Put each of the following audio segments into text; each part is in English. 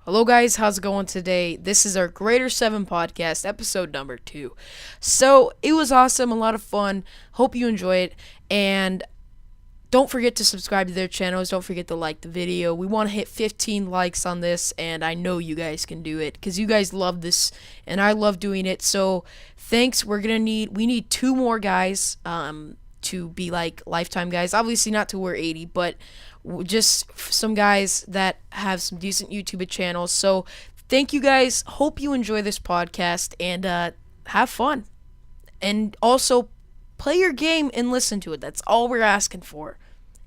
Hello guys, how's it going today? This is our Greater7 podcast, episode number 2. So, it was awesome, a lot of fun. Hope you enjoy it, and don't forget to subscribe to their channels. Don't forget to like the video. We want to hit 15 likes on this, and I know you guys can do it, because you guys love this, and I love doing it. So, thanks. We need 2 more guys, to be like lifetime guys. Obviously not to wear 80, but just some guys that have some decent YouTube channels. So thank you guys. Hope you enjoy this podcast and have fun. And also play your game and listen to it. That's all we're asking for.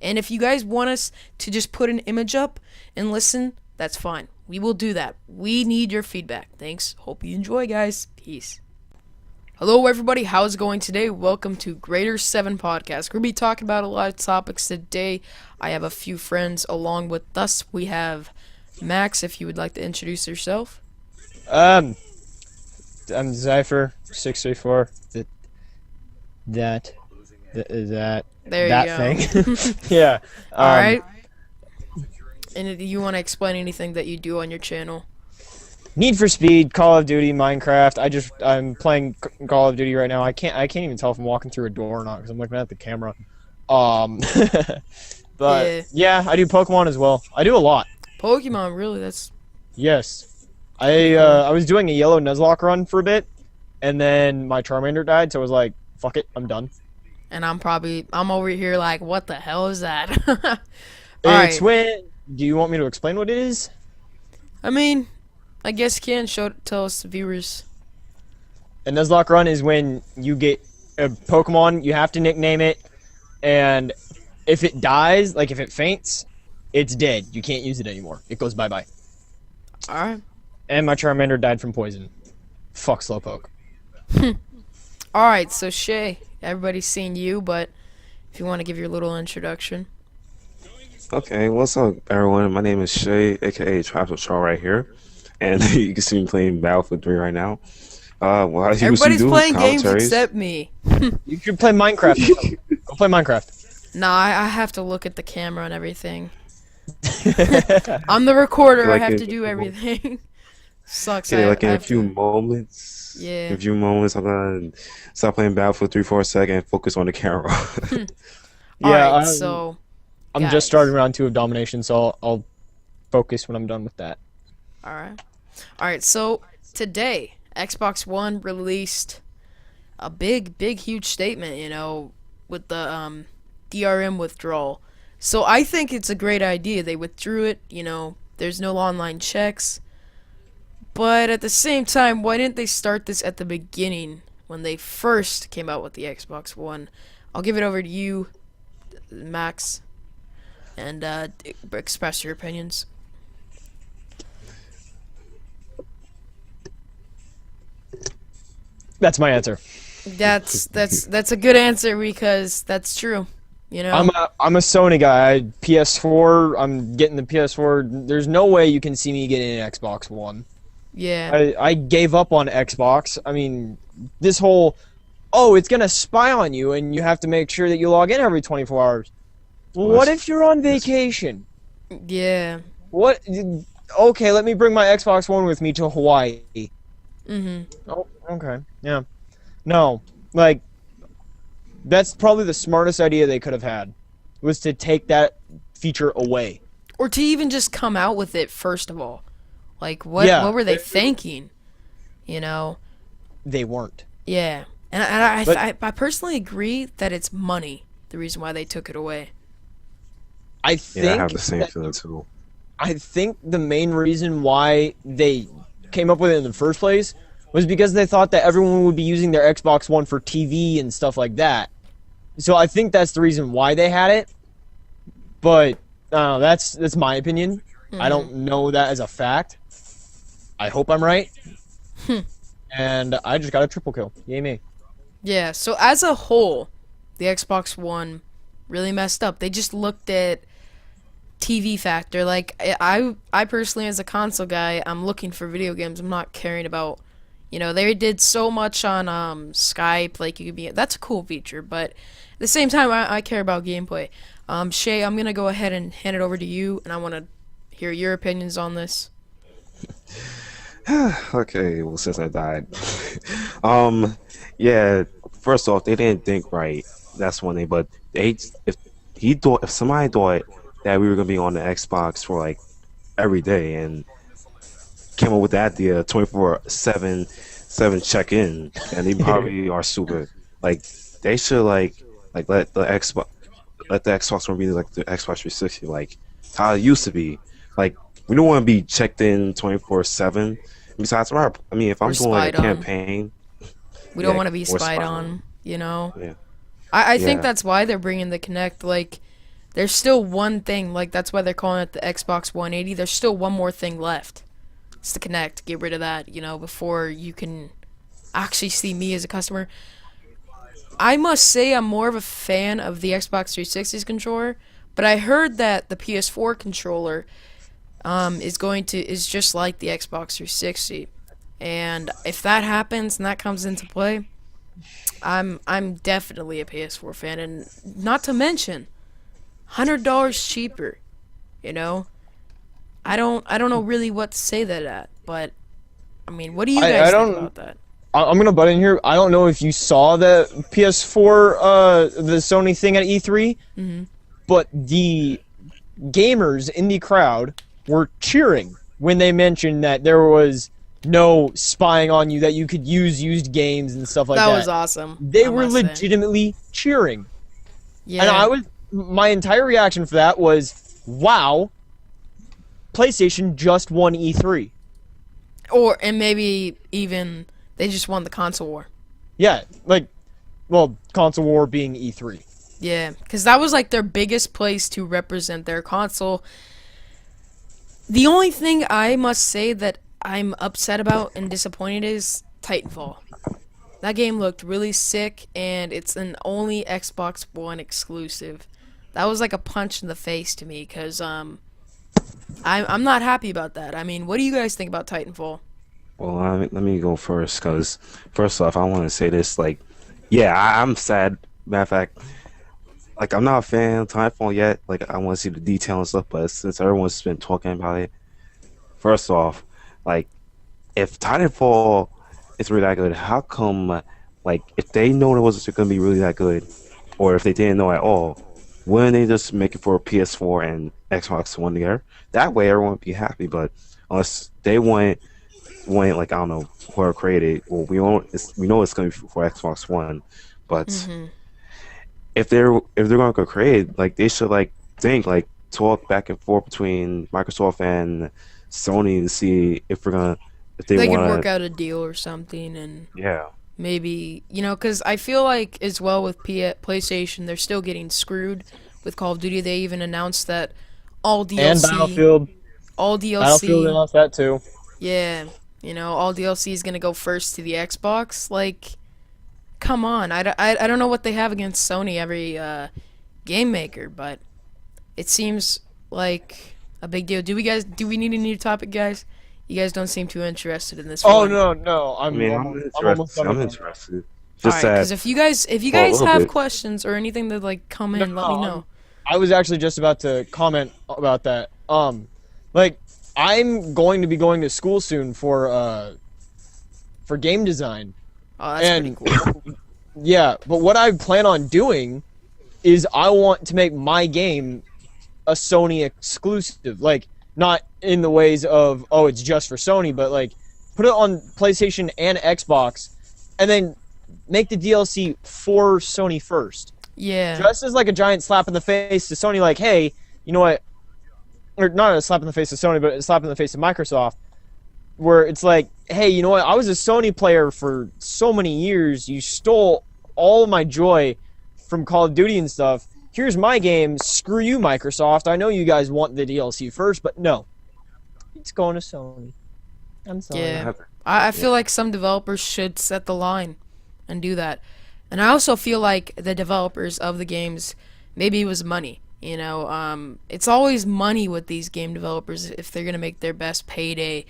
And if you guys want us to just put an image up and listen, that's fine. We will do that. We need your feedback. Thanks. Hope you enjoy, guys. Peace. Hello everybody, how's it going today? Welcome to Greater7 Podcast. We're going to be talking about a lot of topics today. I have a few friends along with us. We have Max, if you would like to introduce yourself. I'm Zypher634. That There you go. thing. Yeah. Alright. And do you want to explain anything that you do on your channel? Need for Speed, Call of Duty, Minecraft. I'm playing Call of Duty right now. I can't even tell if I'm walking through a door or not because I'm looking at the camera. But yeah, I do Pokemon as well. I do a lot. Pokemon, really? That's Yes. I was doing a yellow Nuzlocke run for a bit, and then my Charmander died, so I was like, fuck it, I'm done. And I'm over here like, what the hell is that? It's when. Do you want me to explain what it is? I mean, I guess you can tell us, viewers. A Nuzlocke run is when you get a Pokemon, you have to nickname it, and if it dies, like if it faints, it's dead. You can't use it anymore. It goes bye-bye. Alright. And my Charmander died from poison. Fuck Slowpoke. Alright, so Shay, everybody's seen you, but if you want to give your little introduction. Okay, what's up, everyone? My name is Shay, aka travilatrelle right here, and you can see me playing Battlefield 3 right now. Well, as you Everybody's do, playing games commentaries. except me. You should play Minecraft. Go play Minecraft. Nah, I have to look at the camera and everything. I'm the recorder. Like I have it- to do everything. Sucks. Okay, I like in a have few to- moments. Yeah. In a few moments, I'm gonna stop playing Battlefield 3 for a second and focus on the camera. Alright, so I'm guys. just starting round 2 of Domination, so I'll focus when I'm done with that. Alright, so today, Xbox One released a big, huge statement, with the DRM withdrawal. So I think it's a great idea. They withdrew it, there's no online checks. But at the same time, why didn't they start this at the beginning when they first came out with the Xbox One? I'll give it over to you, Max, and express your opinions. That's my answer. That's a good answer because that's true. I'm a Sony guy. PS4. I'm getting the PS4. There's no way you can see me getting an Xbox One. Yeah. I gave up on Xbox. I mean, this whole, it's gonna spy on you and you have to make sure that you log in every 24 hours. Well, what if you're on vacation? Yeah. What? Okay, let me bring my Xbox One with me to Hawaii. Oh, okay. Yeah. No, like, that's probably the smartest idea they could have had, was to take that feature away. Or to even just come out with it first of all. Like, what were they thinking? They weren't. Yeah. And I personally agree that it's money, the reason why they took it away. I think Yeah, I have the same feeling too. I think the main reason why they came up with it in the first place was because they thought that everyone would be using their Xbox One for TV and stuff like that. So I think that's the reason why they had it. But that's my opinion. I don't know that as a fact. I hope I'm right. And I just got a triple kill. Yay me. Yeah, so as a whole, the Xbox One really messed up. They just looked at TV factor. Like, I personally, as a console guy, I'm looking for video games. I'm not caring about, they did so much on Skype. Like, you could be, that's a cool feature, but at the same time, I care about gameplay. Shay, I'm gonna go ahead and hand it over to you, and I want to hear your opinions on this. Okay, well, since I died, um, yeah. First off, they didn't think right. That's one thing. But if if somebody thought that we were gonna be on the Xbox for like every day and came up with that idea 24/7 check in, and they probably are stupid. Like they should like let the Xbox One be like the Xbox 360, like how it used to be. Like we don't want to be checked in 24/7. Besides, I mean, if Or I'm doing like a spied on. campaign, We don't yeah, want to be or spied spy on, you know? yeah, I think yeah, that's why they're bringing the Kinect. Like, there's still one thing. Like, that's why they're calling it the Xbox 180. There's still one more thing left. It's the Kinect. Get rid of that, before you can actually see me as a customer. I must say I'm more of a fan of the Xbox 360's controller, but I heard that the PS4 controller is just like the Xbox 360. And if that happens and that comes into play, I'm definitely a PS4 fan, and not to mention $100 cheaper. You know, I don't know really what to say that at, but I mean, what do you I guys think don't. about that? I'm gonna butt in here. I don't know if you saw the PS4, the Sony thing at E3, but the gamers in the crowd were cheering when they mentioned that there was no spying on you, that you could use used games and stuff like that. That was awesome. They I were must say. legitimately cheering. Yeah. And my entire reaction for that was, wow, PlayStation just won E3. And maybe even they just won the console war. Yeah, well, Console War being E3. Yeah, because that was like their biggest place to represent their console. The only thing I must say that I'm upset about and disappointed is Titanfall. That game looked really sick, and it's an only Xbox One exclusive. That was like a punch in the face to me, because I'm not happy about that. I mean, what do you guys think about Titanfall? Well, let me go first, because first off, I want to say this. Like, yeah, I'm sad. Matter of fact, like I'm not a fan of Timefall yet. Like, I want to see the detail and stuff. But since everyone's been talking about it, first off, like if Titanfall is really that good, how come, like, if they know it wasn't going to be really that good, or if they didn't know at all, wouldn't they just make it for PS4 and Xbox One together? That way, everyone would be happy. But unless they want like I don't know whoever created, well, we know it's going to be for Xbox One, but if they're going to create, like they should like think like talk back and forth between Microsoft and Sony to see if they They could want work to, out a deal or something, and yeah. maybe, because I feel like as well with PlayStation, they're still getting screwed with Call of Duty. They even announced that all And DLC, Battlefield. all Battlefield DLC, announced that too. yeah, all DLC is gonna go first to the Xbox. Like, come on, I don't know what they have against Sony, every game maker, but it seems like a big deal. Do we need a new topic, guys? You guys don't seem too interested in this Oh one. no, I mean, I'm almost done. I'm with it. interested. All Just right, because that, if you well, a guys little have bit. questions or anything that like come in, let me know. I was actually just about to comment about that. Like I'm going to be going to school soon for game design. Oh, that's And pretty cool. yeah, but what I plan on doing is I want to make my game a Sony exclusive. Like, not in the ways of, oh, it's just for Sony, but like put it on PlayStation and Xbox and then make the DLC for Sony first. Yeah. Just as like a giant slap in the face to Sony, like, hey, you know what? Or not a slap in the face to Sony, but a slap in the face to Microsoft, where it's like, hey, you know what? I was a Sony player for so many years. You stole all of my joy from Call of Duty and stuff. Here's my game. Screw you, Microsoft. I know you guys want the DLC first, but no. It's going to Sony. I'm sorry. Yeah. I feel like some developers should set the line and do that. And I also feel like the developers of the games, maybe it was money. It's always money with these game developers if they're gonna make their best payday.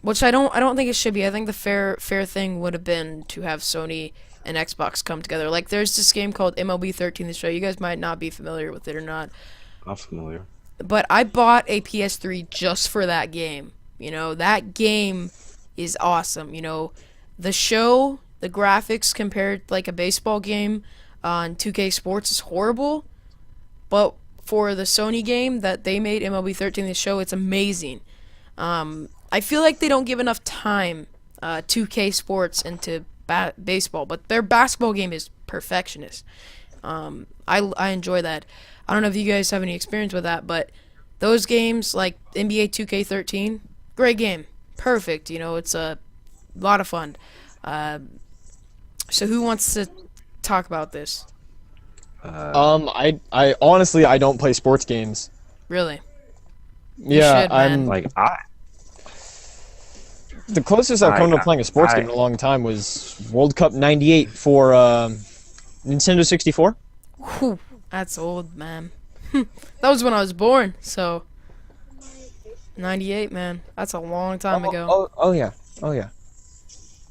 Which I don't think it should be. I think the fair thing would have been to have Sony and Xbox come together. Like there's this game called MLB 13 The Show. You guys might not be familiar with it or not. I'm familiar. but I bought a PS3 just for that game. That game is awesome. The show, the graphics compared to like a baseball game on 2K Sports is horrible, but for the Sony game that they made, MLB 13, the show, it's amazing. I feel like they don't give enough time 2K Sports into baseball, but their basketball game is perfectionist. I enjoy that. I don't know if you guys have any experience with that, but those games like NBA 2K13, great game, perfect. It's a lot of fun. So who wants to talk about this? I honestly I don't play sports games. Really? You Yeah, should, man. Like the closest I've come to playing a sports game in a long time was World Cup '98 for Nintendo 64. Whew, that's old, man. That was when I was born, so 98, man. That's a long time ago. Oh yeah. Oh yeah.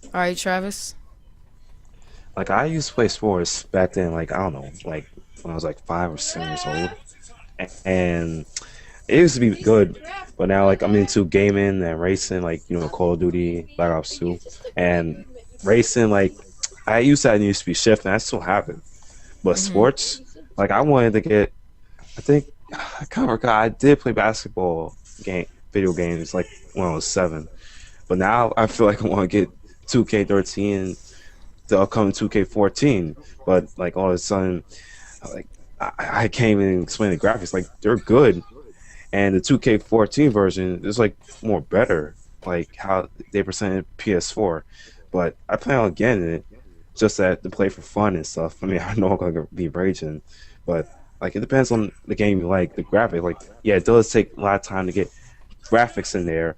All right, Travis. Like I used to play sports back then. Like I don't know, like when I was like 5 or 6 years old, and it used to be good. But now like I'm into gaming and racing, like Call of Duty, Black Ops 2, and racing. Like I used to be shifting. I still have it, but sports, like I wanted to get. I think I can't recall. I did play basketball video games like when I was 7, but now I feel like I want to get 2K13. The upcoming 2K14, but like all of a sudden, like I can't even explain the graphics. Like they're good, and the 2K14 version is like more better, like how they presented PS4. But I plan on getting it just to play for fun and stuff. I mean, I know I'm gonna be raging, but like it depends on the game you like. The graphic, like yeah, it does take a lot of time to get graphics in there.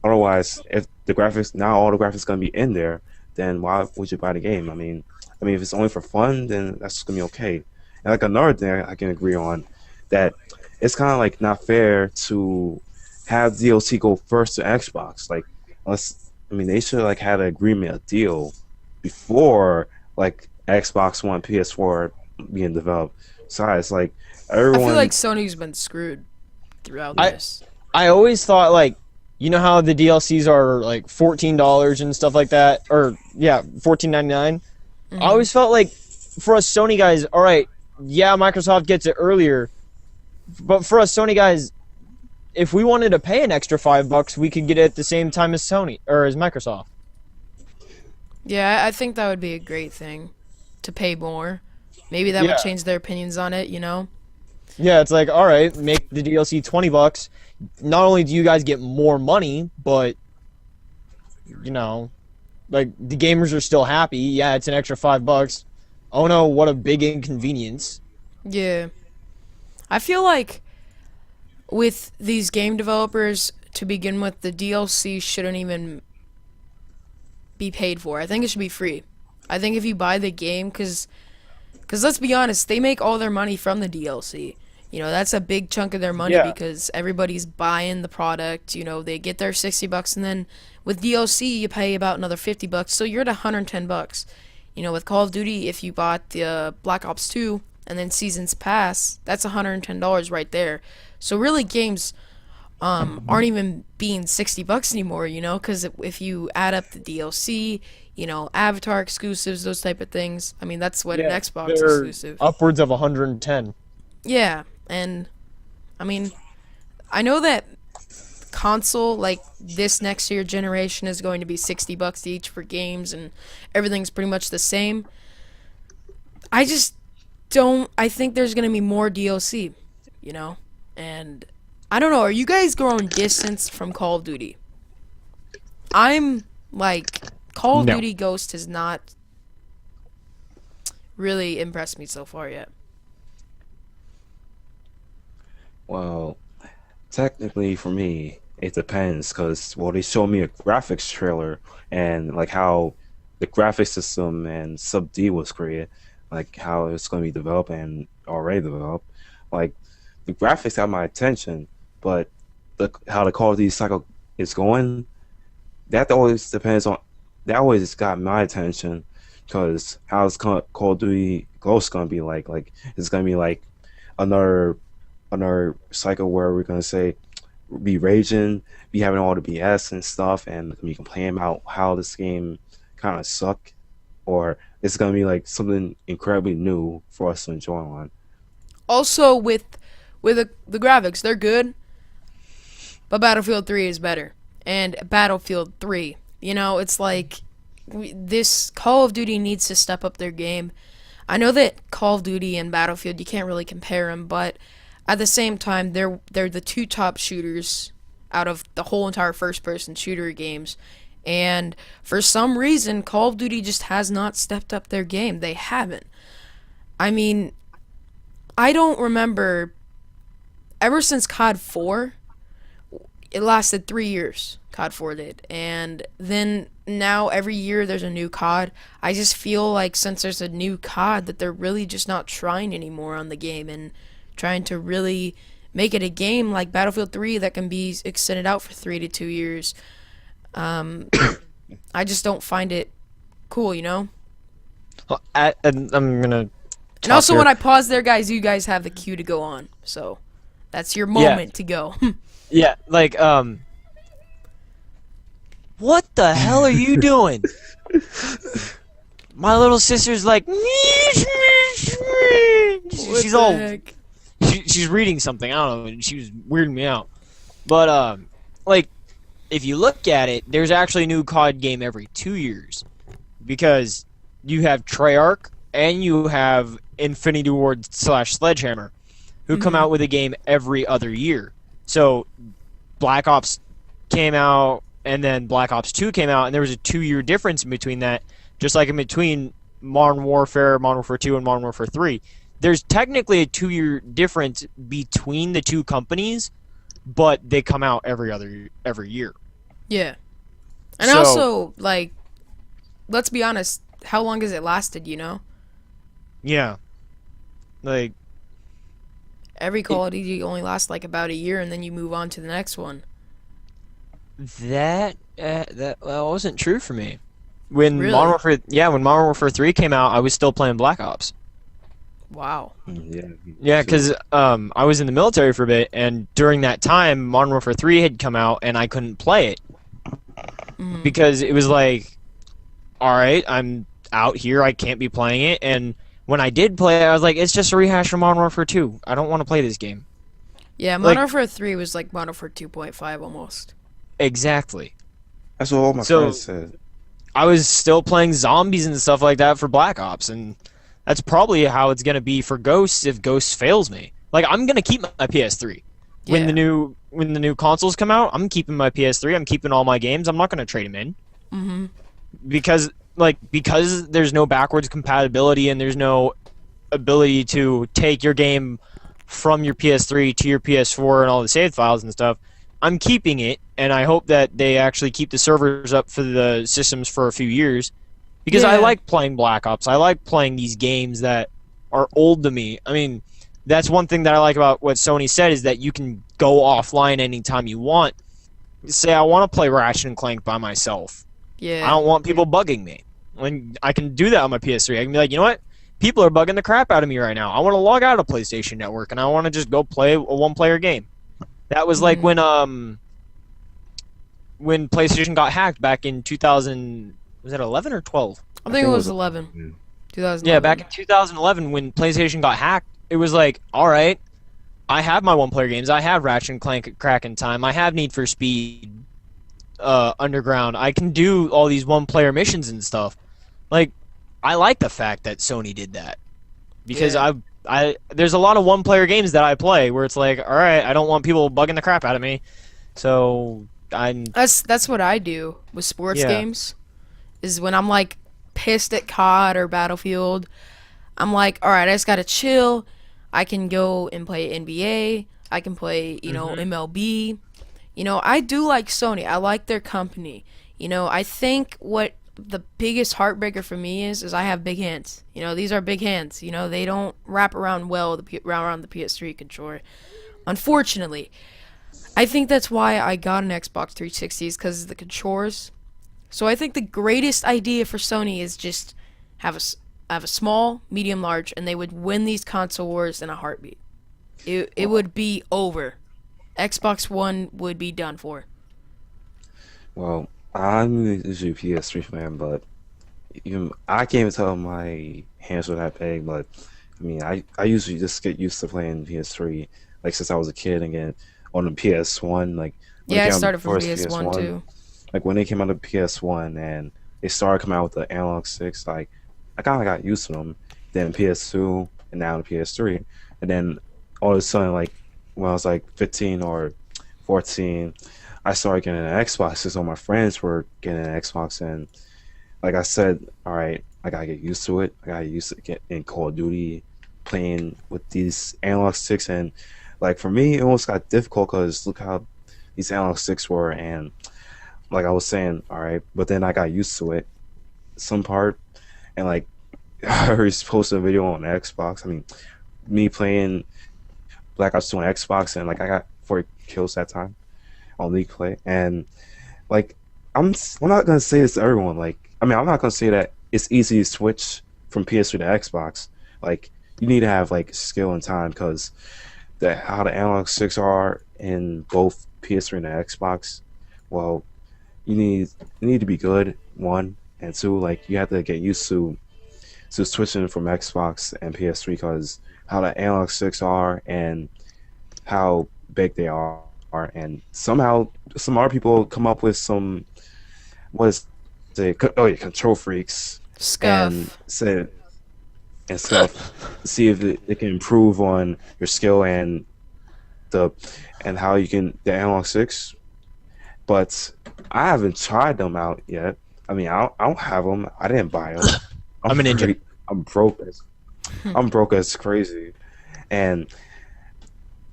Otherwise, if the graphics now all the graphics gonna be in there, then why would you buy the game? I mean, if it's only for fun, then that's gonna be okay. And like another thing I can agree on, that it's kind of like not fair to have DLC go first to Xbox. Like, they should like had an agreement, a deal before like Xbox One, PS4 being developed. So it's like everyone. I feel like Sony's been screwed throughout this. I always thought like. You know how the DLCs are like $14 and stuff like that, or yeah, $14.99. I always felt like for us Sony guys, all right, yeah, Microsoft gets it earlier, but for us Sony guys, if we wanted to pay an extra $5, we could get it at the same time as Sony or as Microsoft. Yeah, I think that would be a great thing to pay more. Maybe that would change their opinions on it. Yeah, it's like all right, make the DLC $20. Not only do you guys get more money, but like the gamers are still happy. Yeah, it's an extra $5. Oh no, what a big inconvenience. Yeah. I feel like with these game developers, to begin with, the DLC shouldn't even be paid for. I think it should be free. I think if you buy the game, because let's be honest, they make all their money from the DLC. That's a big chunk of their money because everybody's buying the product. They get their $60, and then with DLC you pay about another $50, so you're at $110. With Call of Duty, if you bought the Black Ops 2 and then Seasons Pass, that's $110 right there. So really, games aren't even being $60 anymore. Because if you add up the DLC, Avatar exclusives, those type of things. I mean, that's what an Xbox exclusive. Upwards of 110. Yeah. And, I mean, I know that console, like, this next year generation is going to be $60 each for games, and everything's pretty much the same. I think there's going to be more DLC, And, I don't know, are you guys growing distance from Call of Duty? I'm, like, Call of Duty Ghost has not really impressed me so far yet. Well, technically for me, it depends because they showed me a graphics trailer and like how the graphics system and Sub D was created, like how it's going to be developed and already developed. Like the graphics have my attention, but how the Call of Duty cycle is going, that always depends on. That always got my attention because how is Call of Duty Ghost going to be like? Like it's going to be like another another cycle where we're gonna say be raging, be having all the BS and stuff, and be complaining about how this game kind of suck, or it's gonna be like something incredibly new for us to enjoy on. Also, with the graphics, they're good, but Battlefield 3 is better. And Battlefield 3, it's like this Call of Duty needs to step up their game. I know that Call of Duty and Battlefield, you can't really compare them, but at the same time, they're the two top shooters out of the whole entire first-person shooter games. And for some reason, Call of Duty just has not stepped up their game. They haven't. I mean, I don't remember, ever since COD 4, it lasted 3 years, COD 4 did. And then now every year there's a new COD. I just feel like since there's a new COD that they're really just not trying anymore on the game and trying to really make it a game like Battlefield 3 that can be extended out for 3 to 2 years. I just don't find it cool, Well, I'm gonna. And also, when I pause there, guys, you guys have the cue to go on. So that's your moment to go. Yeah, like what the hell are you doing? My little sister's like, she's all, she's reading something. I don't know. She was weirding me out. But like, if you look at it, there's actually a new COD game every 2 years, because you have Treyarch and you have Infinity Ward / Sledgehammer, who come out with a game every other year. So Black Ops came out, and then Black Ops 2 came out, and there was a 2-year difference in between that, just like in between Modern Warfare 2, and Modern Warfare 3. There's technically a 2-year difference between the two companies, but they come out every year. Yeah. And So- also, like, let's be honest, how long has it lasted, Yeah. Like, Every Call of Duty only lasts like about a year, and then you move on to the next one. that wasn't true for me. When Really? when Modern Warfare 3 came out, I was still playing Black Ops. Wow. Yeah, because I was in the military for a bit, and during that time, Modern Warfare 3 had come out, and I couldn't play it. Because it was like, alright, I'm out here, I can't be playing it, and when I did play it, I was like, it's just a rehash of Modern Warfare 2. I don't want to play this game. Yeah, Modern Warfare 3 was like Modern Warfare 2.5 almost. Exactly. That's what all my friends said. I was still playing zombies and stuff like that for Black Ops, and that's probably how it's going to be for Ghosts if Ghosts fails me. Like, I'm going to keep my PS3. When Yeah. the new consoles come out, I'm keeping my PS3. I'm keeping all my games. I'm not going to trade them in. Mm-hmm. Because there's no backwards compatibility and there's no ability to take your game from your PS3 to your PS4 and all the saved files and stuff, I'm keeping it, and I hope that they actually keep the servers up for the systems for a few years, because I Yeah. like playing Black Ops. I like playing these games that are old to me. I mean, that's one thing that I like about what Sony said, is that you can go offline anytime you want. Say I want to play Ratchet and Clank by myself. Yeah. I don't want people bugging me. When I can do that on my PS3, I can be like, you know what? People are bugging the crap out of me right now. I want to log out of PlayStation Network and I want to just go play a one-player game. That was like when PlayStation got hacked back in 2000. Was it 11 or 12? I think it was 11. 2011. Yeah, back in 2011 when PlayStation got hacked, it was like, all right, I have my one-player games. I have Ratchet and Clank Crack in Time. I have Need for Speed Underground. I can do all these one-player missions and stuff. Like, I like the fact that Sony did that, because I there's a lot of one-player games that I play where it's like, all right, I don't want people bugging the crap out of me, so That's what I do with sports Yeah. games. Is when I'm like pissed at COD or Battlefield, I'm like, all right, I just gotta chill. I can go and play NBA. I can play, MLB. I do like Sony. I like their company. I think what the biggest heartbreaker for me is I have big hands. These are big hands. They don't wrap around well around the PS3 controller. Unfortunately, I think that's why I got an Xbox 360 is because of the controls. So I think the greatest idea for Sony is just have a small, medium, large, and they would win these console wars in a heartbeat. it would be over. Xbox One would be done for. Well, I'm usually a PS3 fan, but even I can't even tell my hands were that big. But I mean, I usually just get used to playing PS3, like since I was a kid, and again on the PS1, like when Yeah, it I came out started the from first PS1 too. like when they came out of PS1 and they started coming out with the analog sticks, like I kind of got used to them. Then PS2 and now the PS3, and then all of a sudden, like when I was like 15 or 14, I started getting an Xbox because all my friends were getting an Xbox, and like I said, all right, I gotta get used to it. I gotta get used to get in Call of Duty, playing with these analog sticks, and like for me, it almost got difficult because look how these analog sticks were, and like I was saying, all right, but then I got used to it, some part, and like I already posted a video on Xbox. I mean, me playing Black Ops 2 on Xbox, and like I got 40 kills that time on League Play, and like I'm not gonna say this to everyone. Like I mean, I'm not gonna say that it's easy to switch from PS3 to Xbox. Like you need to have like skill and time because how the analog sticks are in both PS3 and the Xbox. Well, you need to be good, one, and two, like you have to get used to switching from Xbox and PS3 because how the analog sticks are and how big they are, and somehow some other people come up with some control freaks Scuff. and say and stuff, see if it can improve on your skill and how you can the analog sticks. But I haven't tried them out yet. I mean, I don't have them. I didn't buy them. I'm a ninja. I'm broke. I'm broke as crazy, and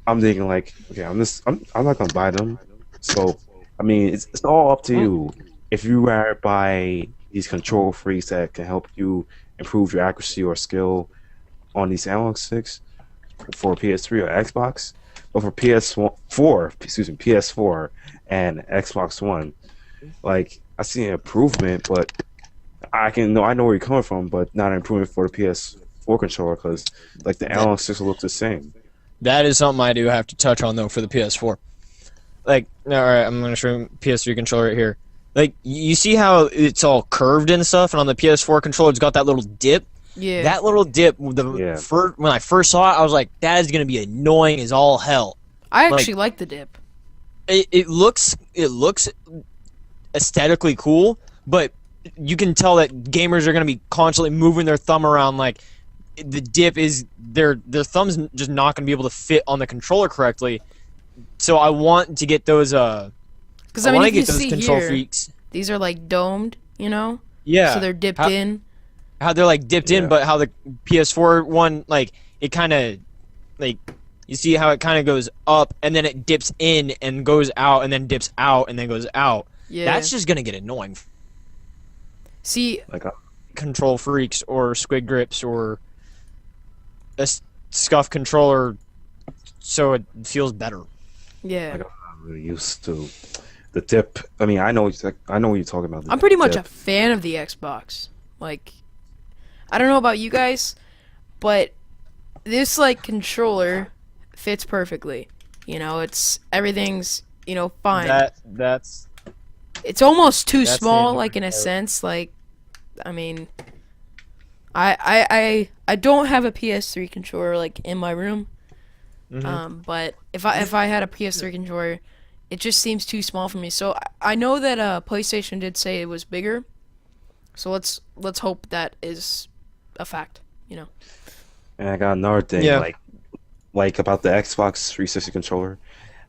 I'm thinking like, okay, I'm not gonna buy them. So, I mean, it's all up to you. If you rather buy these control freaks that can help you improve your accuracy or skill on these analog sticks for PS3 or Xbox, or for PS4 and Xbox One, like I see an improvement, but I know where you're coming from, but not an improvement for the PS4 controller because like the analog sticks look the same. That is something I do have to touch on though for the PS4. Like, all right, I'm gonna show you PS3 controller right here. Like, you see how it's all curved and stuff, and on the PS4 controller, it's got that little dip. Yeah. That little dip, when I first saw it, I was like, that is gonna be annoying as all hell. I actually like the dip. It looks aesthetically cool, but you can tell that gamers are gonna be constantly moving their thumb around. Like the dip is their thumb's just not gonna be able to fit on the controller correctly. So I want to get those. Because I I mean, want to if you get those see control here, freaks. these are like domed, you know. Yeah. So they're dipped in. How they're like dipped in, but how the PS4 one, like it kind of, like you see how it kind of goes up and then it dips in and goes out and then dips out and then goes out. Yeah. That's just gonna get annoying. See, Like Control freaks or squid grips or a scuff controller, so it feels better. yeah. I'm not really used to the dip. I mean, I know what you're talking about. I'm pretty much a fan of the Xbox. Like, I don't know about you guys, but this like controller fits perfectly. You know, everything's fine. That's It's almost too That's small, the like in a sense. Like, I mean, I don't have a PS3 controller like in my room. But if I had a PS3 controller, it just seems too small for me. So I know that PlayStation did say it was bigger. So let's hope that is a fact. And I got another thing, like about the Xbox 360 controller.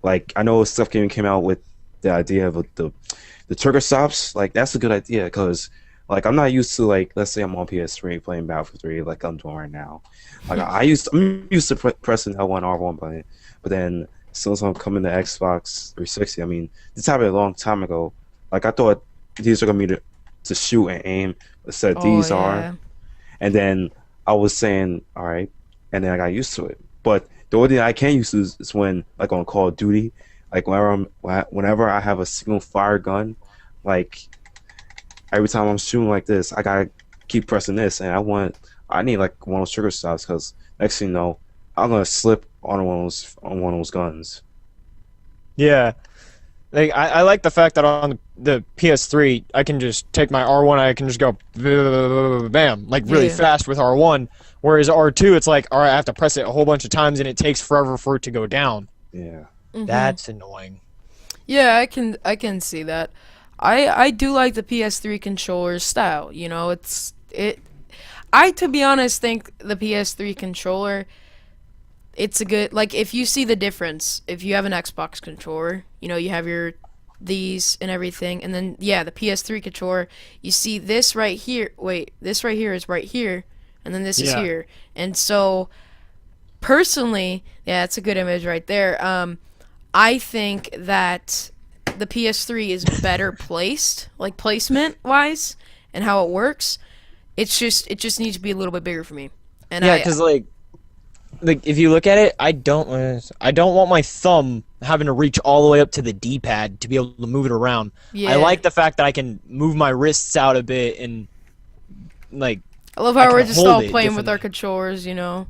Like I know stuff came out with the idea of the trigger stops. Like that's a good idea because like I'm not used to like let's say I'm on PS3 playing Battlefield 3 like I'm doing right now. Like I'm used to pressing L1 R1 button, but then as soon as I'm coming to Xbox 360, I mean this happened a long time ago. Like I thought these are gonna be to shoot and aim, but instead these are, and then I was saying all right, and then I got used to it. But the only thing I can't use is when like on Call of Duty, like whenever I have a single fire gun, like every time I'm shooting like this, I gotta keep pressing this, and I need like one of those trigger stops because next thing you know, I'm gonna slip on one of those guns. Yeah. Like I like the fact that on the PS3 I can just take my R1, I can just go bam, like really fast with R1. Whereas R2, it's like, all right, I have to press it a whole bunch of times and it takes forever for it to go down. Yeah. That's annoying. Yeah, I can see that. I do like the PS3 controller style. You know, I, to be honest, think the PS3 controller, it's a good, like, if you see the difference, if you have an Xbox controller, you know, you have these and everything, and then, yeah, the PS3 controller, you see this right here, this right here is right here, and then this is here, and so, personally, yeah, it's a good image right there, I think that the PS3 is better placed, like, placement-wise, and how it works. It just needs to be a little bit bigger for me. And yeah, because like if you look at it, I don't want my thumb having to reach all the way up to the D-pad to be able to move it around. Yeah. I like the fact that I can move my wrists out a bit and like. I love how we're just all playing with differently. our controllers, you know,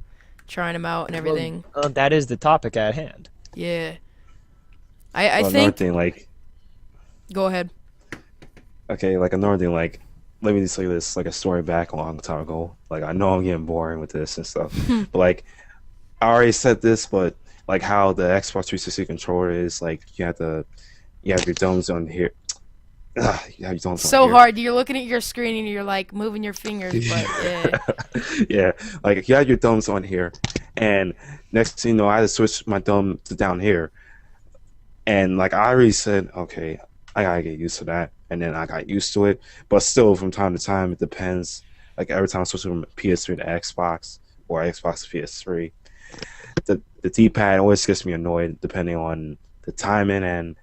trying them out and everything. Well, that is the topic at hand. Yeah. I Well, think. another thing, like, Go ahead. okay, like another thing, like, let me just say this, like a story back a long time ago. Like, I know I'm getting boring with this and stuff, but like, I already said this, but like how the Xbox 360 controller is, like, you have your thumbs on here. You have your thumbs on So here. hard. You're looking at your screen and you're like moving your fingers, but yeah. Yeah, like you have your thumbs on here, and next thing you know, I had to switch my thumb to down here, and like I already said, okay, I gotta get used to that, and then I got used to it, but still, from time to time, it depends. Like every time I switch from PS3 to Xbox or Xbox to PS3, the D-pad always gets me annoyed depending on the timing and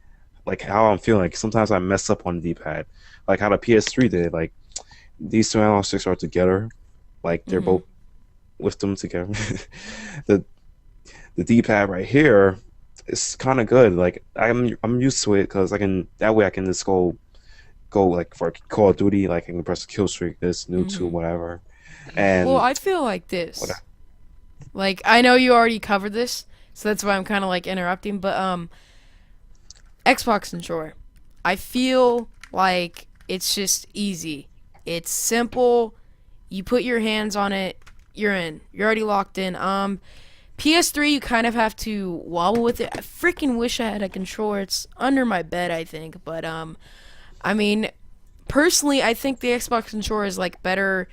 like how I'm feeling. Like, sometimes I mess up on the D-pad, like how the PS3 did. Like these two analog sticks are together, like they're both with them together. the D-pad right here is kind of good. Like I'm used to it because I can just go like for Call of Duty. Like I can press kill streak, this new to whatever. And Well, I feel like this. Like, I know you already covered this, so that's why I'm kind of like interrupting, but Xbox controller. I feel like it's just easy. It's simple. You put your hands on it, you're in. You're already locked in. PS3, you kind of have to wobble with it. I freaking wish I had a controller. It's under my bed, I think, but I mean, personally, I think the Xbox controller is like better.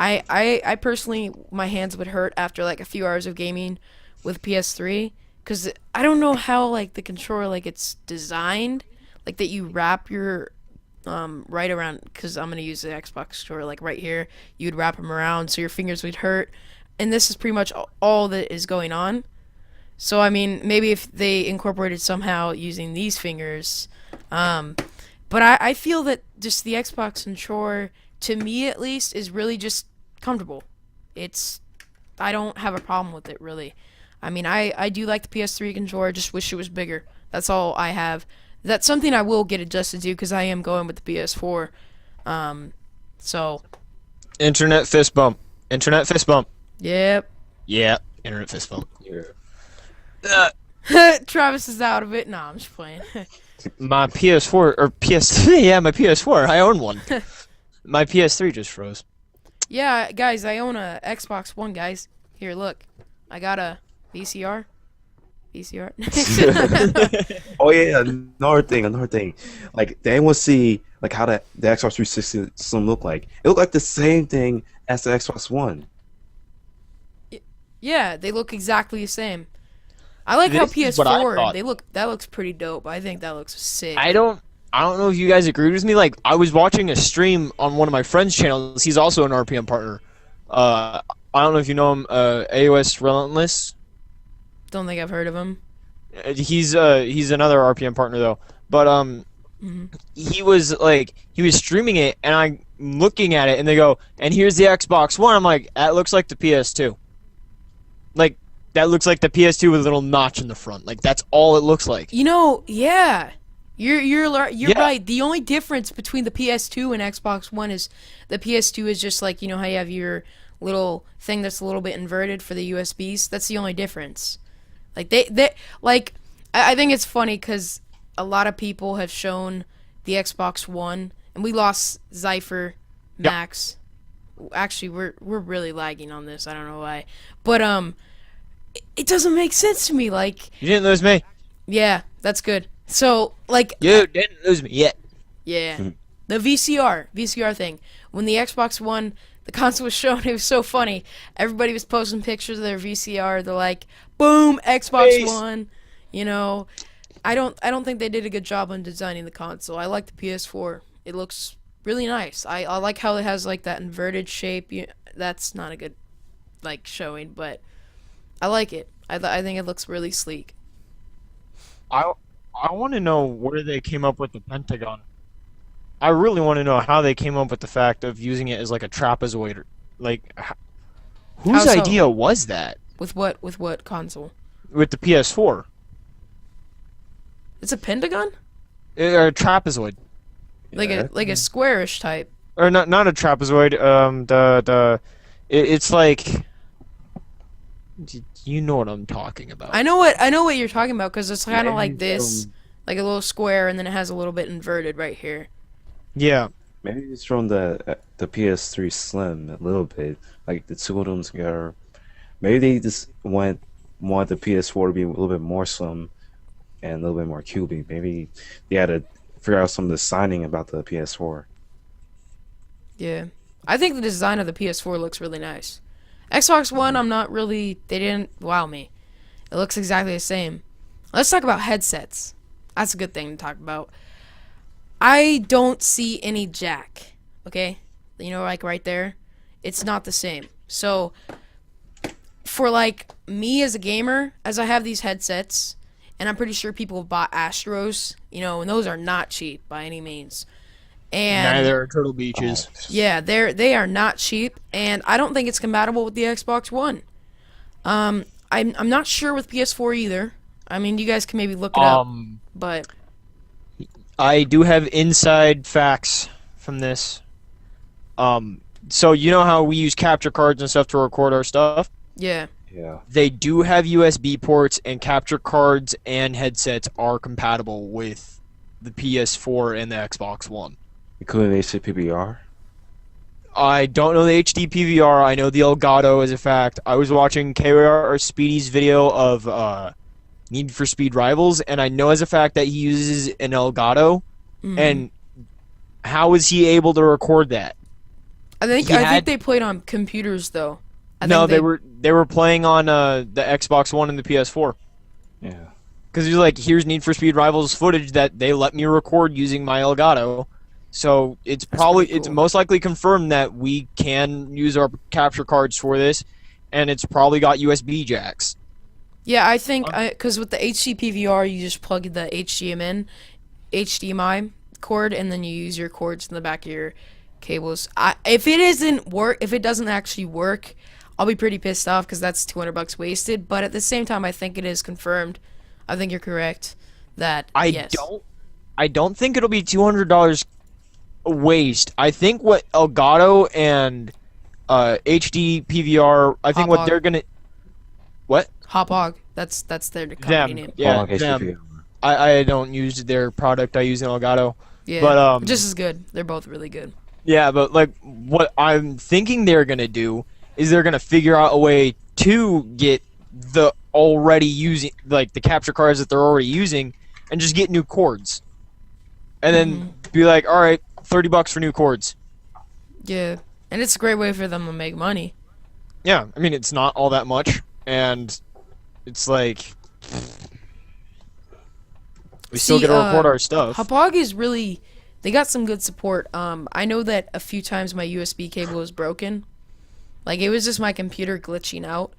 I personally, my hands would hurt after like a few hours of gaming with PS3, because I don't know how like the controller, like it's designed, like that you wrap your right around, because I'm gonna use the Xbox controller like right here. You'd wrap them around so your fingers would hurt, and this is pretty much all that is going on. So I mean, maybe if they incorporated somehow using these fingers, but I feel that just the Xbox controller, to me at least, is really just comfortable. I don't have a problem with it, really. I mean, I do like the PS3 controller, just wish it was bigger. That's all I have. That's something I will get adjusted to, because I am going with the PS4. So. Internet fist bump. Internet fist bump. Yep. Yeah. Internet fist bump. Travis is out of it. Nah, I'm just playing. My PS4 or PS3. Yeah, my PS4. I own one. My PS3 just froze. Yeah, guys, I own a Xbox One, guys. Here, look. I got a VCR. Oh yeah, another thing. Like, did anyone see like how the Xbox 360 system looked like? It looked like the same thing as the Xbox One. Yeah, they look exactly the same. I like how PS4. That looks pretty dope. I think that looks sick. I don't know if you guys agreed with me. Like, I was watching a stream on one of my friend's channels. He's also an RPM partner. I don't know if you know him. AOS Relentless. Don't think I've heard of him. He's another RPM partner though. But he was streaming it, and I'm looking at it, and they go, and here's the Xbox One. I'm like, that looks like the PS2. Like, that looks like the PS2 with a little notch in the front. Like, that's all it looks like. You know, yeah. You're right. The only difference between the PS2 and Xbox One is the PS2 is just like, you know how you have your little thing that's a little bit inverted for the USBs. That's the only difference. Like they like I think it's funny because a lot of people have shown the Xbox One, and we lost Zypher, Max. Actually, we're really lagging on this. I don't know why, but it doesn't make sense to me. Like, You didn't lose me. yeah, that's good. So like, You didn't lose me yet. yeah, the VCR thing. When the Xbox One, the console was shown, it was so funny. Everybody was posting pictures of their VCR. They're like, "Boom, Xbox Face. One." You know, I don't think they did a good job on designing the console. I like the PS4. It looks really nice. I like how it has like that inverted shape. That's not a good like showing, but I like it. I think it looks really sleek. I want to know where they came up with the Pentagon. I really want to know how they came up with the fact of using it as like a trapezoid. Like, whose How so? idea was that With what console? with the PS4? It's a pentagon? Or a trapezoid, Like Yeah. a squarish type. or not a trapezoid. It's like, you know what I'm talking about. I know what you're talking about because it's kind of like Maybe this, like a little square, and then it has a little bit inverted right here. Yeah, Maybe it's from the PS3 Slim a little bit, like the two of them together. Maybe they just want the PS4 to be a little bit more slim and a little bit more cubey. Maybe they had to figure out some of the signing about the PS4. Yeah, I think the design of the PS4 looks really nice. Xbox One, I'm not really. They didn't wow me. It looks exactly the same. Let's talk about headsets. That's a good thing to talk about. I don't see any jack. Okay, you know, like right there, it's not the same. So, for like me as a gamer, as I have these headsets, and I'm pretty sure people have bought Astros, you know, and those are not cheap by any means. And neither are Turtle Beaches. yeah, they are not cheap, and I don't think it's compatible with the Xbox One. I'm not sure with PS4 either. I mean, you guys can maybe look it up, but I do have inside facts from this. So you know how we use capture cards and stuff to record our stuff? yeah, Yeah. They do have USB ports, and capture cards and headsets are compatible with the PS4 and the Xbox One. Including HDPVR. I don't know the HD PVR. I know the Elgato as a fact. I was watching KR or Speedy's video of Need for Speed Rivals, and I know as a fact that he uses an Elgato. And how is he able to record that? I think He I had- think they played on computers though. No, they were playing on the Xbox One and the PS4. Yeah. Because he's like, here's Need for Speed Rivals footage that they let me record using my Elgato. So it's probably pretty it's cool. most likely confirmed that we can use our capture cards for this, and it's probably got USB jacks. Yeah, I think because with the HD PVR, you just plug the HDMI cord, and then you use your cords in the back of your cables. If it doesn't actually work, I'll be pretty pissed off because that's $200 wasted. But at the same time, I think it is confirmed. I think you're correct that yes. I don't think it'll be $200 waste. I think what Elgato and HD PVR, I think what Hop they're gonna Hop that's their company them name. yeah HD them. PVR. I don't use their product. I use an Elgato. Yeah, But, just as good. They're both really good. Yeah, but like what I'm thinking they're gonna do is they're gonna figure out a way to get the already using like the capture cards that they're already using and just get new cords. And then be like, all right, $30 for new cords. Yeah, and it's a great way for them to make money. Yeah, I mean it's not all that much, and it's like we still See, get to record our stuff. Hauppauge is really, they got some good support. I know that a few times my USB cable was broken. Like, it was just my computer glitching out.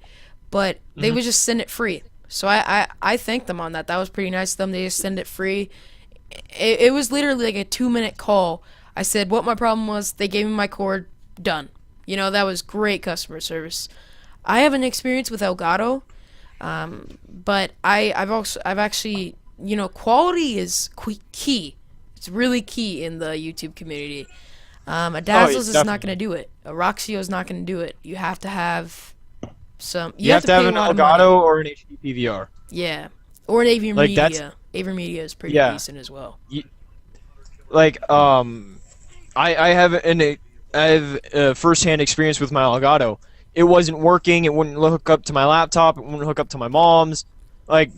But they would just send it free. So I thanked them on that. That was pretty nice of them. They just send it free. It was literally like a 2-minute call. I said what my problem was. They gave me my cord. Done. You know, that was great customer service. I have an experience with Elgato. But I've actually, you know, quality is key. It's really key in the YouTube community. A Dazzle's is not going to do it. A Roxio's not going to do it. You have to have some. You have to have an pay a lot of money. Elgato or an HD PVR. Yeah. Or an Avian Like, that's Media. Avian Media is pretty yeah. decent as well. Like, I have first-hand experience with my Elgato. It wasn't working. It wouldn't hook up to my laptop. It wouldn't hook up to my mom's. Like,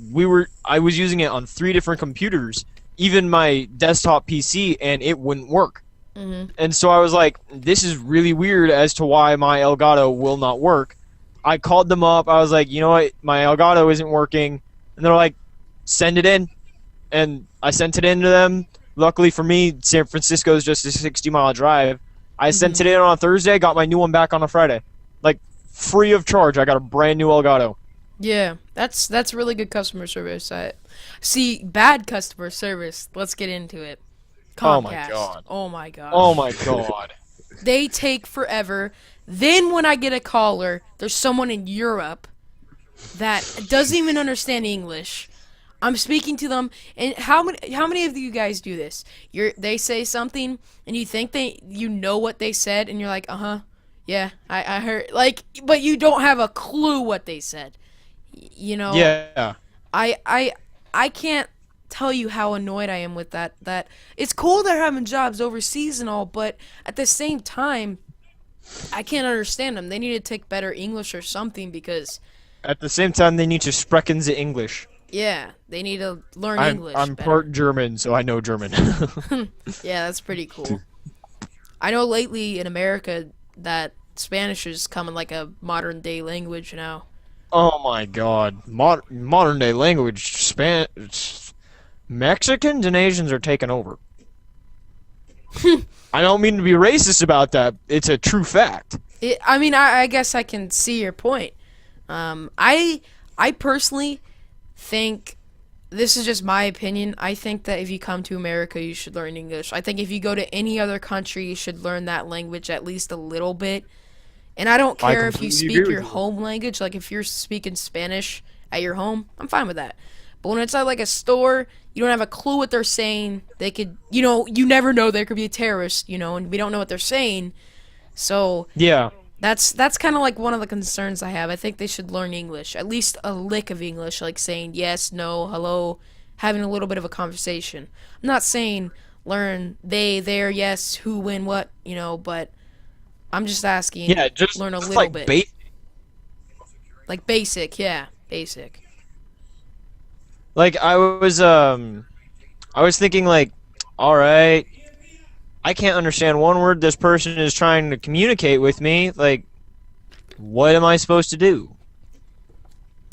I was using it on 3 different computers, even my desktop PC, and it wouldn't work. Mm-hmm. And so I was like, this is really weird as to why my Elgato will not work. I called them up. I was like, you know what? My Elgato isn't working. And they're like, send it in. And I sent it in to them. Luckily for me, San Francisco is just a 60-mile drive. I sent it in on a Thursday, got my new one back on a Friday. Like, free of charge, I got a brand new Elgato. Yeah, that's really good customer service. See, bad customer service. Let's get into it. Comcast. Oh my god. Oh my god. Oh my god. They take forever. Then when I get a caller, there's someone in Europe that doesn't even understand English. I'm speaking to them, and how many of you guys do this? They say something, and you think you know what they said, and you're like, yeah, I heard, like, but you don't have a clue what they said. You know? Yeah. I can't tell you how annoyed I am with that. That it's cool they're having jobs overseas and all, but at the same time, I can't understand them. They need to take better English or something because. At the same time, they need to sprechen the English. Yeah, they need to learn English. I'm better. part German, so I know German. Yeah, that's pretty cool. I know lately in America that Spanish is coming like a modern day language now. Oh my god. Modern day language, Mexicans and Asians are taking over. I don't mean to be racist about that. It's a true fact. I guess I can see your point. I personally think, this is just my opinion, I think that if you come to America, you should learn English. I think if you go to any other country, you should learn that language at least a little bit. And I don't care if you speak your home language, like if you're speaking Spanish at your home, I'm fine with that. But when it's at like a store, you don't have a clue what they're saying. They could, you never know, there could be a terrorist, and we don't know what they're saying. So Yeah. That's kind of like one of the concerns I have. I think they should learn English, at least a lick of English, like saying yes, no, hello, having a little bit of a conversation. I'm not saying learn they, their, yes, who, when, what, but I'm just asking. Yeah, just learn a little like bit. Like basic, yeah, basic. Like I was thinking like, all right, I can't understand one word this person is trying to communicate with me. Like, what am I supposed to do?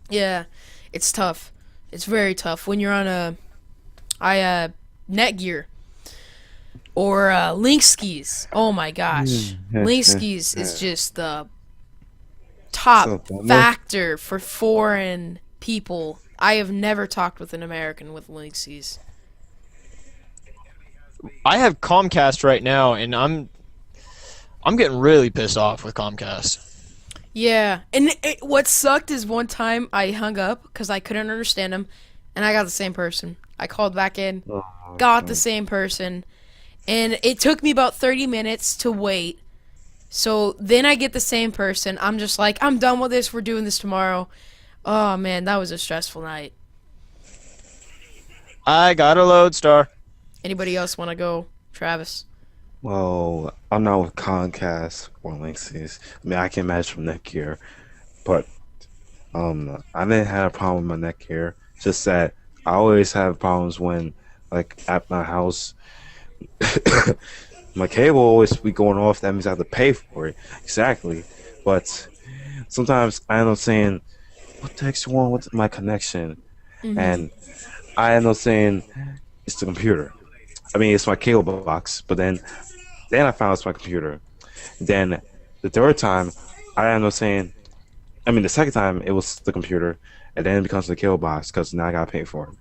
Yeah, it's tough. It's very tough when you're on Netgear or Link skis. Oh my gosh, Link skis is just the top factor for foreign people. I have never talked with an American with Link skis. I have Comcast right now, and I'm getting really pissed off with Comcast. Yeah, and what sucked is one time I hung up because I couldn't understand him, and I got the same person. I called back in, got the same person, and it took me about 30 minutes to wait. So then I get the same person. I'm just like, I'm done with this. We're doing this tomorrow. Oh man, that was a stressful night. I got a Lodestar. Anybody else want to go, Travis? Well, I'm not with Comcast or Linksys. I mean, I can imagine from Netgear, but I didn't have a problem with my Netgear. Just that I always have problems when, like, at my house, my cable always be going off. That means I have to pay for it. Exactly. But sometimes I end up saying, "What the heck's wrong with my connection?" And I end up saying, "It's the computer." I mean, it's my cable box, but then I found it's my computer. Then the third time, I ended up saying, the second time it was the computer, and then it becomes the cable box because now I gotta pay for it.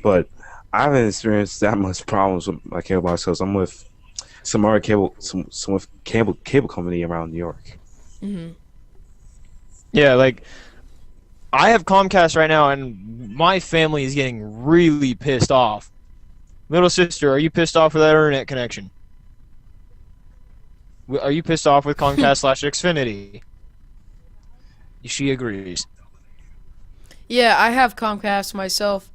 But I haven't experienced that much problems with my cable box because I'm with some other cable company around New York. Yeah, like I have Comcast right now, and my family is getting really pissed off. Little sister, are you pissed off with that internet connection? Are you pissed off with Comcast /Xfinity? She agrees. Yeah, I have Comcast myself.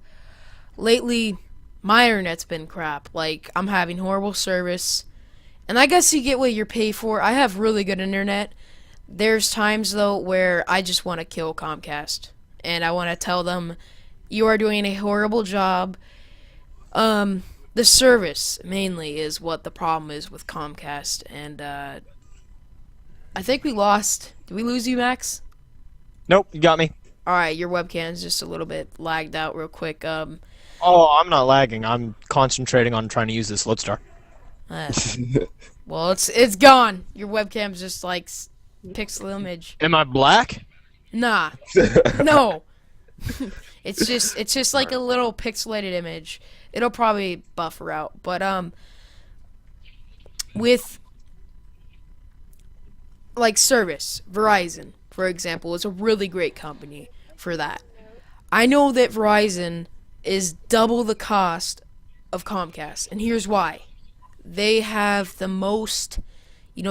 Lately, my internet's been crap. Like, I'm having horrible service. And I guess you get what you pay for. I have really good internet. There's times, though, where I just want to kill Comcast. And I want to tell them, you are doing a horrible job. The service, mainly, is what the problem is with Comcast. And, I think we lost. Did we lose you, Max? Nope, you got me. Alright, your webcam's just a little bit lagged out real quick. Oh, I'm not lagging. I'm concentrating on trying to use this Lodestar. Uh, well, it's gone. Your webcam's just like pixel image. Am I black? Nah, no. It's just like a little pixelated image. It'll probably buffer out, but with like service, Verizon, for example, is a really great company for that. I know that Verizon is double the cost of Comcast, and here's why. They have the most,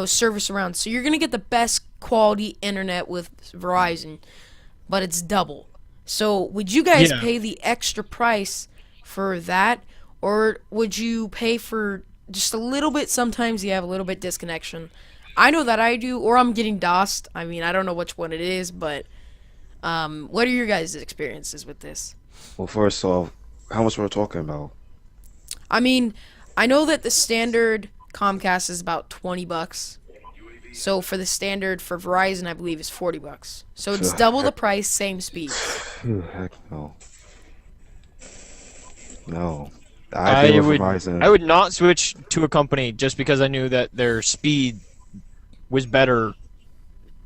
service around. So you're going to get the best quality internet with Verizon, but it's double. So would you guys pay the extra price for that, or would you pay for just a little bit? Sometimes you have a little bit disconnection. I know that I do, or I'm getting DOSed. I mean, I don't know which one it is, but what are your guys' experiences with this? Well, first off, how much we're talking about? I mean, I know that the standard Comcast is about $20. So for the standard for Verizon, I believe is $40. So it's double the price, same speed. Heck no. No. I would Verizon. I would not switch to a company just because I knew that their speed was better,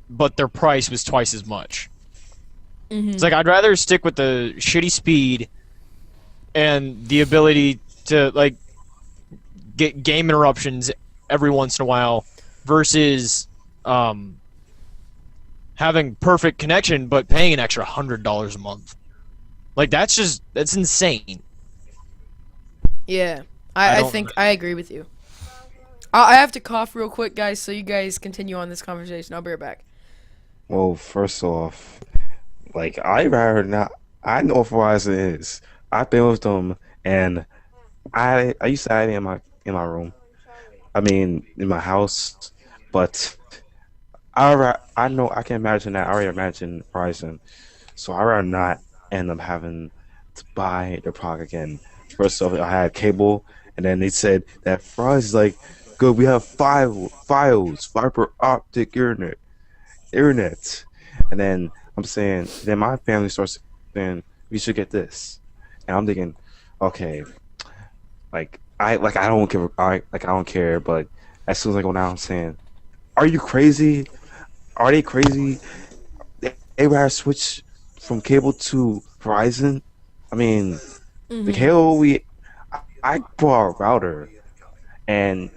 but their price was twice as much. It's like I'd rather stick with the shitty speed and the ability to like get game interruptions every once in a while versus having perfect connection but paying an extra $100 a month. Like that's insane. Yeah, I think I agree with you. I have to cough real quick, guys, so you guys continue on this conversation. I'll be right back. Well, first off, like I rather not. I know what Verizon is. I've been with them, and I used to have it in my room. I mean, in my house, but I know I can imagine that. I already imagine Verizon, so I rather not end up having to buy the product again. First off, I had cable, and then they said that Verizon is like, good. We have files, fiber optic internet, and then I'm saying, then my family starts saying we should get this, and I'm thinking, okay, I don't give I don't care, but as soon as I go down, I'm saying, are you crazy? Are they crazy? They rather switch from cable to Verizon. I mean, the cable I bought a router and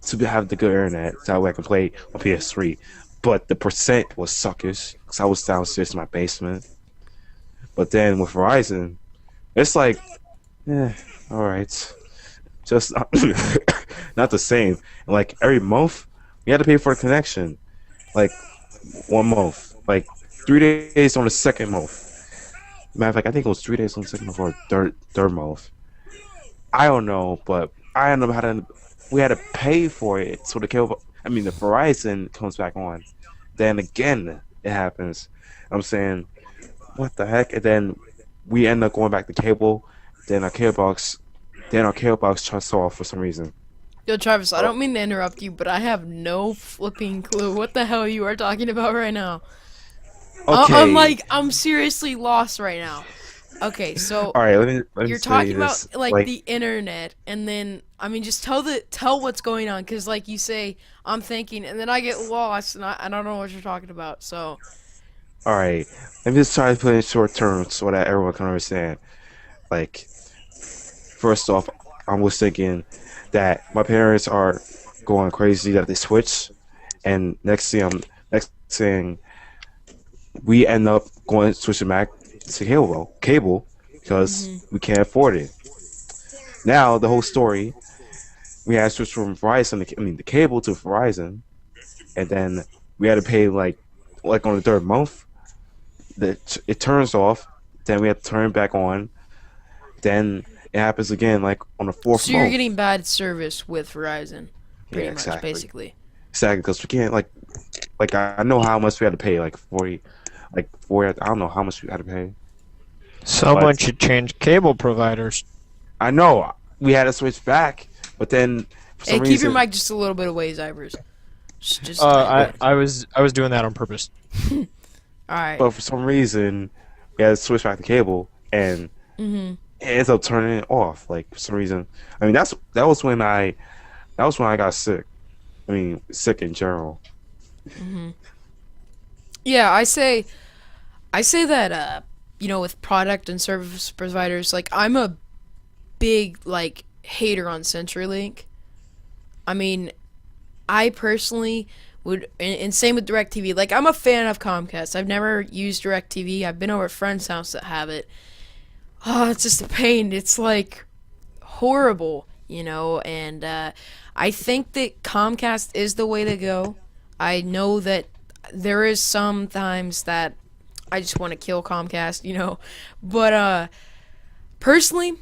to have the good internet so that way I can play on PS3. But the percent was suckers because I was downstairs in my basement. But then with Verizon, it's like, all right, just not the same. And like every month, you had to pay for a connection. Like 1 month, like 3 days on the second month. Matter of fact, I think it was 3 days on the second month or third month. I don't know, but I don't know how to. We had to pay for it, so the Verizon comes back on. Then again, it happens. I'm saying, what the heck? And then we end up going back to cable. Then our cable box shuts off for some reason. Yo, Travis, I don't mean to interrupt you, but I have no flipping clue what the hell you are talking about right now. Okay. I'm seriously lost right now. Okay, so all right, let me you're say talking this. about like the internet, and then I mean just tell what's going on, because like you say, I'm thinking, and then I get lost, and I don't know what you're talking about. So, all right, let me just try to put it in short terms so that everyone can understand. Like, first off, I was thinking that my parents are going crazy that they switch, and next thing, we end up going switching back to cable because we can't afford it. Now the whole story, we had to switch from the cable to Verizon, and then we had to pay like on the third month. It turns off, then we have to turn it back on. Then it happens again, like on the fourth So you're month. getting bad service with Verizon, pretty Yeah, much, exactly. basically. Exactly, because we can't like I know how much we had to pay, like 40, I don't know how much we had to pay. Someone But- should change cable providers. I know we had to switch back, but then for Hey, some keep reason, your mic just a little bit away, Zybers. Just I was doing that on purpose. all right. but for some reason, we had to switch back the cable, and it ends up turning it off. Like for some reason, I mean that was when I got sick. I mean, sick in general. Yeah, I say that with product and service providers, like I'm a big like hater on CenturyLink. I mean, I personally would, and same with DirecTV. Like I'm a fan of Comcast. I've never used DirecTV. I've been over at friends' house that have it. Oh, it's just a pain. It's like horrible, and I think that Comcast is the way to go. I know that there is sometimes that I just want to kill Comcast, but personally,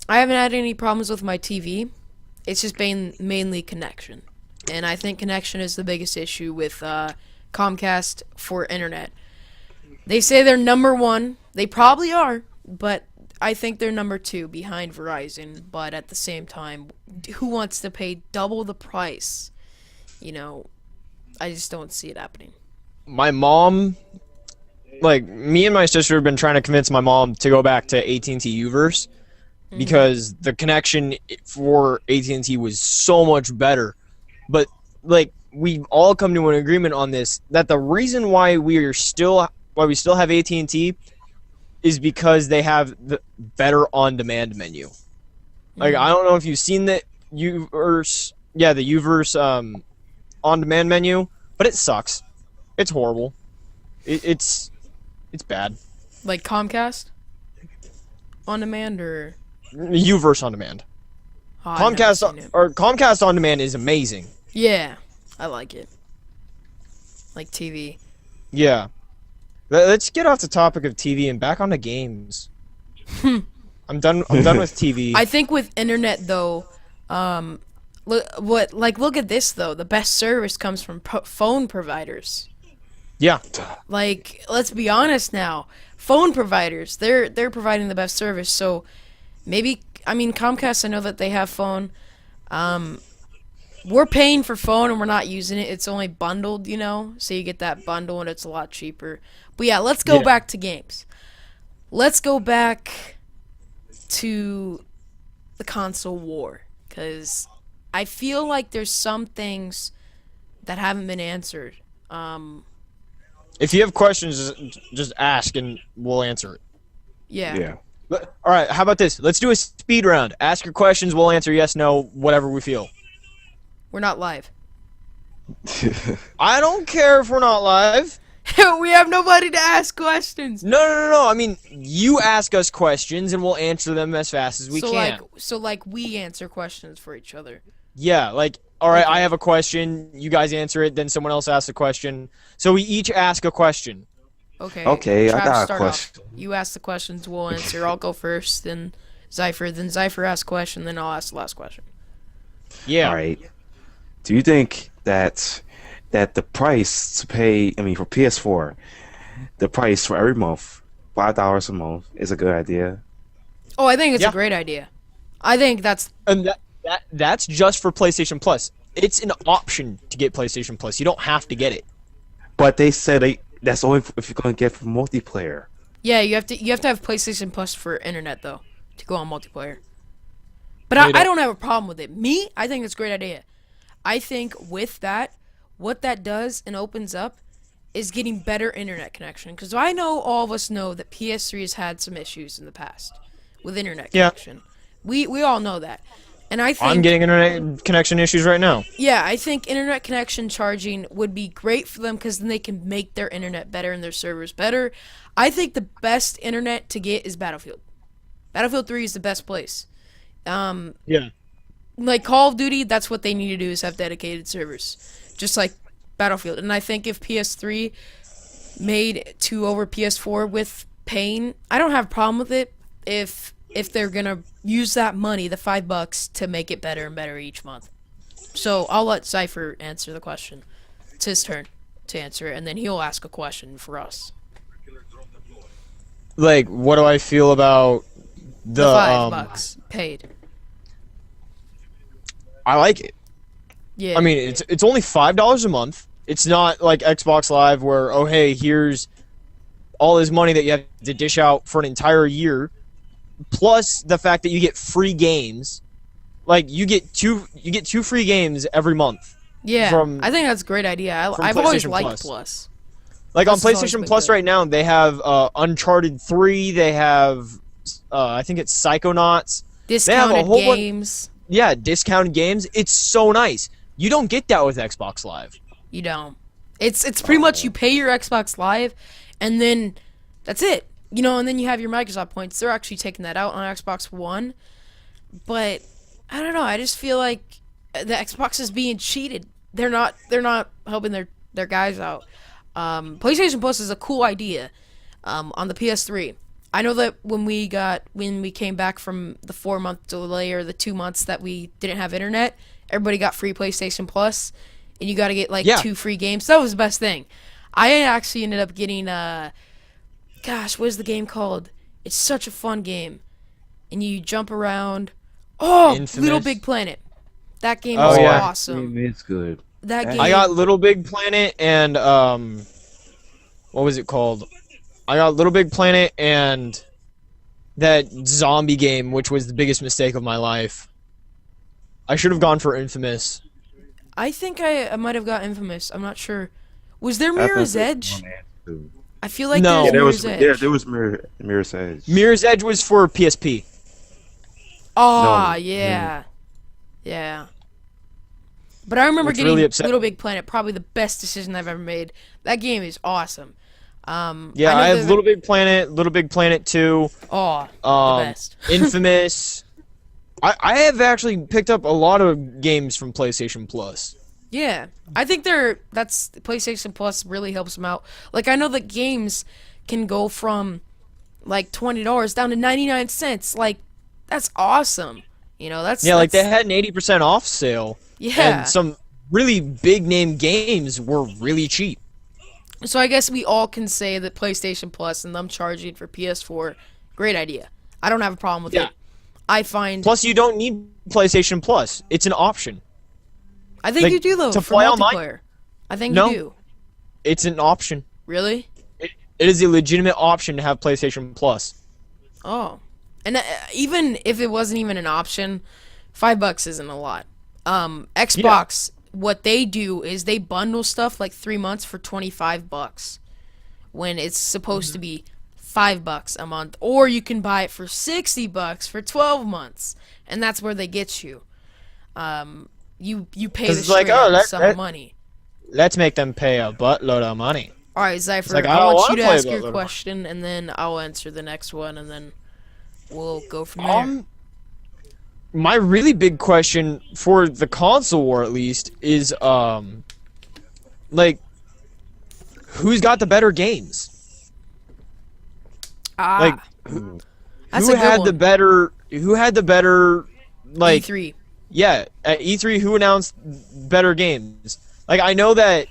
I haven't had any problems with my TV. It's just been mainly connection, and I think connection is the biggest issue with Comcast for internet. They say they're number one. They probably are, but I think they're number two behind Verizon. But at the same time, who wants to pay double the price? I just don't see it happening. My mom, like me and my sister have been trying to convince my mom to go back to AT&T Uverse because the connection for AT&T was so much better. But like we've all come to an agreement on this, that the reason why we still have AT&T is because they have the better on-demand menu. Like I don't know if you've seen the Uverse on-demand menu, but it sucks. It's horrible. It's bad. Like Comcast on demand or Uverse on demand. oh, I've never seen it. Comcast on demand is amazing. Yeah, I like it. Like TV. Yeah. Let's get off the topic of TV and back onto games. I'm done with TV. I think with internet though, look at this though. The best service comes from phone providers. Yeah. Like, let's be honest now. Phone providers, they're providing the best service. So maybe, I mean, Comcast, I know that they have phone. We're paying for phone and we're not using it. It's only bundled, so you get that bundle and it's a lot cheaper. But yeah, let's go back to games. Let's go back to the console war, because I feel like there's some things that haven't been answered. If you have questions, just ask and we'll answer it. Yeah. All right, how about this? Let's do a speed round. Ask your questions, we'll answer yes, no, whatever we feel. We're not live. I don't care if we're not live. We have nobody to ask questions. No. I mean, you ask us questions and we'll answer them as fast as we can. So we answer questions for each other. Yeah, like, all right, Okay. I have a question, you guys answer it, then someone else asks a question. So we each ask a question. Okay. Okay, I Travis, got a start question. off. You ask the questions, we'll answer. I'll go first, then Zypher. Then Zypher asks a question, then I'll ask the last question. Yeah. All right. Do you think that the price to pay, I mean, for PS4, the price for every month, $5 a month, is a good idea? Oh, I think it's Yeah. a great idea. I think that's And that's just for PlayStation Plus. It's an option to get PlayStation Plus. You don't have to get it. But they said that's only if you're going to get for multiplayer. yeah. You have to have PlayStation Plus for internet though to go on multiplayer. But No, you I don't. don't have a problem with it. I think it's a great idea. I think with that, what that does and opens up is getting better internet connection. Because I know all of us know that PS3 has had some issues in the past with internet Yeah. connection. We all know that. And I think I'm getting internet connection issues right now. yeah, I think internet connection charging would be great for them because then they can make their internet better and their servers better. I think the best internet to get is Battlefield. Battlefield 3 is the best place. Yeah. Like Call of Duty, that's what they need to do is have dedicated servers, just like Battlefield. And I think if PS3 made to over PS4 with paying. I don't have a problem with it if they're gonna use that money, the $5, to make it better and better each month. So I'll let Cypher answer the question. It's his turn to answer it, and then he'll ask a question for us. Like, what do I feel about The $5 paid. I like it. Yeah. I mean, it's only $5 a month. It's not like Xbox Live where, oh hey, here's all this money that you have to dish out for an entire year, plus the fact that you get free games. Like you get two free games every month. Yeah, from- I think that's a great idea. I've always liked Plus. Like on Plus has always PlayStation been Plus good. right now, they have Uncharted 3. They have, I think it's Psychonauts. Discounted whole bunch- games. Yeah, discounted games. It's so nice. You don't get that with Xbox Live. You don't. It's pretty much you pay your Xbox Live, and then that's it. You know, and then you have your Microsoft points. They're actually taking that out on Xbox One, but I don't know. I just feel like the Xbox is being cheated. They're not helping their guys out. PlayStation Plus is a cool idea on the PS3. I know that when we came back from the 4-month delay or the 2 months that we didn't have internet, everybody got free PlayStation Plus, and you got to get like 2 free games. That was the best thing. I actually ended up getting gosh, what is the game called? It's such a fun game, and you jump around. Oh, Infamous. Little Big Planet. That game Oh, is yeah. awesome. It's good. That game. I got Little Big Planet and what was it called? I got Little Big Planet and that zombie game, which was the biggest mistake of my life. I should have gone for Infamous. I think I might have got Infamous. I'm not sure. Was there Mirror's Edge? I feel like No. there's Yeah, Mirror's Edge. there was Mirror's Edge. Mirror's Edge was for PSP. Oh, No. yeah. Yeah. But I remember Which getting really upset Little me. Big Planet, probably the best decision I've ever made. That game is awesome. Yeah, know I have that- Little Big Planet, Little Big Planet 2, Oh, the um, best. Infamous. I have actually picked up a lot of games from PlayStation Plus. Yeah, I think that's PlayStation Plus really helps them out. Like I know that games can go from like $20 down to 99 cents. Like that's awesome. You know, that's Yeah, like they that's- had an 80% off sale. yeah. And some really big name games were really cheap. So I guess we all can say that PlayStation Plus and them charging for PS4, great idea. I don't have a problem with Yeah. it. I find Plus, you don't need PlayStation Plus. It's an option. I think like, you do though to for play online- multiplayer. I think No. you do. It's an option. Really? It is a legitimate option to have PlayStation Plus. Oh, and even if it wasn't even an option, $5 isn't a lot. Xbox, what they do is they bundle stuff like 3 months for $25, when it's supposed to be $5 a month, or you can buy it for $60 for 12 months, and that's where they get you. You pay 'Cause the it's like, straight oh, sum of that- money. Let's make them pay a buttload of money. All right, Zypher, like, I I don't want wanna you to play ask about your little- question, and then I'll answer the next one, and then we'll go from there. My really big question for the console war, at least, is like, who's got the better games? Like, That's who a good had one. the better? Who had the better? Like, E3. yeah, at E3, who announced better games? Like, I know that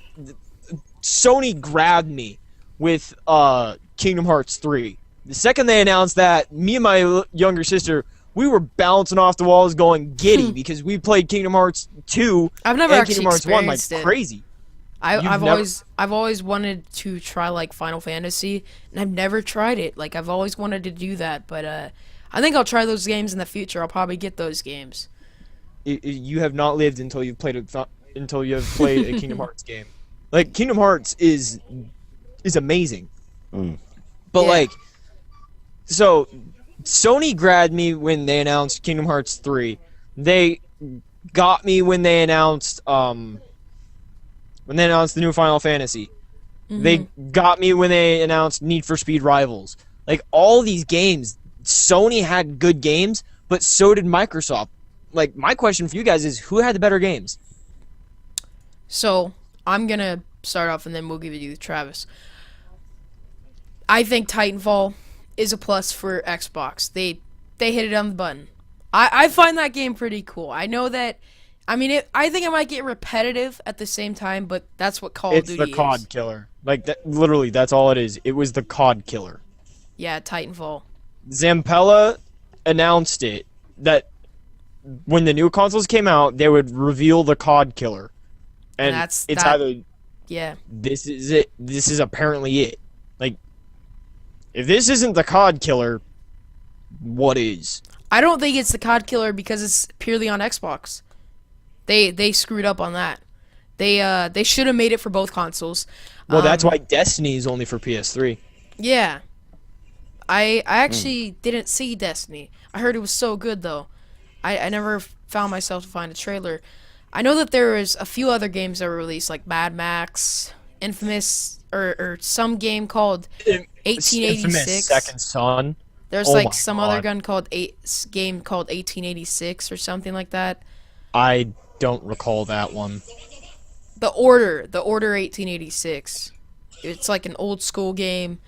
Sony grabbed me with Kingdom Hearts 3. The second they announced that, me and my younger sister, we were bouncing off the walls going giddy because we played Kingdom Hearts 2 I've never and actually Kingdom Hearts 1 like experienced it. crazy. I've never- always wanted to try like Final Fantasy, and I've never tried it. Like I've always wanted to do that, but I think I'll try those games in the future. I'll probably get those games. You have not lived until you've played until you have played a Kingdom Hearts game. Like, Kingdom Hearts is amazing. Mm. But Yeah. like, so Sony grabbed me when they announced Kingdom Hearts 3. They got me when they announced the new Final Fantasy. They got me when they announced Need for Speed Rivals. Like, all these games, Sony had good games, but so did Microsoft. Like, my question for you guys is, who had the better games? So I'm gonna start off, and then we'll give it to Travis. I think Titanfall is a plus for Xbox. They hit it on the button. I find that game pretty cool. I know that. I mean, I think it might get repetitive at the same time, but that's what Call of It's Duty the COD is. killer. Like, literally, that's all it is. It was the COD killer. Yeah, Titanfall. Zampella announced it, that when the new consoles came out, they would reveal the COD killer. And That's- it's that- either, Yeah. this is it, this is apparently it. Like, if this isn't the COD killer, what is? I don't think it's the COD killer because it's purely on Xbox. They screwed up on that. They should have made it for both consoles. Well, that's why Destiny is only for PS3. Yeah. I actually didn't see Destiny. I heard it was so good though. I never found myself to find a trailer. I know that there was a few other games that were released, like Mad Max, Infamous, or some game called 1886. Infamous Second Son. There's Oh like my some other God. game called 1886 or something like that. I don't recall that one. The Order 1886. It's like an old school game.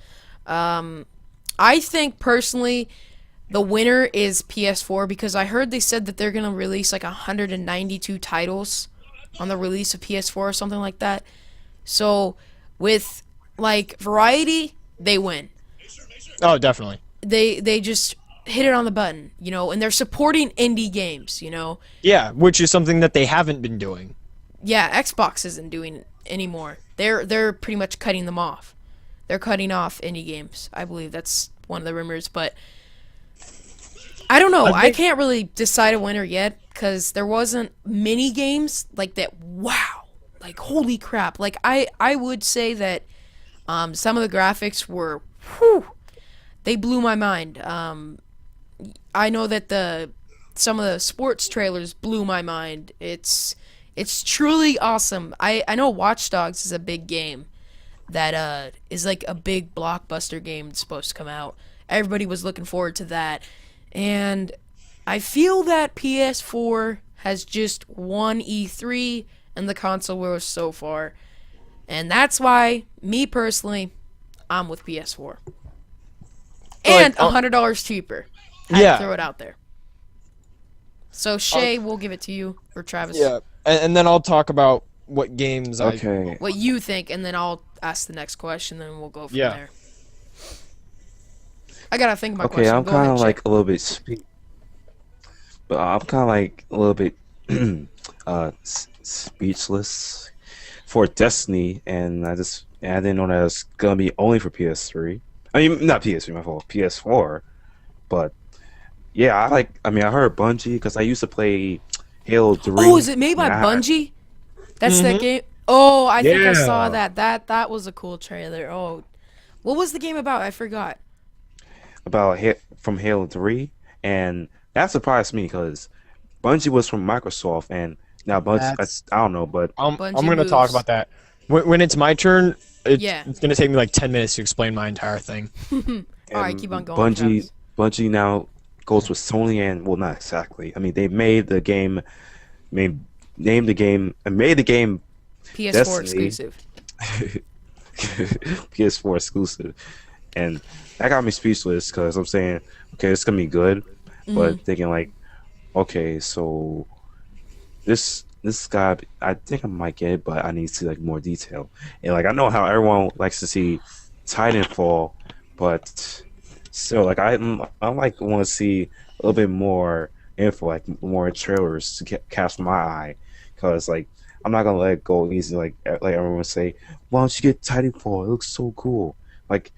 I think personally the winner is PS4 because I heard they said that they're going to release like 192 titles on the release of PS4 or something like that. So with like variety, they win. Oh, definitely. They just hit it on the button, you know, and they're supporting indie games, you know. Yeah, which is something that they haven't been doing. Yeah, Xbox isn't doing it anymore. They're pretty much cutting them off. They're cutting off indie games. I believe that's one of the rumors, but I don't know. I can't really decide a winner yet because there wasn't many games like that. Wow, like holy crap! Like I would say that some of the graphics were, whew, they blew my mind. I know that some of the sports trailers blew my mind. It's truly awesome. I know Watch Dogs is a big game that is like a big blockbuster game that's supposed to come out. Everybody was looking forward to that. And I feel that PS4 has just won E3 and the console wars so far. And that's why, me personally, I'm with PS4. And $100 cheaper. Yeah. Throw it out there. So Shay, we'll give it to you, or Travis. Yeah, and then I'll talk about what games Okay. What you think, and then I'll ask the next question, then we'll go from Yeah. there. I gotta think of my Okay, question. I'm Go kind ahead, of Shay. like a little bit, but I'm kind of like a little bit speechless for Destiny, and I didn't know that it was gonna be only for PS3. I mean, not PS3, my fault, PS4. But yeah, I heard Bungie because I used to play Halo 3. Oh, is it made by and I- Bungie? That's that game. Oh, I think I saw Yeah. that. That was a cool trailer. Oh, what was the game about? I forgot. From Halo 3, and that surprised me because Bungie was from Microsoft, and now Bungie, I don't know, but I'm Bungie going to talk moves. about that. When it's my turn, Yeah. it's going to take me like 10 minutes to explain my entire thing. All right, and keep on going. Travis. Bungie now goes with Sony, and well, not exactly. I mean, they made the game, named the game PS4 Destiny. exclusive. PS4 exclusive, and that got me speechless because I'm saying, okay, it's gonna be good, but thinking like, okay, so this guy, I think I might get it, but I need to see like more detail. And like I know how everyone likes to see Titanfall, but still, like I like want to see a little bit more info, like more trailers to catch my eye, because like I'm not gonna let it go easy. Like everyone say, why don't you get Titanfall? It looks so cool. Like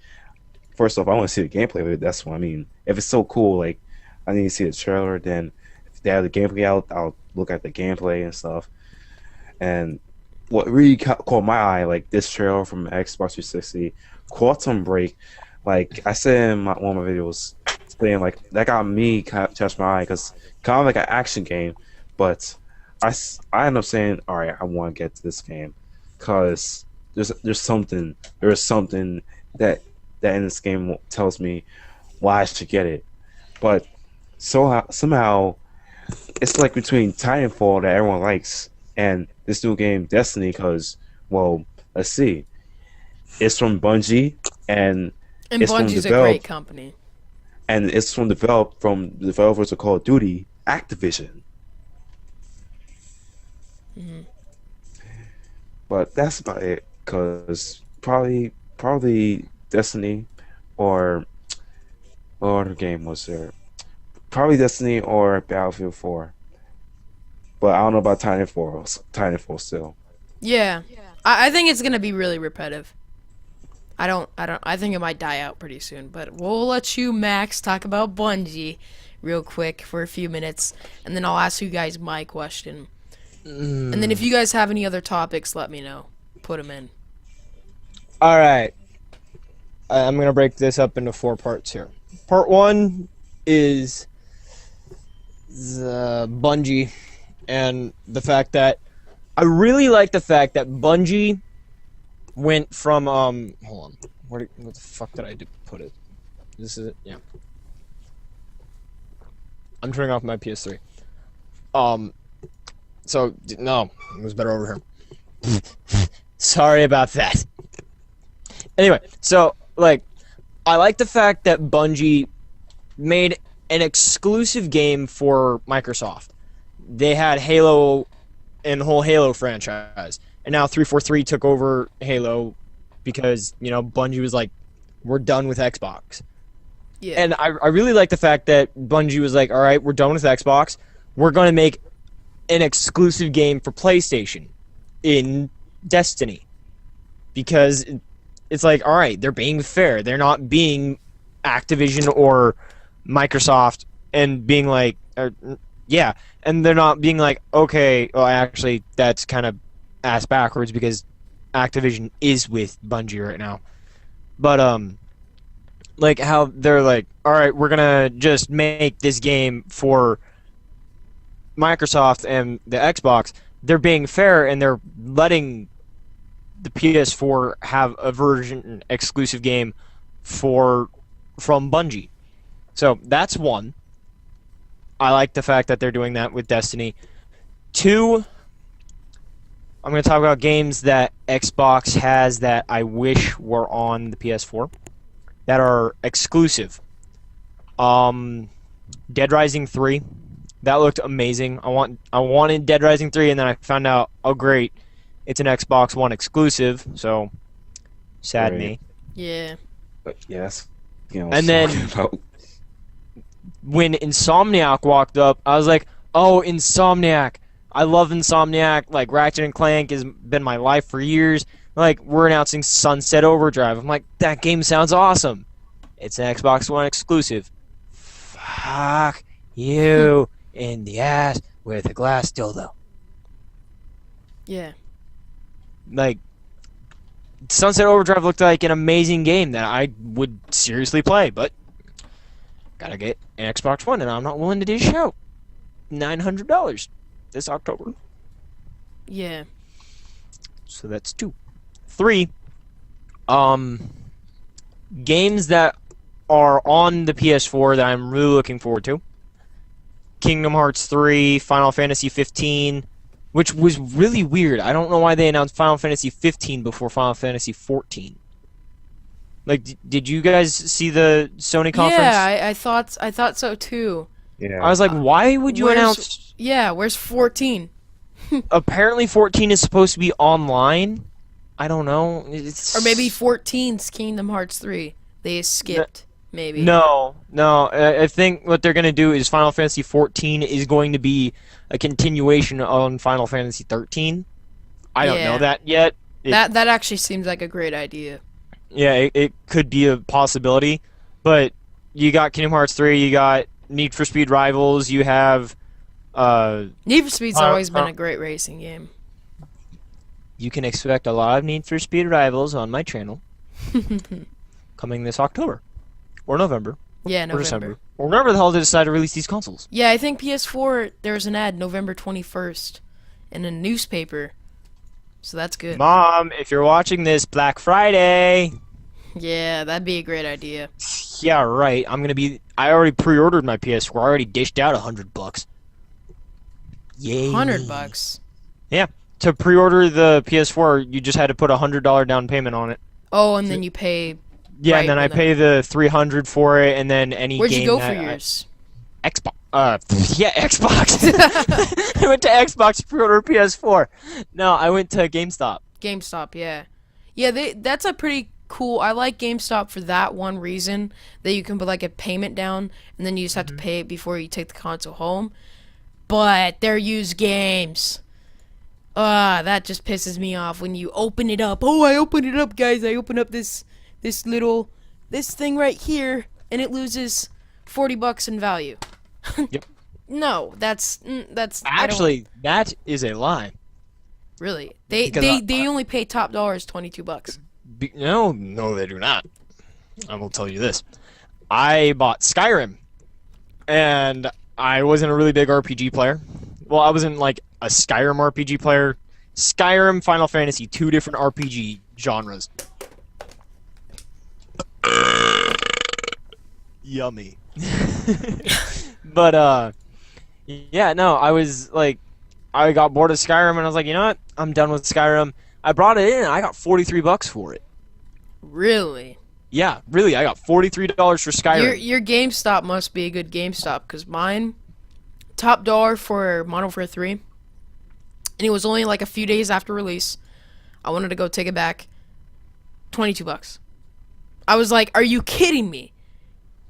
first off, I want to see the gameplay of it. That's what I mean. If it's so cool, like I need to see the trailer. Then if they have the gameplay out, I'll look at the gameplay and stuff. And what really caught my eye, like this trailer from Xbox 360, Quantum Break. Like I said in one of my videos, saying like that got me catch my eye because kind of like an action game, but I end up saying, all right, I want to get to this game because there's something that in this game tells me why I should get it. But somehow it's like between Titanfall that everyone likes and this new game Destiny, because well, let's see, it's from Bungie and And it's from Bungie's a develop- great company. and it's from developers of Call of Duty, Activision. Mhm. But that's about it, cause probably Destiny, or what other game was there? Probably Destiny or Battlefield 4. But I don't know about Titanfall still. Yeah. I think it's gonna be really repetitive. I think it might die out pretty soon, but we'll let you, Max, talk about Bungie real quick for a few minutes, and then I'll ask you guys my question. And then if you guys have any other topics, let me know. Put them in. All right. I'm going to break this up into 4 parts here. Part 1 is the Bungie and the fact that I really like the fact that Bungie went from hold on. What the fuck did I put it? This is it. Yeah. I'm turning off my PS3. So no, it was better over here. Sorry about that. Anyway, so like I like the fact that Bungie made an exclusive game for Microsoft. They had Halo and the whole Halo franchise. And now 343 took over Halo because, Bungie was like, we're done with Xbox. Yeah. And I really like the fact that Bungie was like, all right, we're done with Xbox. We're going to make an exclusive game for PlayStation in Destiny. Because it's like, all right, they're being fair. They're not being Activision or Microsoft and being like, yeah. And they're not being like, okay, well, actually, that's kind of ass backwards because Activision is with Bungie right now. But, like how they're like, all right, we're going to just make this game for Microsoft and the Xbox. They're being fair and they're letting the PS4 have a version exclusive game from Bungie. So that's one. I like the fact that they're doing that with Destiny. 2, I'm going to talk about games that Xbox has that I wish were on the PS4 that are exclusive. Dead Rising 3. That looked amazing. I wanted Dead Rising 3 and then I found out, oh great, it's an Xbox One exclusive, so sad me. Yeah. But yes. And then when Insomniac walked up, I was like, oh, Insomniac. I love Insomniac. Like, Ratchet and Clank has been my life for years. Like, we're announcing Sunset Overdrive. I'm like, that game sounds awesome. It's an Xbox One exclusive. Fuck you in the ass with a glass dildo. Yeah. Like, Sunset Overdrive looked like an amazing game that I would seriously play, but gotta get an Xbox One, and I'm not willing to dish out $900 this October. Yeah. So that's 2. 3, games that are on the PS4 that I'm really looking forward to. Kingdom Hearts 3, Final Fantasy 15, which was really weird. I don't know why they announced Final Fantasy 15 before Final Fantasy 14. Like, did you guys see the Sony conference? Yeah, I thought so too. yeah. I was like, why would you announce... Yeah, where's 14? Apparently 14 is supposed to be online. I don't know. Or maybe 14's Kingdom Hearts 3. They skipped, maybe. No. I think what they're going to do is Final Fantasy 14 is going to be a continuation on Final Fantasy 13. I don't know that yet. That actually seems like a great idea. Yeah, it could be a possibility. But you got Kingdom Hearts 3, you got Need for Speed Rivals, you have... Need for Speed's always been a great racing game. You can expect a lot of Need for Speed Rivals on my channel. Coming this October. Or November. Yeah, November. Or December. Or whenever the hell they decide to release these consoles. Yeah, I think PS4, there was an ad November 21st in a newspaper. So that's good. Mom, if you're watching this, Black Friday. Yeah, that'd be a great idea. Yeah, right. I already pre-ordered my PS4. I already dished out $100. Yay. $100. Yeah. To pre-order the PS4, you just had to put a $100 down payment on it. Oh, and then you pay Yeah, Right, and then I and then- pay the $300 for it, and then any Where'd game you go that for yours? Xbox. Yeah, Xbox. I went to Xbox to pre-order PS4. No, I went to GameStop. GameStop, yeah. Yeah, that's a pretty cool. I like GameStop for that one reason, that you can put like a payment down and then you just have to pay it before you take the console home. But they're used games. That just pisses me off when you open it up. Oh, I opened it up, guys. I open up this thing right here and it loses $40 in value. Yep. No, that's I don't- Actually, that is a lie. really. They Because they only pay top dollar is $22. No, they do not. I will tell you this. I bought Skyrim, and I wasn't a really big RPG player. Well, I wasn't like a Skyrim RPG player. Skyrim, Final Fantasy, two different RPG genres. Yummy. But, yeah, no, I was like, I got bored of Skyrim, and I was like, you know what? I'm done with Skyrim. I brought it in, and I got $43 for it. Really? Yeah, really, I got $43 for Skyrim. Your GameStop must be a good GameStop, because mine, top dollar for Modern Warfare 3, and it was only like a few days after release. I wanted to go take it back. $22. I was like, are you kidding me?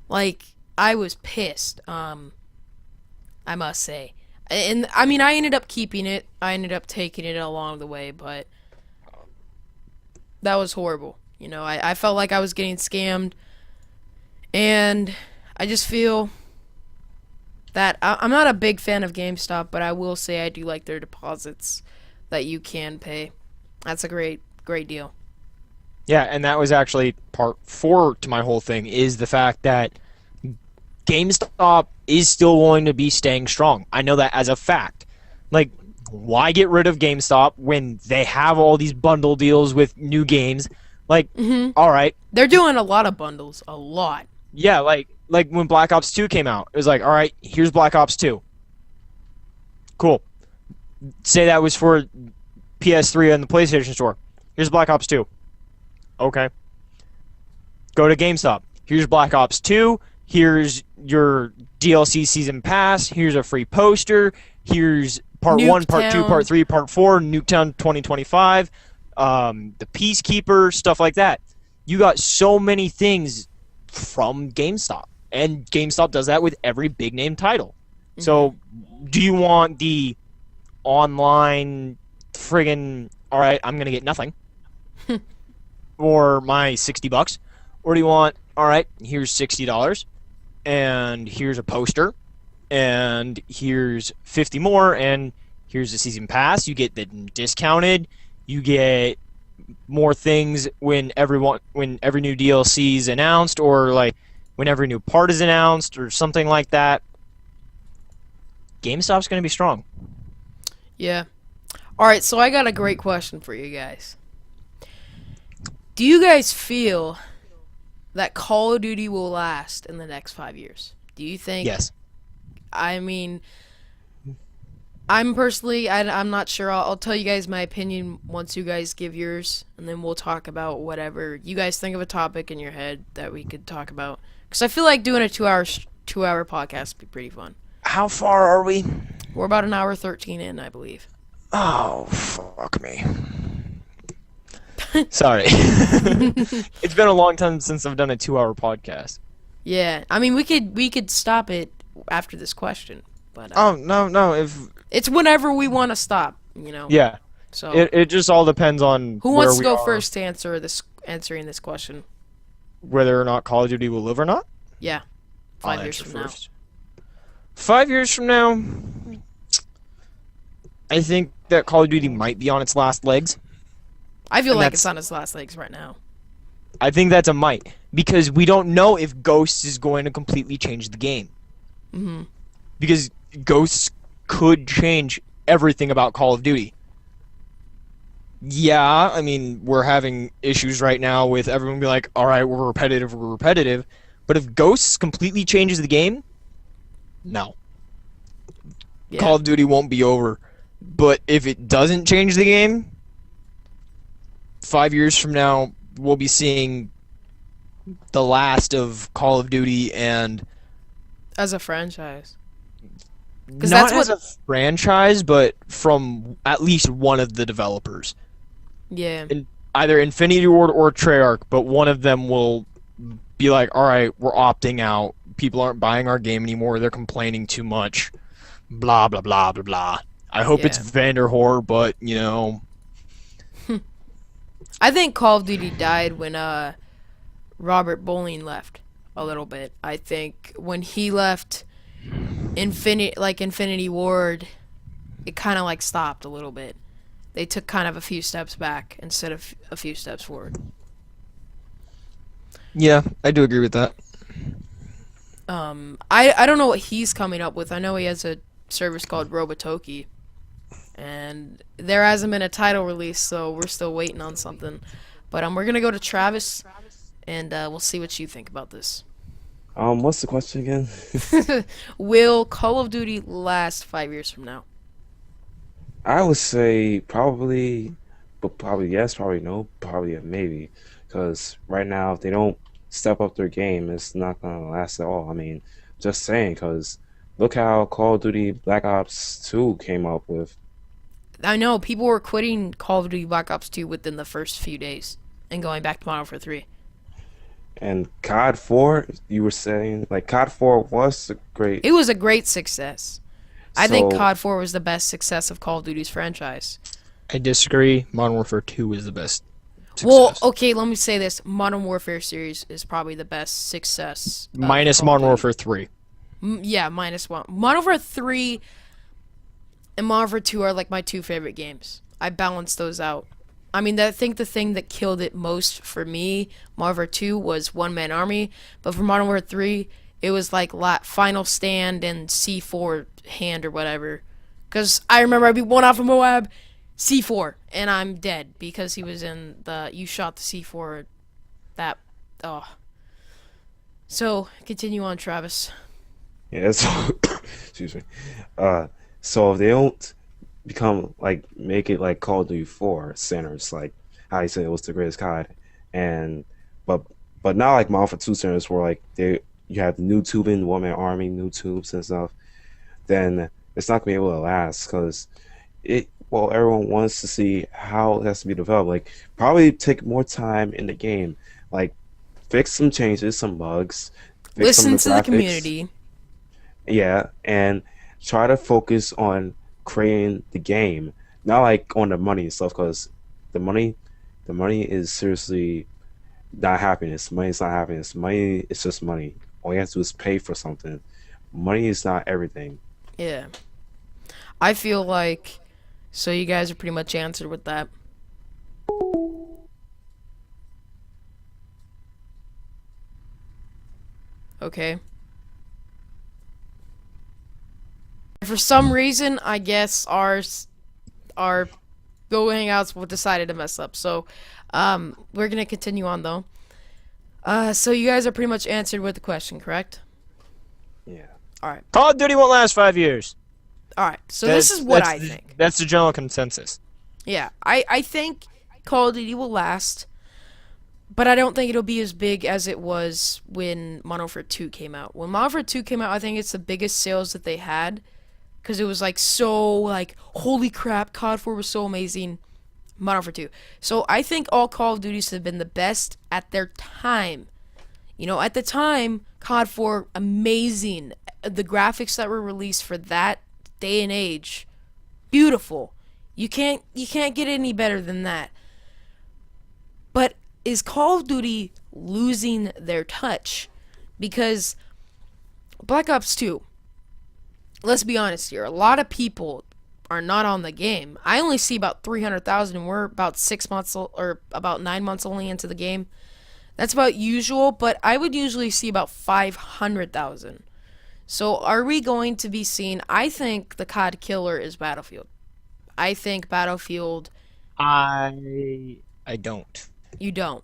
Like, I was pissed. I must say. And, I mean, I ended up keeping it. I ended up taking it along the way, but that was horrible. You know, I felt like I was getting scammed, and I just feel that I'm not a big fan of GameStop, but I will say I do like their deposits that you can pay. That's a great deal. Yeah, and that was actually part 4 to my whole thing, is the fact that GameStop is still going to be staying strong. I know that as a fact. Like, why get rid of GameStop when they have all these bundle deals with new games? Like, all right. They're doing a lot of bundles, a lot. Yeah, like when Black Ops 2 came out, it was like, all right, here's Black Ops 2. Cool. Say that was for PS3 and the PlayStation Store. Here's Black Ops 2. Okay. Go to GameStop. Here's Black Ops 2. Here's your DLC season pass. Here's a free poster. Here's part 1, part 2, part 3, part 4, Nuketown 2025. The Peacekeeper, stuff like that. You got so many things from GameStop, and GameStop does that with every big name title. So, do you want the online friggin' alright, I'm gonna get nothing, or my $60, or do you want, alright, here's $60, and here's a poster, and here's 50 more, and here's the season pass, you get the discounted, you get more things when every new DLC is announced, or like when every new part is announced, or something like that. GameStop's going to be strong. Yeah. Alright, so I got a great question for you guys. Do you guys feel that Call of Duty will last in the next 5 years? Do you think? Yes. I mean, I'm personally, I'm not sure. I'll tell you guys my opinion once you guys give yours, and then we'll talk about whatever you guys think of a topic in your head that we could talk about. Because I feel like doing a 2-hour podcast would be pretty fun. How far are we? We're about an hour 13 in, I believe. Oh, fuck me. Sorry. It's been a long time since I've done a 2-hour podcast. Yeah, I mean, we could stop it after this question, but Oh, no, if... it's whenever we want to stop, you know. Yeah. So It just all depends on who where wants to we go are, first to answering this question? whether or not Call of Duty will live or not? Yeah, I'll 5 years answer from now. first. 5 years from now, I think that Call of Duty might be on its last legs. I feel And like that's- it's on its last legs right now. I think that's a might, because we don't know if Ghosts is going to completely change the game. Mhm. Because Ghosts could change everything about Call of Duty. Yeah, I mean, we're having issues right now with everyone being like, alright, we're repetitive, but if Ghosts completely changes the game, no. Yeah. Call of Duty won't be over. But if it doesn't change the game, 5 years from now, we'll be seeing the last of Call of Duty, and As a franchise. not that's as what- a franchise, but from at least one of the developers. Yeah. Either Infinity Ward or Treyarch, but one of them will be like, all right, we're opting out. People aren't buying our game anymore. They're complaining too much. Blah, blah, blah, blah, blah. I hope it's Yeah. Vanderhoor, but, you know, I think Call of Duty died when Robert Bowling left a little bit. I think when he left Infinity Ward, it kind of like stopped a little bit. They took kind of a few steps back instead of a few steps forward. yeah, I do agree with that. I don't know what he's coming up with. I know he has a service called Robotoki, and there hasn't been a title release, so we're still waiting on something. But we're gonna go to Travis, and we'll see what you think about this. What's the question again? Will Call of Duty last 5 years from now? I would say probably, but probably yes, probably no, probably a maybe. Because right now, if they don't step up their game, it's not gonna last at all. I mean, just saying. Because look how Call of Duty Black Ops 2 came up with. I know people were quitting Call of Duty Black Ops 2 within the first few days and going back to Modern Warfare 3. And COD 4, you were saying, like, COD 4 was a great. It was a great success. I think So- COD 4 was the best success of Call of Duty's franchise. I disagree. Modern Warfare 2 is the best success. Well, okay, let me say this. Modern Warfare series is probably the best success. of Minus Call of Modern Duty. Warfare 3. Yeah, minus one. Modern Warfare 3 and Modern Warfare 2 are like my two favorite games. I balance those out. I mean, I think the thing that killed it most for me, Modern Warfare 2, was One Man Army. But for Modern Warfare 3, it was like Final Stand and C4 Hand or whatever. Because I remember I'd be one off of Moab, C4, and I'm dead because he was in the. You shot the C4. That. Oh. So, continue on, Travis. Yeah, so excuse me. So if they don't become like make it like Call of Duty 4 centers, like how you said it was the greatest COD, and but not like Modern Warfare 2 centers where like you have new tubing, one man army, new tubes and stuff, then it's not gonna be able to last because everyone wants to see how it has to be developed. Like probably take more time in the game, like fix some changes, some bugs, fix some Listen of to the graphics. community. Yeah, and try to focus on creating the game, not like on the money and stuff, because the money is seriously not happiness. Money is not happiness. Money is just money. All you have to do is pay for something. Money is not everything. Yeah. I feel like, so you guys are pretty much answered with that. Okay. For some reason, I guess our Go Hangouts decided to mess up. So, we're gonna continue on though. So you guys are pretty much answered with the question, correct? Yeah. Call of Duty won't last 5 years. All right. So this is what I think. That's the general consensus. Yeah, I think Call of Duty will last, but I don't think it'll be as big as it was when Modern Warfare 2 came out. When Modern Warfare 2 came out, I think it's the biggest sales that they had, because it was like so like, holy crap, COD 4 was so amazing. Modern Warfare 2. So I think all Call of Duties have been the best at their time. You know, at the time, COD 4, amazing. The graphics that were released for that day and age, beautiful. You can't get any better than that. But is Call of Duty losing their touch? Because Black Ops 2, let's be honest here, a lot of people are not on the game. I only see about 300,000, and we're about 6 months or about 9 months only into the game. That's about usual, but I would usually see about 500,000. So are we going to be seeing, I think the COD killer is Battlefield. I think Battlefield, I don't. you don't.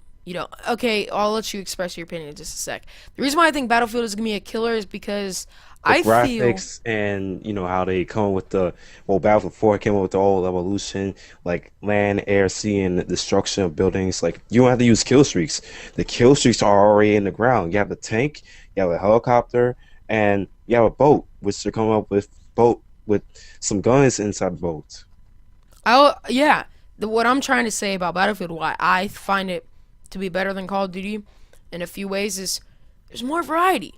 Okay, I'll let you express your opinion in just a sec. The reason why I think Battlefield is gonna be a killer is because The I feel graphics and how they come with Battlefield 4 came up with the whole evolution, like land, air, sea, and the destruction of buildings. Like you don't have to use kill streaks. The kill streaks are already in the ground. You have a tank, you have a helicopter, and you have a boat, which they're coming up with boat with some guns inside the boat. What I'm trying to say about Battlefield, why I find it to be better than Call of Duty in a few ways, is there's more variety.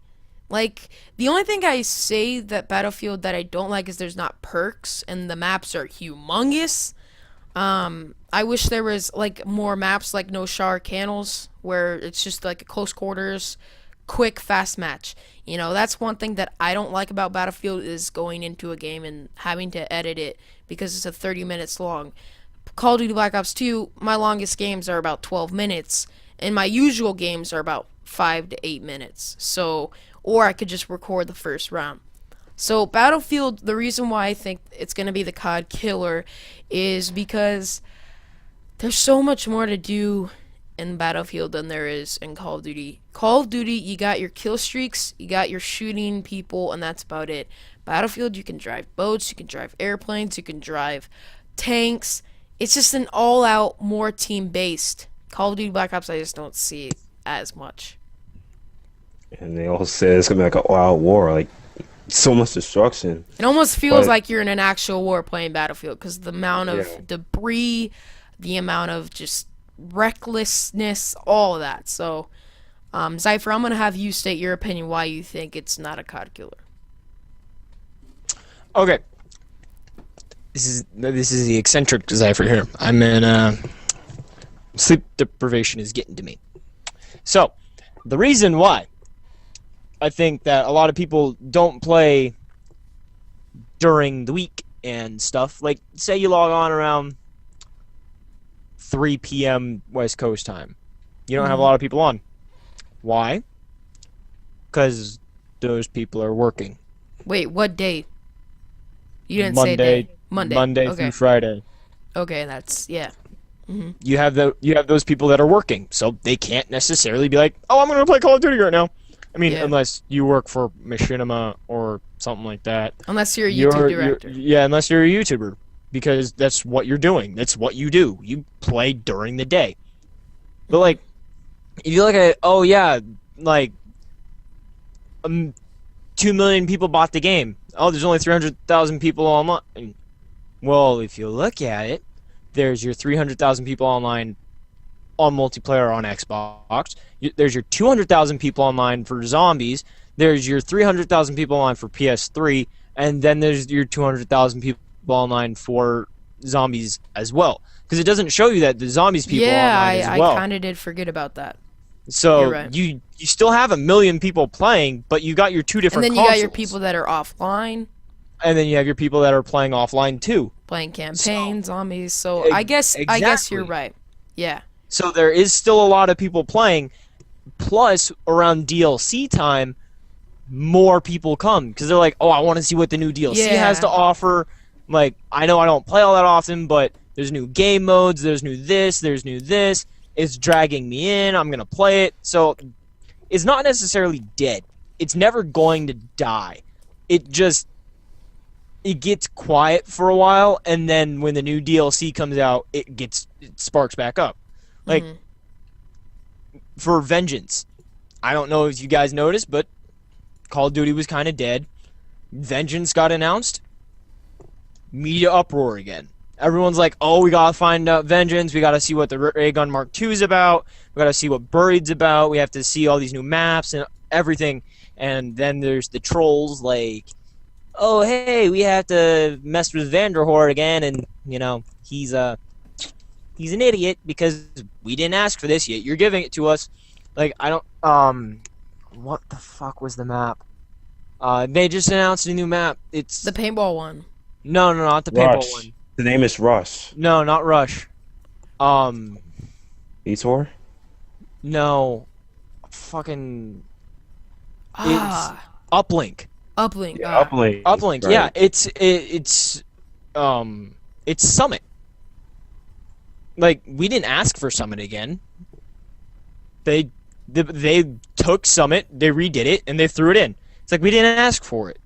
Like, the only thing I say that Battlefield that I don't like is there's not perks, and the maps are humongous. I wish there was, like, more maps like No Shower Canals, where it's just, like, a close quarters, quick, fast match. That's one thing that I don't like about Battlefield is going into a game and having to edit it because it's a 30 minutes long. Call of Duty Black Ops 2, my longest games are about 12 minutes, and my usual games are about 5 to 8 minutes. So, or I could just record the first round. So, Battlefield, the reason why I think it's going to be the COD killer is because there's so much more to do in Battlefield than there is in Call of Duty. Call of Duty, you got your kill streaks, you got your shooting people, and that's about it. Battlefield, you can drive boats, you can drive airplanes, you can drive tanks. It's just an all-out, more team-based. Call of Duty Black Ops, I just don't see it as much. And they all said it's gonna be like an all-out war, like so much destruction. It almost feels like you're in an actual war playing Battlefield because the amount of debris, the amount of just recklessness, all of that. So, Zypher, I'm gonna have you state your opinion why you think it's not a COD killer. Okay. This is the eccentric Zypher here. I'm in sleep deprivation is getting to me. So, the reason why I think that a lot of people don't play during the week and stuff, like say you log on around 3 p.m. West Coast time. You don't have a lot of people on. Why? Because those people are working. Wait, what day? You didn't Monday, say day. Monday okay. Through Friday. Okay, that's Mm-hmm. You have those people that are working, so they can't necessarily be like, "Oh, I'm going to play Call of Duty right now." I mean, unless you work for Machinima or something like that. Unless you're a YouTube director. Unless you're a YouTuber, because that's what you're doing. That's what you do. You play during the day. But like, if you look at it, 2 million people bought the game. Oh, there's only 300,000 people online. Well, if you look at it, there's your 300,000 people online on multiplayer on Xbox. There's your 200,000 people online for zombies. There's your 300,000 people online for PS3, and then there's your 200,000 people online for zombies as well. Because it doesn't show you that the zombies people online as well. I kind of did forget about that. So You're right. you still have 1 million people playing, but you got your two different consoles. And then you got your consoles. people that are offline. And then you have your people that are playing offline too. Playing campaign, zombies. So I guess you're right. Yeah. So there is still a lot of people playing. Plus, around DLC time, more people come because they're like, "Oh, I want to see what the new DLC has to offer." Like, I know I don't play all that often, but there's new game modes, there's new this. It's dragging me in. I'm gonna play it. So it's not necessarily dead. It's never going to die. It gets quiet for a while, and then when the new DLC comes out, it sparks back up. Like, for Vengeance, I don't know if you guys noticed, but Call of Duty was kind of dead. Vengeance got announced. Media uproar again. Everyone's like, oh, we gotta find out Vengeance, we gotta see what the Ray Gun Mark II is about, we gotta see what Buried's about, we have to see all these new maps and everything. And then there's the trolls like, oh, hey, we have to mess with Vanderhorde again, and, he's an idiot because we didn't ask for this yet. You're giving it to us. Like, I don't, what the fuck was the map? They just announced a new map. It's the paintball one. No, not the paintball one. The name is Rush. No, not Rush. Vitor? No. Fucking... It's Uplink. Uplink. Yeah, Uplink. Uplink. Right. Yeah, it's Summit. Like, we didn't ask for Summit again. They took Summit, they redid it, and they threw it in. It's like we didn't ask for it.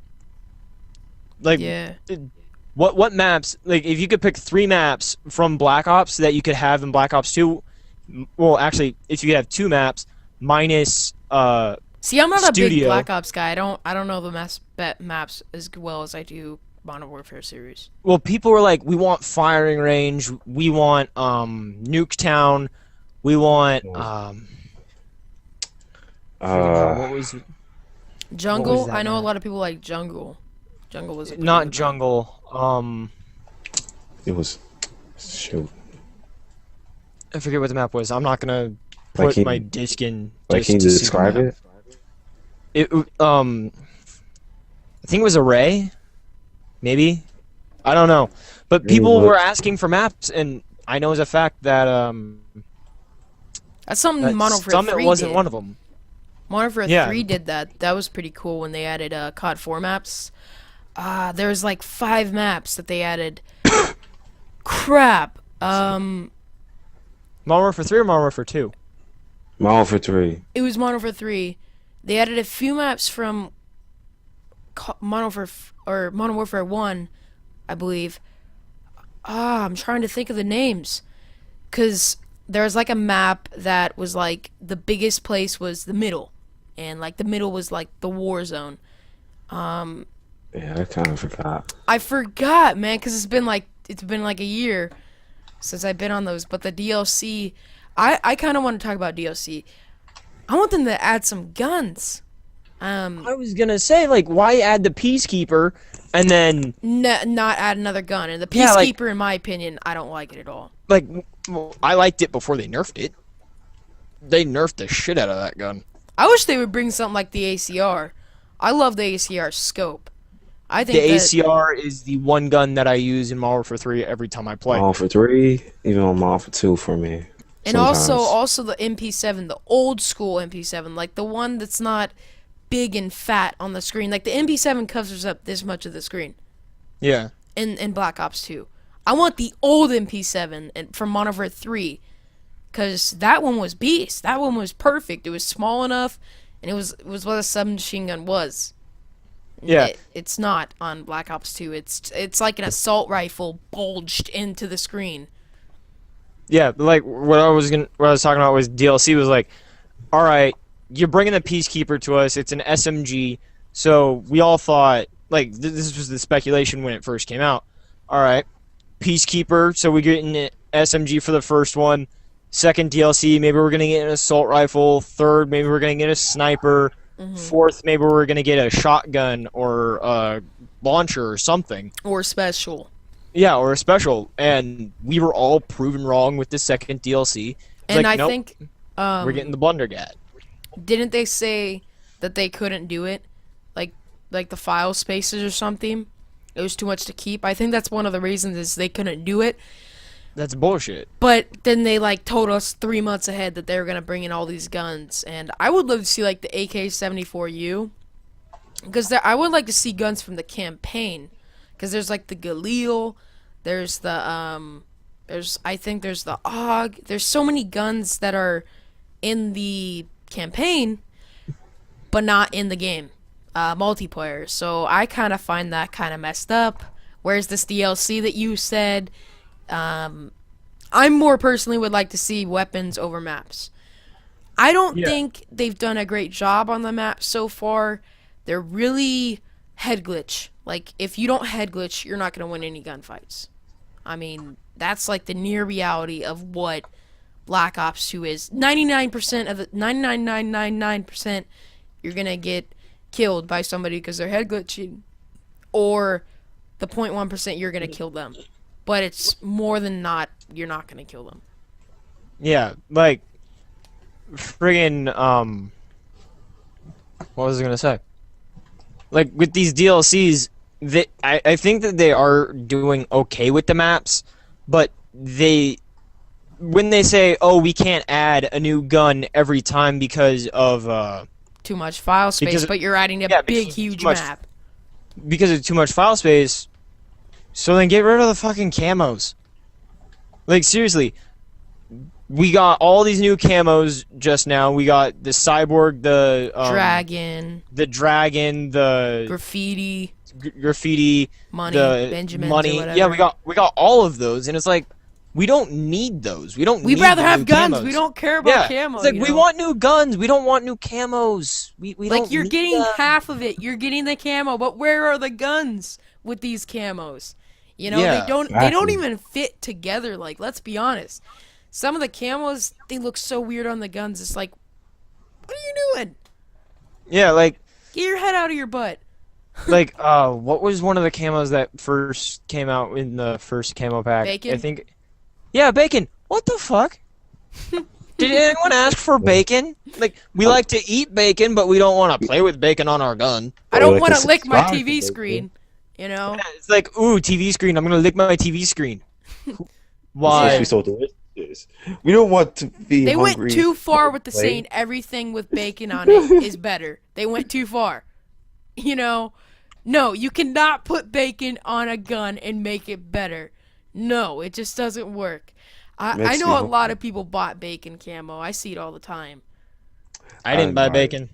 Like, Yeah. What maps? Like, if you could pick 3 maps from Black Ops that you could have in Black Ops 2, well, actually, if you could have 2 maps minus See, I'm not a big Studio. Black Ops guy. I don't know the maps as well as I do Modern Warfare series. well, people were like, we want firing range, we want Nuketown, we want what was it? Jungle. that I know a map? lot of people like Jungle. Jungle was a pretty Not good map. It Jungle. was shoot. I forget what the map was. I'm not gonna Like, put can- my disc in. Like, just can you to see the describe map. it? I think it was Array, maybe. I don't know, but people look. were asking for maps, and I know as a fact that That's something that Modern Warfare Summit 3 wasn't did. one of them. Modern Warfare Yeah. 3 did that. That was pretty cool when they added COD 4 maps. There was like 5 maps that they added. Crap. Modern Warfare 3 or Modern Warfare 2? Modern Warfare 3. It was Modern Warfare 3. They added a few maps from Modern Warfare 1, I believe. I'm trying to think of the names. Because there was like a map that was like the biggest place was the middle. And like the middle was like the war zone. Yeah, I kind of forgot. I forgot, man, because it's been like a year since I've been on those. But the DLC, I kind of want to talk about DLC. I want them to add some guns. I was gonna say, like, why add the Peacekeeper and then Not add another gun. And the Yeah, like- Peacekeeper, in my opinion, I don't like it at all. like, well, I liked it before they nerfed it. They nerfed the shit out of that gun. I wish they would bring something like the ACR. I love the ACR scope. I think The that, ACR is the one gun that I use in Modern Warfare 3 every time I play. Modern Warfare 3, even on Modern Warfare 2 for me. and sometimes. also the MP7, the old school MP7, like the one that's not big and fat on the screen. Like the MP7 covers up this much of the screen Yeah. in Black Ops 2. I want the old MP7 from Modern Warfare 3, because that one was beast. That one was perfect. It was small enough, and it was what a submachine gun was. Yeah. It's not on Black Ops 2. It's like an assault rifle bulged into the screen. Yeah, but, like, what I was talking about was DLC was like, all right, you're bringing the Peacekeeper to us. It's an SMG. So we all thought, like, this was the speculation when it first came out. All right, Peacekeeper. So we get an SMG for the first one. Second DLC, maybe we're gonna get an assault rifle. Third, maybe we're gonna get a sniper. Fourth, maybe we're gonna get a shotgun or a launcher or something. Or special. Yeah, or a special. And we were all proven wrong with the second DLC. It's And like, I nope, think we're getting the Blundergat. didn't they say that they couldn't do it? Like the file spaces or something? It was too much to keep. I think that's one of the reasons is they couldn't do it. That's bullshit. But then they like told us 3 months ahead that they were gonna bring in all these guns, and I would love to see like the AK-74U, because I would like to see guns from the campaign, because there's like the Galil, there's the I think there's the AUG. There's so many guns that are in the campaign, but not in the game multiplayer. So I kind of find that kind of messed up. Where's this DLC that you said? I more personally would like to see weapons over maps. I don't think they've done a great job on the map so far. They're really head glitch. Like, if you don't head glitch, you're not going to win any gunfights. I mean, that's like the near reality of what Black Ops 2 is. 99% of the 99.999% you're going to get killed by somebody because they're head glitching, or the 0.1% you're going to kill them. But it's more than not, you're not going to kill them. Yeah, like, friggin', what was I gonna say? Like, with these DLCs, I think that they are doing okay with the maps, but when they say, oh, we can't add a new gun every time because of, Too much file space, Because- but you're adding a yeah, big, because huge too much- map. because of too much file space, so then get rid of the fucking camos. Like, seriously, we got all these new camos just now. We got the cyborg, the dragon, the graffiti, money, the Benjamins, money. or whatever. Yeah, we got all of those, and it's like we don't need those. We don't. We'd need rather the have new guns. camos. We don't care about camo. It's like we want new guns. We don't want new camos. We like don't you're need getting them. half of it. You're getting the camo, but where are the guns with these camos? You know, Yeah, they don't exactly. even fit together. Like, let's be honest. Some of the camos, they look so weird on the guns. It's like, what are you doing? Yeah, like Get your head out of your butt. what was one of the camos that first came out in the first camo pack? Bacon? I think. Yeah, bacon. What the fuck? Did anyone ask for bacon? Like, we like to eat bacon, but we don't want to play with bacon on our gun. I don't like want to to lick my subscribe to TV bacon. screen. You know? Yeah, it's like, ooh, TV screen. I'm gonna lick my TV screen. It's Why? actually so delicious. We don't want to be They hungry. went too far with the Play. saying everything with bacon on it is better. They went too far. You know? No, you cannot put bacon on a gun and make it better. No, it just doesn't work. I Makes know me a lot hungry. of people bought bacon camo. I see it all the time. I didn't buy buy it. bacon.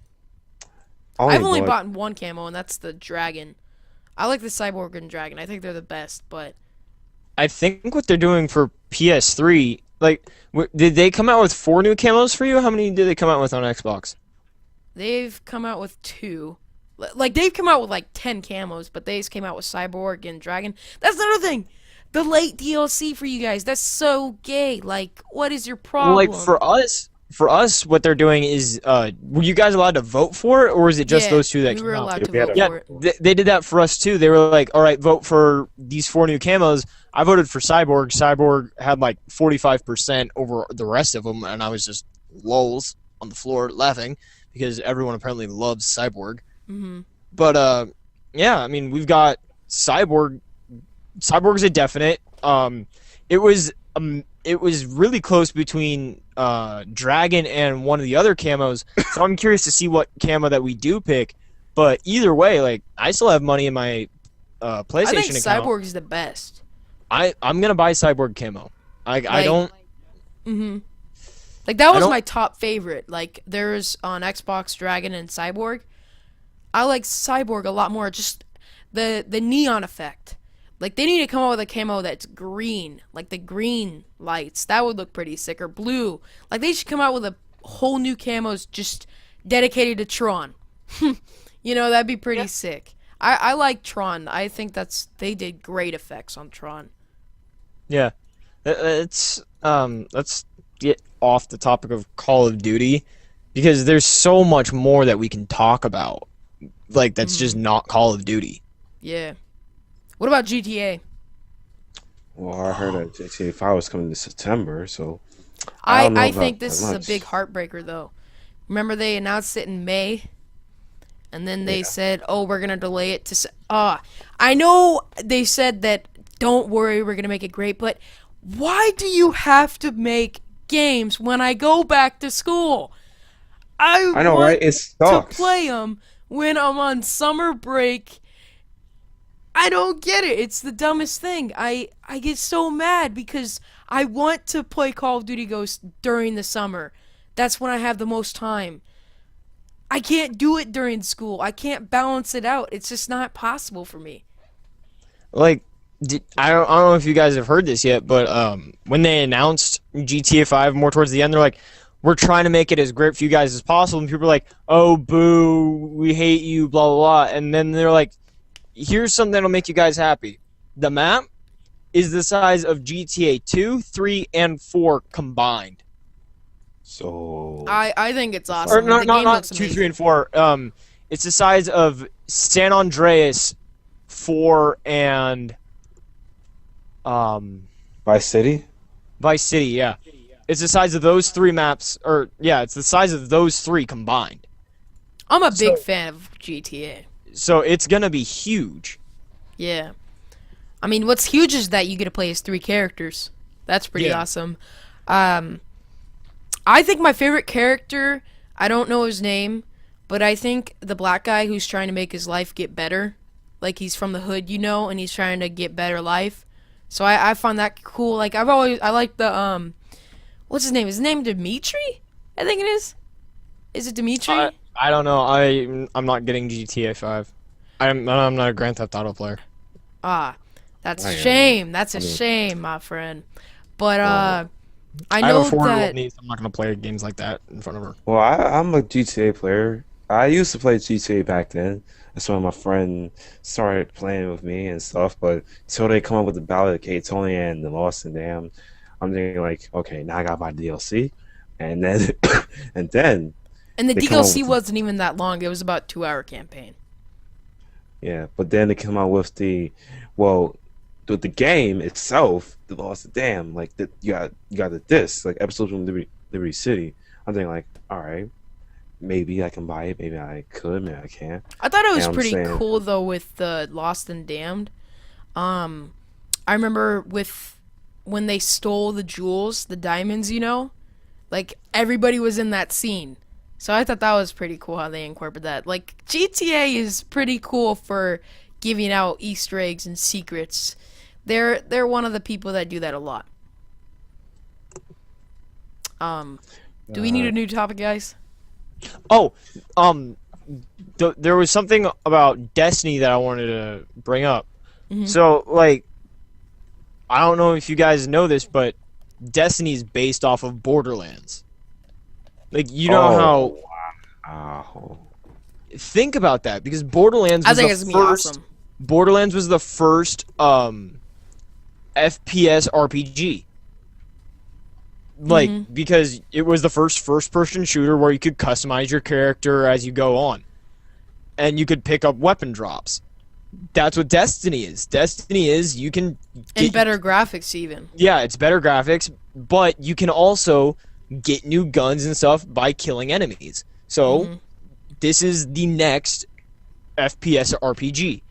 I've only bought one camo, and that's the dragon. I like the cyborg and dragon. I think they're the best, but I think what they're doing for PS3, like, did they come out with 4 new camos for you? How many did they come out with on Xbox? they've come out with 2. Like, they've come out with, like, 10 camos, but they just came out with cyborg and dragon. That's another thing! The late DLC for you guys, that's so gay. Like, what is your problem? Well, like, for us, what they're doing is, were you guys allowed to vote for it, or is it just Yeah, those 2 that we came were out? allowed to We had vote a- Yeah, for it. they did that for us too. They were like, all right, vote for these 4 new camos. I voted for Cyborg. Cyborg had like 45% over the rest of them, and I was just lols on the floor laughing because everyone apparently loves Cyborg. Mm-hmm. But yeah, I mean, we've got Cyborg. Cyborg's a definite. It was really close between Dragon and one of the other camos. So I'm curious to see what camo that we do pick. But either way, like, I still have money in my PlayStation I think account. cyborg is the best. I'm gonna buy Cyborg camo. I don't. Mm-hmm. Like, that was don't- my top favorite. Like, there's on Xbox Dragon and Cyborg. I like Cyborg a lot more. Just the neon effect. Like, they need to come out with a camo that's green. Like, the green lights. That would look pretty sick. Or blue. Like, they should come out with a whole new camos just dedicated to Tron. You know, that'd be pretty sick. I like Tron. I think they did great effects on Tron. Yeah, let's get off the topic of Call of Duty because there's so much more that we can talk about. Like, that's just not Call of Duty. Yeah. What about GTA? Well, I heard that GTA 5 was coming in September, so I don't know I about think this that is a much. big heartbreaker, though. Remember they announced it in May, and then they said, "Oh, we're gonna delay it to." I know they said that. Don't worry, we're gonna make it great. But why do you have to make games when I go back to school? I know, want right? It to sucks. play them when I'm on summer break. I don't get it. It's the dumbest thing. I get so mad because I want to play Call of Duty Ghosts during the summer. That's when I have the most time. I can't do it during school. I can't balance it out. It's just not possible for me. Like, I don't know if you guys have heard this yet, but when they announced GTA 5 more towards the end, they're like, we're trying to make it as great for you guys as possible. And people are like, oh, boo, we hate you, blah, blah, blah. And then they're like, here's something that'll make you guys happy. The map is the size of GTA 2, 3, and 4 combined. So I think it's awesome. Or no, The not game not looks 2, 3, amazing. and 4. It's the size of San Andreas, 4, and Vice City. Vice City, yeah. It's the size of those 3 maps, or yeah, it's the size of those 3 combined. I'm a big fan of GTA. So it's gonna be huge. Yeah. I mean, what's huge is that you get to play as 3 characters. That's pretty Yeah. awesome. I think my favorite character, I don't know his name, but I think the black guy who's trying to make his life get better. Like, he's from the hood, you know, and he's trying to get better life. So I find that cool. Like, I like the, What's his name? Is his name Dimitri? I think it is. Is it Dimitri? I don't know. I'm not getting GTA 5. I'm not a Grand Theft Auto player. Ah, that's I a am. shame. That's a I mean- shame, my friend. But Well, I I have know a 4-year-old that. niece. I'm not gonna play games like that in front of her. Well, I'm a GTA player. I used to play GTA back then. That's when my friend started playing with me and stuff. But until they come up with the Ballad of Catonian and the Lost and Damned, I'm thinking like, okay, now I gotta buy DLC, and then and then And the they come up DLC with- wasn't even that long. It was about a 2-hour campaign. yeah, but then they come out with the game itself, the Lost and Damned, like you got the disc, like episodes from Liberty City. I'm thinking like, all right, maybe I can buy it, maybe I could, maybe I can't. I thought it was Yeah, I'm pretty saying- cool though with the Lost and Damned. I remember when they stole the jewels, the diamonds, like everybody was in that scene. So I thought that was pretty cool how they incorporated that. Like GTA is pretty cool for giving out Easter eggs and secrets. They're one of the people that do that a lot. Do we need a new topic, guys? Oh, there was something about Destiny that I wanted to bring up. Mhm. So, like, I don't know if you guys know this, but Destiny is based off of Borderlands. Like, you know how... Think about that, because Borderlands I was think the it's gonna be first... awesome. Borderlands was the first FPS RPG. Like, Mhm. because it was the first-person shooter where you could customize your character as you go on. And you could pick up weapon drops. That's what Destiny is. Destiny is you can get... And better graphics even. Yeah, it's better graphics, but you can also get new guns and stuff by killing enemies. So, Mhm. this is the next FPS RPG.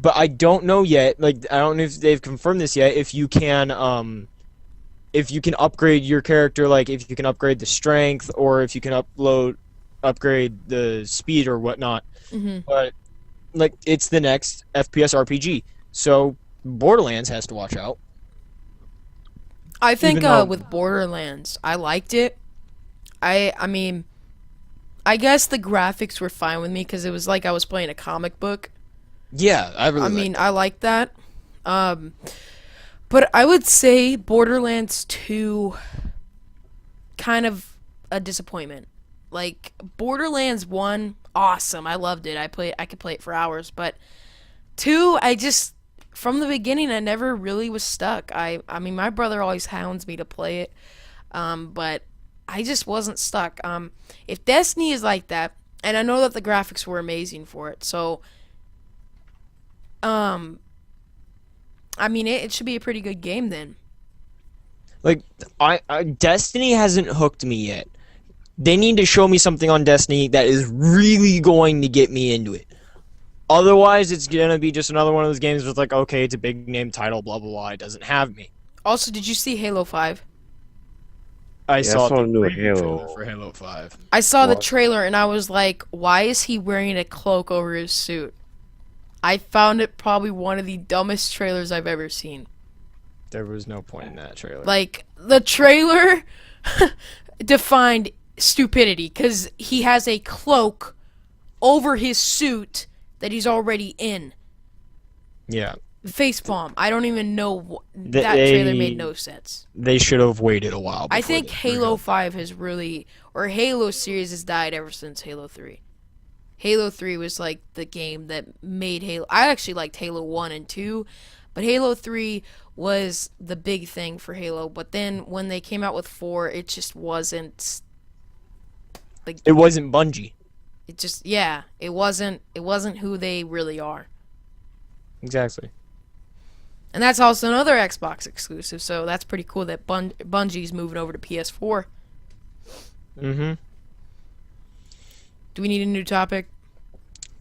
But I don't know yet, like, I don't know if they've confirmed this yet, if you can upgrade your character, like, if you can upgrade the strength, or if you can upgrade the speed or whatnot. Mhm. But, like, it's the next FPS RPG. So, Borderlands has to watch out. I think Even though- with Borderlands, I liked it. I mean, I guess the graphics were fine with me because it was like I was playing a comic book. Yeah, I really I mean, I like that. But I would say Borderlands 2 kind of a disappointment. Like Borderlands 1, awesome. I loved it. I could play it for hours, but 2, I just from the beginning I never really was stuck. I mean, my brother always hounds me to play it. But I just wasn't stuck. If Destiny is like that, and I know that the graphics were amazing for it. So I mean, it should be a pretty good game then. Like, Destiny hasn't hooked me yet. They need to show me something on Destiny that is really going to get me into it. Otherwise, it's gonna be just another one of those games where it's like, okay, it's a big name title, blah blah blah. It doesn't have me. Also, did you see Halo 5? I saw saw the the new preview Halo. trailer for Halo 5. I saw the What? trailer and I was like, why is he wearing a cloak over his suit? I found it probably one of the dumbest trailers I've ever seen. There was no point in that trailer. Like, the trailer defined stupidity because he has a cloak over his suit that he's already in. Yeah, Facepalm. I don't even know. They- That trailer made no sense. they should have waited a while. I before think they Halo revealed. 5 has really, or Halo series has died ever since Halo 3. Halo 3 was like the game that made Halo. I actually liked Halo 1 and 2, but Halo 3 was the big thing for Halo. But then when they came out with 4, it just wasn't. It wasn't Bungie. It just, yeah, it wasn't who they really are. Exactly. And that's also another Xbox exclusive, so that's pretty cool that Bungie's moving over to PS4. Mm-hmm. Do we need a new topic?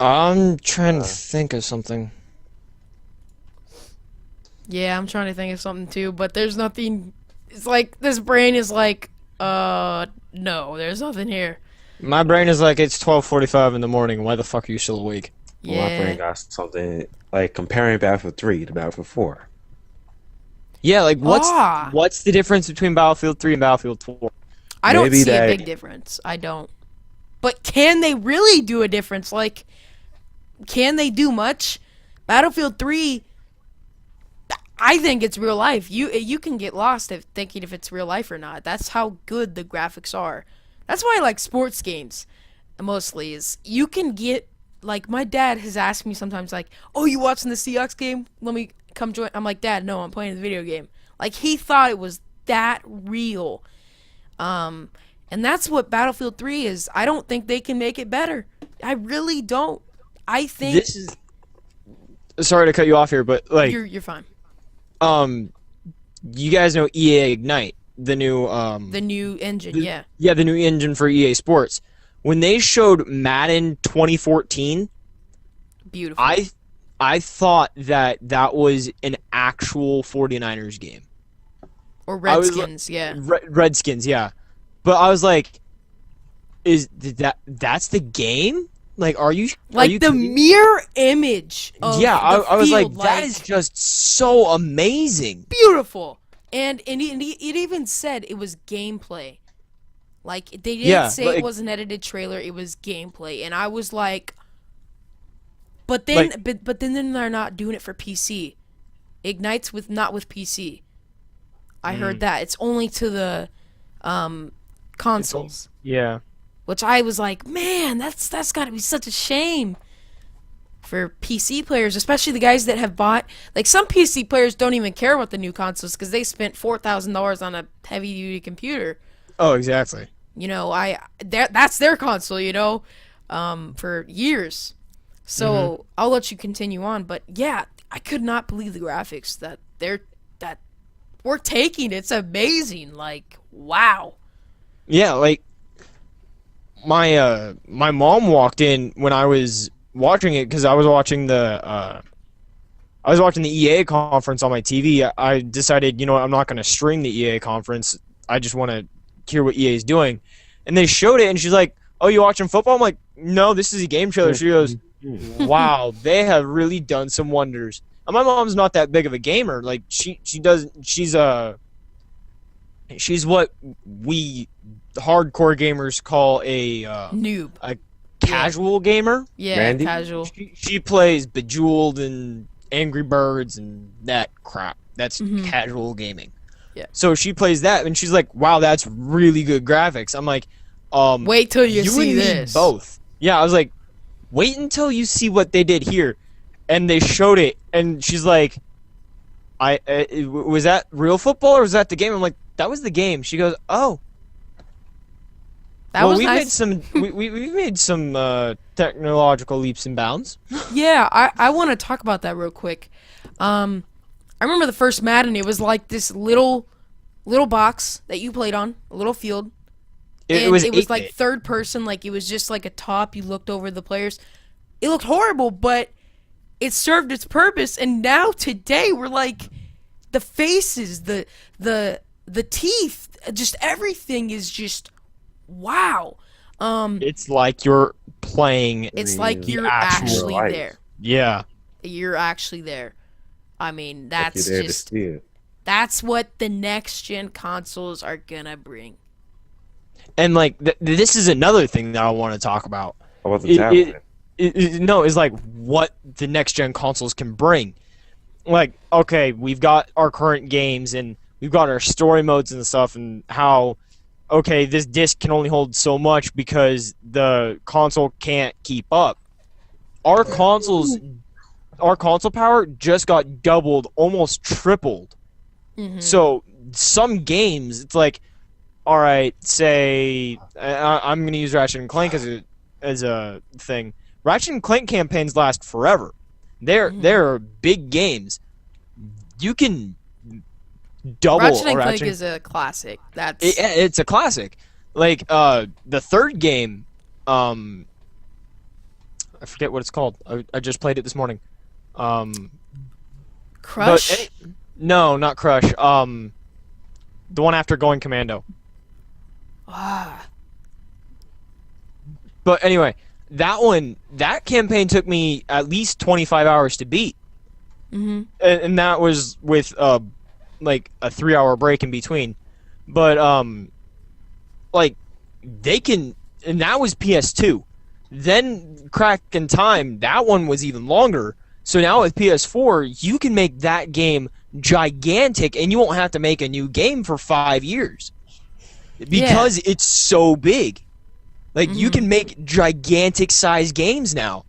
I'm trying to think of something. Yeah, I'm trying to think of something too, but there's nothing. It's like this brain is like, no, there's nothing here. My brain is like, it's 12:45 in the morning. Why the fuck are you still awake? Well, my brain Yeah. got something like comparing Battlefield 3 to Battlefield 4. Yeah, like Ah. what's the difference between Battlefield 3 and Battlefield 4? I don't Maybe see a that- big difference. I don't. But can they really do a difference? Like, can they do much? Battlefield 3, I think it's real life. You can get lost thinking if it's real life or not. That's how good the graphics are. That's why I like sports games mostly. Is you can get, like, my dad has asked me sometimes, like, "Oh, you watching the Seahawks game? Let me come join." I'm like, "Dad, no, I'm playing the video game." Like, he thought it was that real. And that's what Battlefield 3 is. I don't think they can make it better. I really don't. I think This is sorry to cut you off here, but like you're fine. you guys know EA Ignite, the new The new engine, yeah. yeah, the new engine for EA Sports. When they showed Madden 2014, Beautiful. I thought that was an actual 49ers game. Or I was Redskins, yeah. Redskins, yeah. But I was like, that's the game? Like, are you Like the kidding me? mirror image of Yeah, the I was like, field, that is just so amazing. beautiful. And it even said it was gameplay. Like, they didn't Yeah, say like- it was an edited trailer, it was gameplay. And I was like, but then but then they're not doing it for PC. Ignite's not with PC. I heard that. It's only to the consoles. Yeah. Which I was like, man, that's got to be such a shame for PC players, especially the guys that have bought. Like, some PC players don't even care about the new consoles because they spent $4,000 on a heavy duty computer. Oh, exactly. You know, that's their console. You know, for years. So I'll let you continue on, but yeah, I could not believe the graphics that we're taking. It's amazing. Like, wow. Yeah, like my mom walked in when I was watching it because I was watching the EA conference on my TV. I decided, I'm not going to stream the EA conference. I just want to hear what EA is doing. And they showed it, and she's like, "Oh, you watching football?" I'm like, "No, this is a game trailer." She goes, "Wow, they have really done some wonders." And my mom's not that big of a gamer. Like, she's what we hardcore gamers call a Noob. casual gamer. Yeah, Randy? casual. She plays Bejeweled and Angry Birds and that crap. That's casual gaming. Yeah. So she plays that, and she's like, "Wow, that's really good graphics." I'm like, Wait till you see and me this. both." Yeah, I was like, "Wait until you see what they did here," and they showed it, and she's like, was that real football or was that the game?" I'm like, "That was the game." She goes, "Oh." That was we've nice. we've made some technological leaps and bounds. Yeah, I want to talk about that real quick. I remember the first Madden. It was like this little box that you played on, a little field. It was like 8-bit. third person, like it was just like a top. You looked over the players. It looked horrible, but it served its purpose. And now today, we're like, the faces, the teeth, just everything is just wow. It's like you're playing. It's like the you're actual actually life. there. Yeah. You're actually there. I mean, You're that's there to just see it. that's what the next gen consoles are gonna bring. And like this is another thing that I want to talk about. How about the tablet? No, is like what the next gen consoles can bring. Like, okay, we've got our current games and we've got our story modes and stuff, and how okay, this disc can only hold so much because the console can't keep up. Our console power just got doubled, almost tripled. So some games, it's like, all right, say I'm gonna use Ratchet and Clank as a thing. Ratchet and Clank campaigns last forever. They're big games. You can double Ratchet and Ratchet Clank is a classic. That's it's a classic. Like the third game, I forget what it's called. I just played it this morning. Crush. No, not Crush. The one after Going Commando. Ah, But anyway, that campaign took me at least 25 hours to beat. And that was with like a 3-hour break in between. But like they can, and that was PS2. Then Crack in Time, that one was even longer. So now with PS4, you can make that game gigantic, and you won't have to make a new game for 5 years because it's so big. Like you can make gigantic size games now.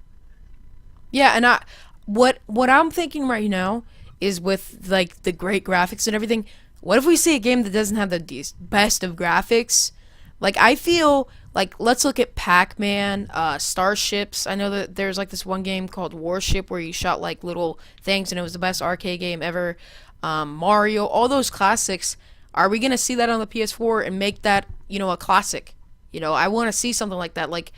Yeah, and what I'm thinking right now is with like the great graphics and everything. What if we see a game that doesn't have the best of graphics? Like I feel like let's look at Pac-Man, Starships. I know that there's like this one game called Warship where you shot like little things and it was the best arcade game ever. Mario, all those classics. Are we gonna see that on the PS4 and make that, you know, a classic? You know, I want to see something like that. Like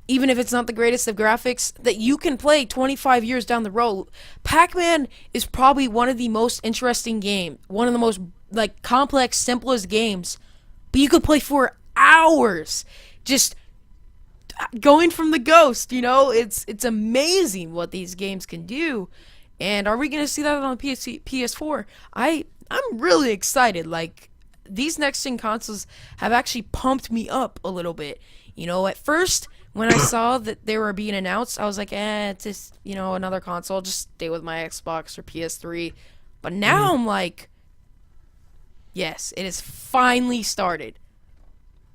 even if it's not the greatest of graphics, that you can play 25 years down the road. Pac-Man is probably one of the most interesting games, one of the most like complex, simplest games, but you could play for hours just going from the ghost, you know? It's amazing what these games can do. And are we going to see that on the PS4? I'm really excited. Like these next gen consoles have actually pumped me up a little bit. You know, at first when I saw that they were being announced, I was like, it's just, you know, another console. I'll just stay with my Xbox or PS3. But now I'm like, yes, it has finally started.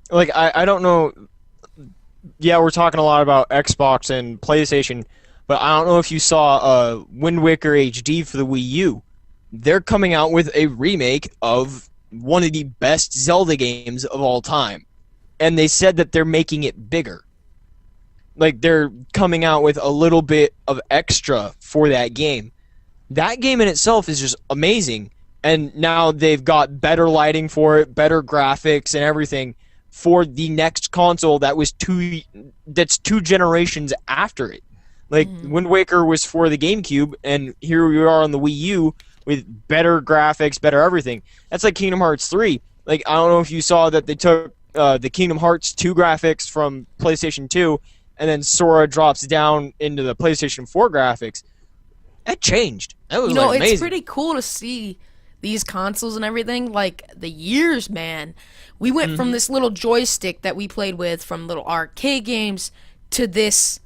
Like, I don't know. Yeah, we're talking a lot about Xbox and PlayStation, but I don't know if you saw Wind Waker HD for the Wii U. They're coming out with a remake of one of the best Zelda games of all time. And they said that they're making it bigger. Like, they're coming out with a little bit of extra for that game. That game in itself is just amazing. And now they've got better lighting for it, better graphics and everything for the next console that's two generations after it. Like, Wind Waker was for the GameCube, and here we are on the Wii U with better graphics, better everything. That's like Kingdom Hearts 3. Like, I don't know if you saw that they took the Kingdom Hearts 2 graphics from PlayStation 2, and then Sora drops down into the PlayStation 4 graphics. That changed. That was amazing. It's pretty cool to see these consoles and everything. Like, the years, man. We went from this little joystick that we played with from little arcade games to this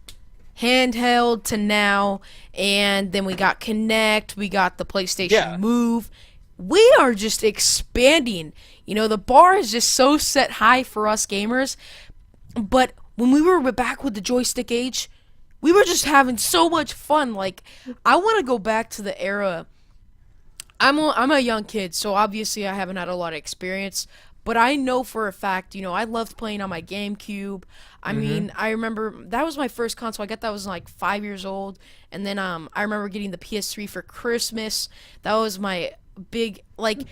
handheld to now. And then we got Kinect. We got the PlayStation Move. We are just expanding. You know, the bar is just so set high for us gamers. But when we were back with the joystick age, we were just having so much fun. Like, I want to go back to the era. I'm a young kid, so obviously I haven't had a lot of experience. But I know for a fact, you know, I loved playing on my GameCube. I mean, I remember that was my first console. I got that was like 5 years old. And then I remember getting the PS3 for Christmas. That was my big, like,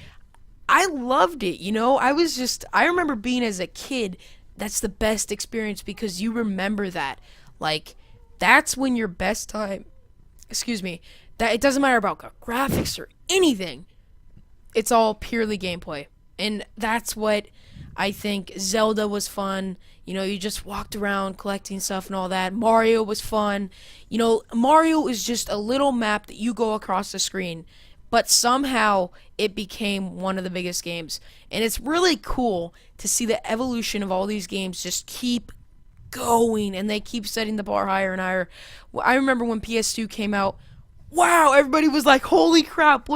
I loved it, you know? I remember being as a kid, that's the best experience because you remember that. Like, that's when your best time, that it doesn't matter about graphics or anything. It's all purely gameplay. And that's what I think. Zelda was fun. You know, you just walked around collecting stuff and all that. Mario was fun. You know, Mario is just a little map that you go across the screen. But somehow it became one of the biggest games. And it's really cool to see the evolution of all these games just keep going. And they keep setting the bar higher and higher. I remember when PS2 came out. Wow, everybody was like, holy crap,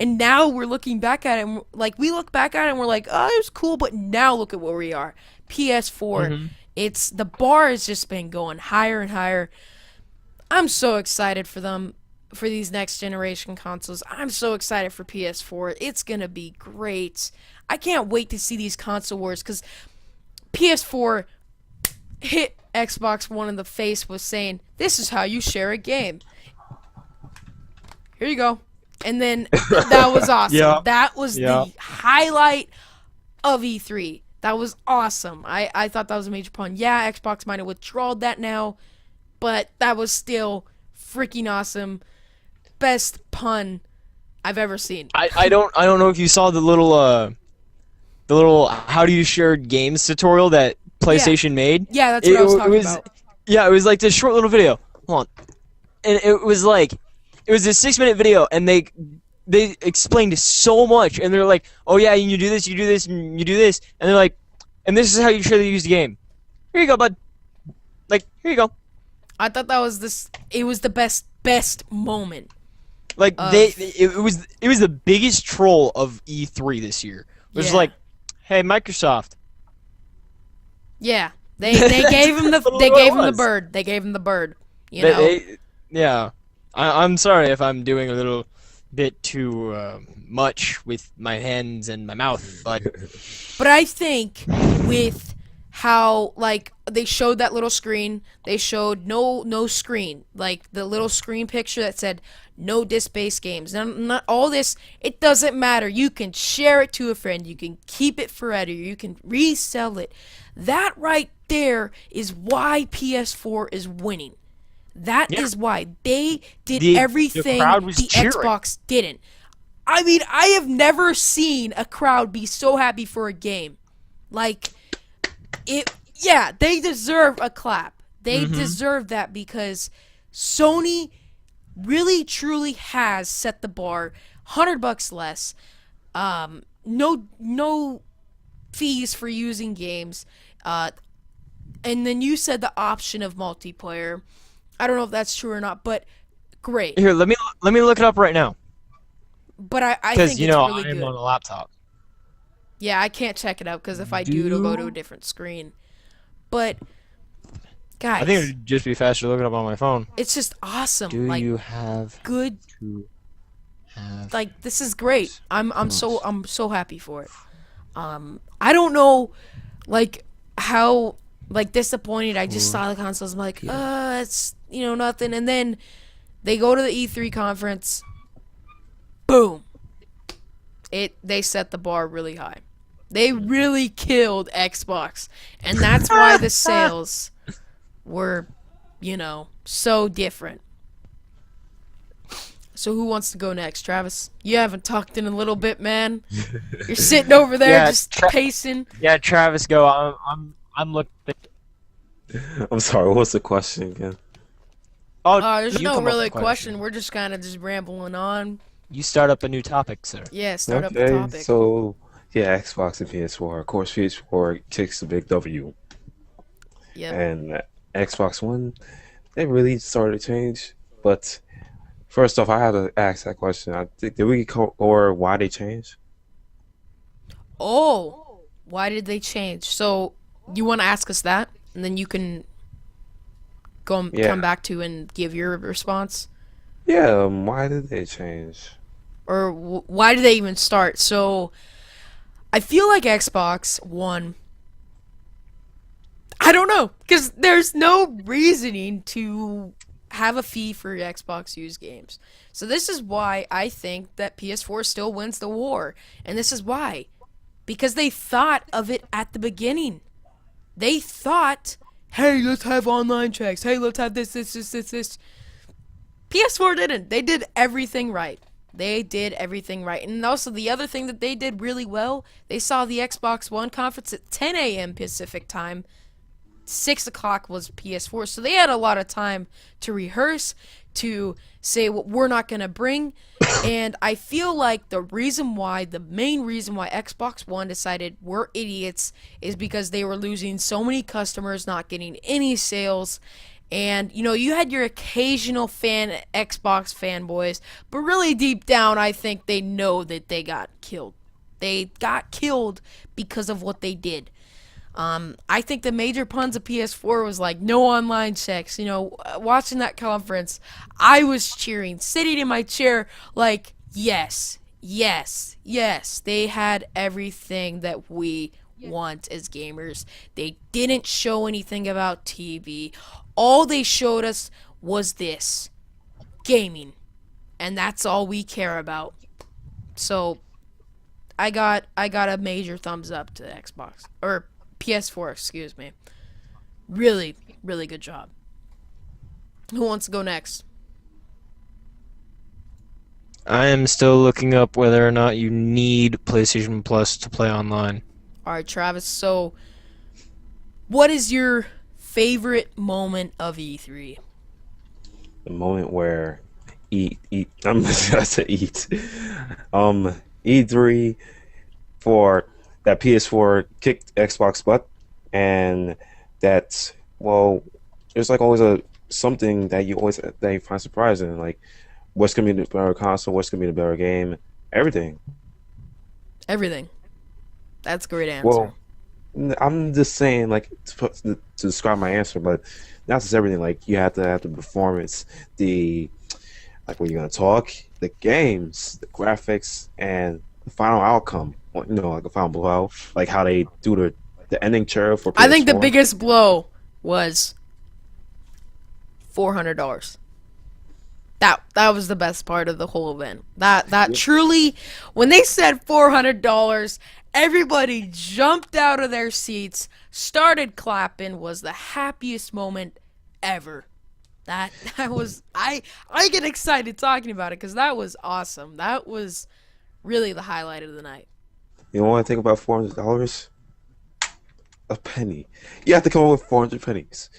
and now we're looking back at it, and we look back at it and we're like, oh, it was cool, but now look at where we are. PS4, the bar has just been going higher and higher. I'm so excited for these next generation consoles. I'm so excited for PS4. It's gonna be great. I can't wait to see these console wars, because PS4 hit Xbox One in the face with saying, this is how you share a game. Here you go. And then that was awesome. That was the highlight of E3. That was awesome. I thought that was a major pun. Yeah, Xbox might have withdrawn that now, but that was still freaking awesome. Best pun I've ever seen. I don't know if you saw the little how do you share games tutorial that PlayStation made. Yeah, that's what I was talking about. Yeah, it was like this short little video. Hold on. And it was a 6-minute video, and they explained so much, and they're like, oh yeah, you do this, you do this, and you do this, and they're like, and this is how you should use the game. Here you go, bud. Like, here you go. I thought that was it was the best moment. Like it was the biggest troll of E3 this year. It was Yeah. like, hey, Microsoft. Yeah, they gave him the bird. They gave him the bird. You know. Yeah. I'm sorry if I'm doing a little bit too much with my hands and my mouth, but I think with how like they showed that little screen, they showed no screen, like the little screen picture that said no disc-based games. Now, not all this. It doesn't matter. You can share it to a friend. You can keep it forever. You can resell it. That right there is why PS4 is winning. That is why they did everything the crowd was cheering. Xbox didn't. I mean, I have never seen a crowd be so happy for a game. Like, they deserve a clap. They deserve that because Sony really, truly has set the bar. $100 less. No fees for using games. And then you said the option of multiplayer. I don't know if that's true or not, but great. Here, let me look it up right now. But I think Because it's you know really I'm good. on a laptop. Yeah, I can't check it out because if I do, it'll go to a different screen. But guys, I think it'd just be faster to look it up on my phone. it's just awesome. Do like you have good. to have? Like this is great. I'm so happy for it. I don't know, like how like disappointed I just saw the consoles. I'm like, it's nothing. And then they go to the E3 conference. Boom. They set the bar really high. They really killed Xbox, and that's why the sales were, so different. So who wants to go next, Travis? You haven't talked in a little bit, man. You're sitting over there Yeah, just pacing. Yeah, Travis, go. I'm looking. I'm sorry. What was the question again? Oh, There's you no come up really with a question. We're just kind of just rambling on. You start up a new topic, sir. Yeah, start up the Okay, topic. so yeah, Xbox and PS4. Of course, PS4 takes the big W, Yep. and Xbox One, they really started to change. But first off, I had to ask that question. Did we go over why they changed? Oh, why did they change? So you want to ask us that, and then you can come back to and give your response, Yeah, why did they change? or why did they even start? So I feel like Xbox One. I don't know, because there's no reasoning to have a fee for Xbox used games. So this is why I think that PS4 still wins the war, and this is why. Because they thought of it at the beginning. They thought, hey, let's have online checks. Hey, let's have this. PS4 didn't. They did everything right. They did everything right. And also the other thing that they did really well, they saw the Xbox One conference at 10 a.m. Pacific time. 6 o'clock was PS4. So they had a lot of time to rehearse, to say what we're not going to bring. And I feel like the main reason why Xbox One decided we're idiots is because they were losing so many customers, not getting any sales. And, you had your occasional Xbox fanboys, but really deep down, I think they know that they got killed. They got killed because of what they did. I think the major puns of PS4 was like, no online checks. Watching that conference, I was cheering, sitting in my chair, like, yes. They had everything that we want as gamers. They didn't show anything about TV. All they showed us was this gaming, and that's all we care about. So I got a major thumbs up to Xbox or PS4, excuse me. Really, really good job. Who wants to go next? I am still looking up whether or not you need PlayStation Plus to play online. All right, Travis. So, what is your favorite moment of E3? The moment where I said eat. E3 for that PS4 kicked Xbox butt, and that's, well, there's like always something that you find surprising, like what's gonna be the better console, what's gonna be the better game, everything. Everything. That's a great answer. Well, I'm just saying, like, to describe my answer, but not just everything. Like, you have to have the performance, like when you're gonna talk, the games, the graphics, and the final outcome. Like a final blowout, like how they do the ending chair for PS4. I think the biggest blow was $400. That was the best part of the whole event. That truly, when they said $400, everybody jumped out of their seats, started clapping, was the happiest moment ever. That was, I get excited talking about it because that was awesome. That was really the highlight of the night. You know what I think about $400? A penny. You have to come up with 400 pennies.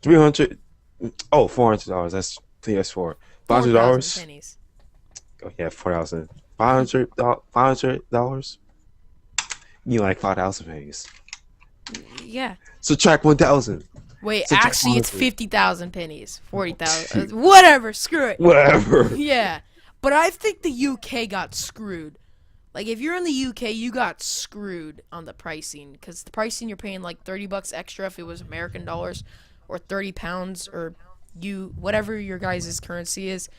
300. Oh, $400. That's PS4. $500. Pennies. Oh yeah, 4,000. $500. You like 5,000 pennies. Yeah. Subtract 1,000. Wait, Subtract actually, it's 100. 50,000 pennies. 40,000. Whatever. Screw it. Whatever. Yeah. But I think the UK got screwed. Like, if you're in the UK, you got screwed on the pricing. Because the pricing, you're paying like $30 extra if it was American dollars. Or 30 pounds. Or whatever your guys' currency is.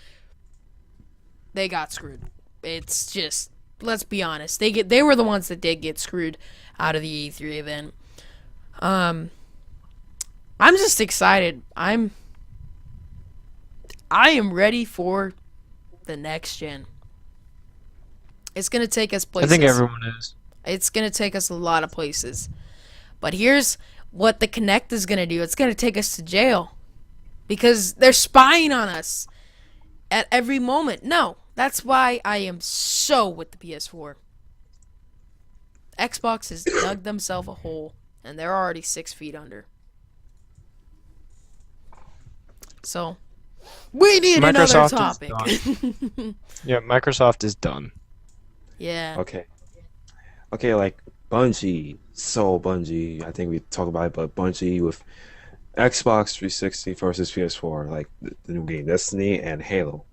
They got screwed. It's just, let's be honest. They were the ones that did get screwed out of the E3 event. I'm just excited. I am ready for the next gen. It's gonna take us places. I think everyone is. It's gonna take us a lot of places. But here's what the Kinect is gonna do. It's gonna take us to jail. Because they're spying on us at every moment. No, that's why I am so with the PS4. Xbox has dug themselves a hole, and they're already 6 feet under. So, we need Microsoft another topic. Yeah, Microsoft is done. Yeah. Okay, like Bungie. So Bungie, I think we talked about it, but Bungie with Xbox 360 versus PS4, like the new game Destiny and Halo.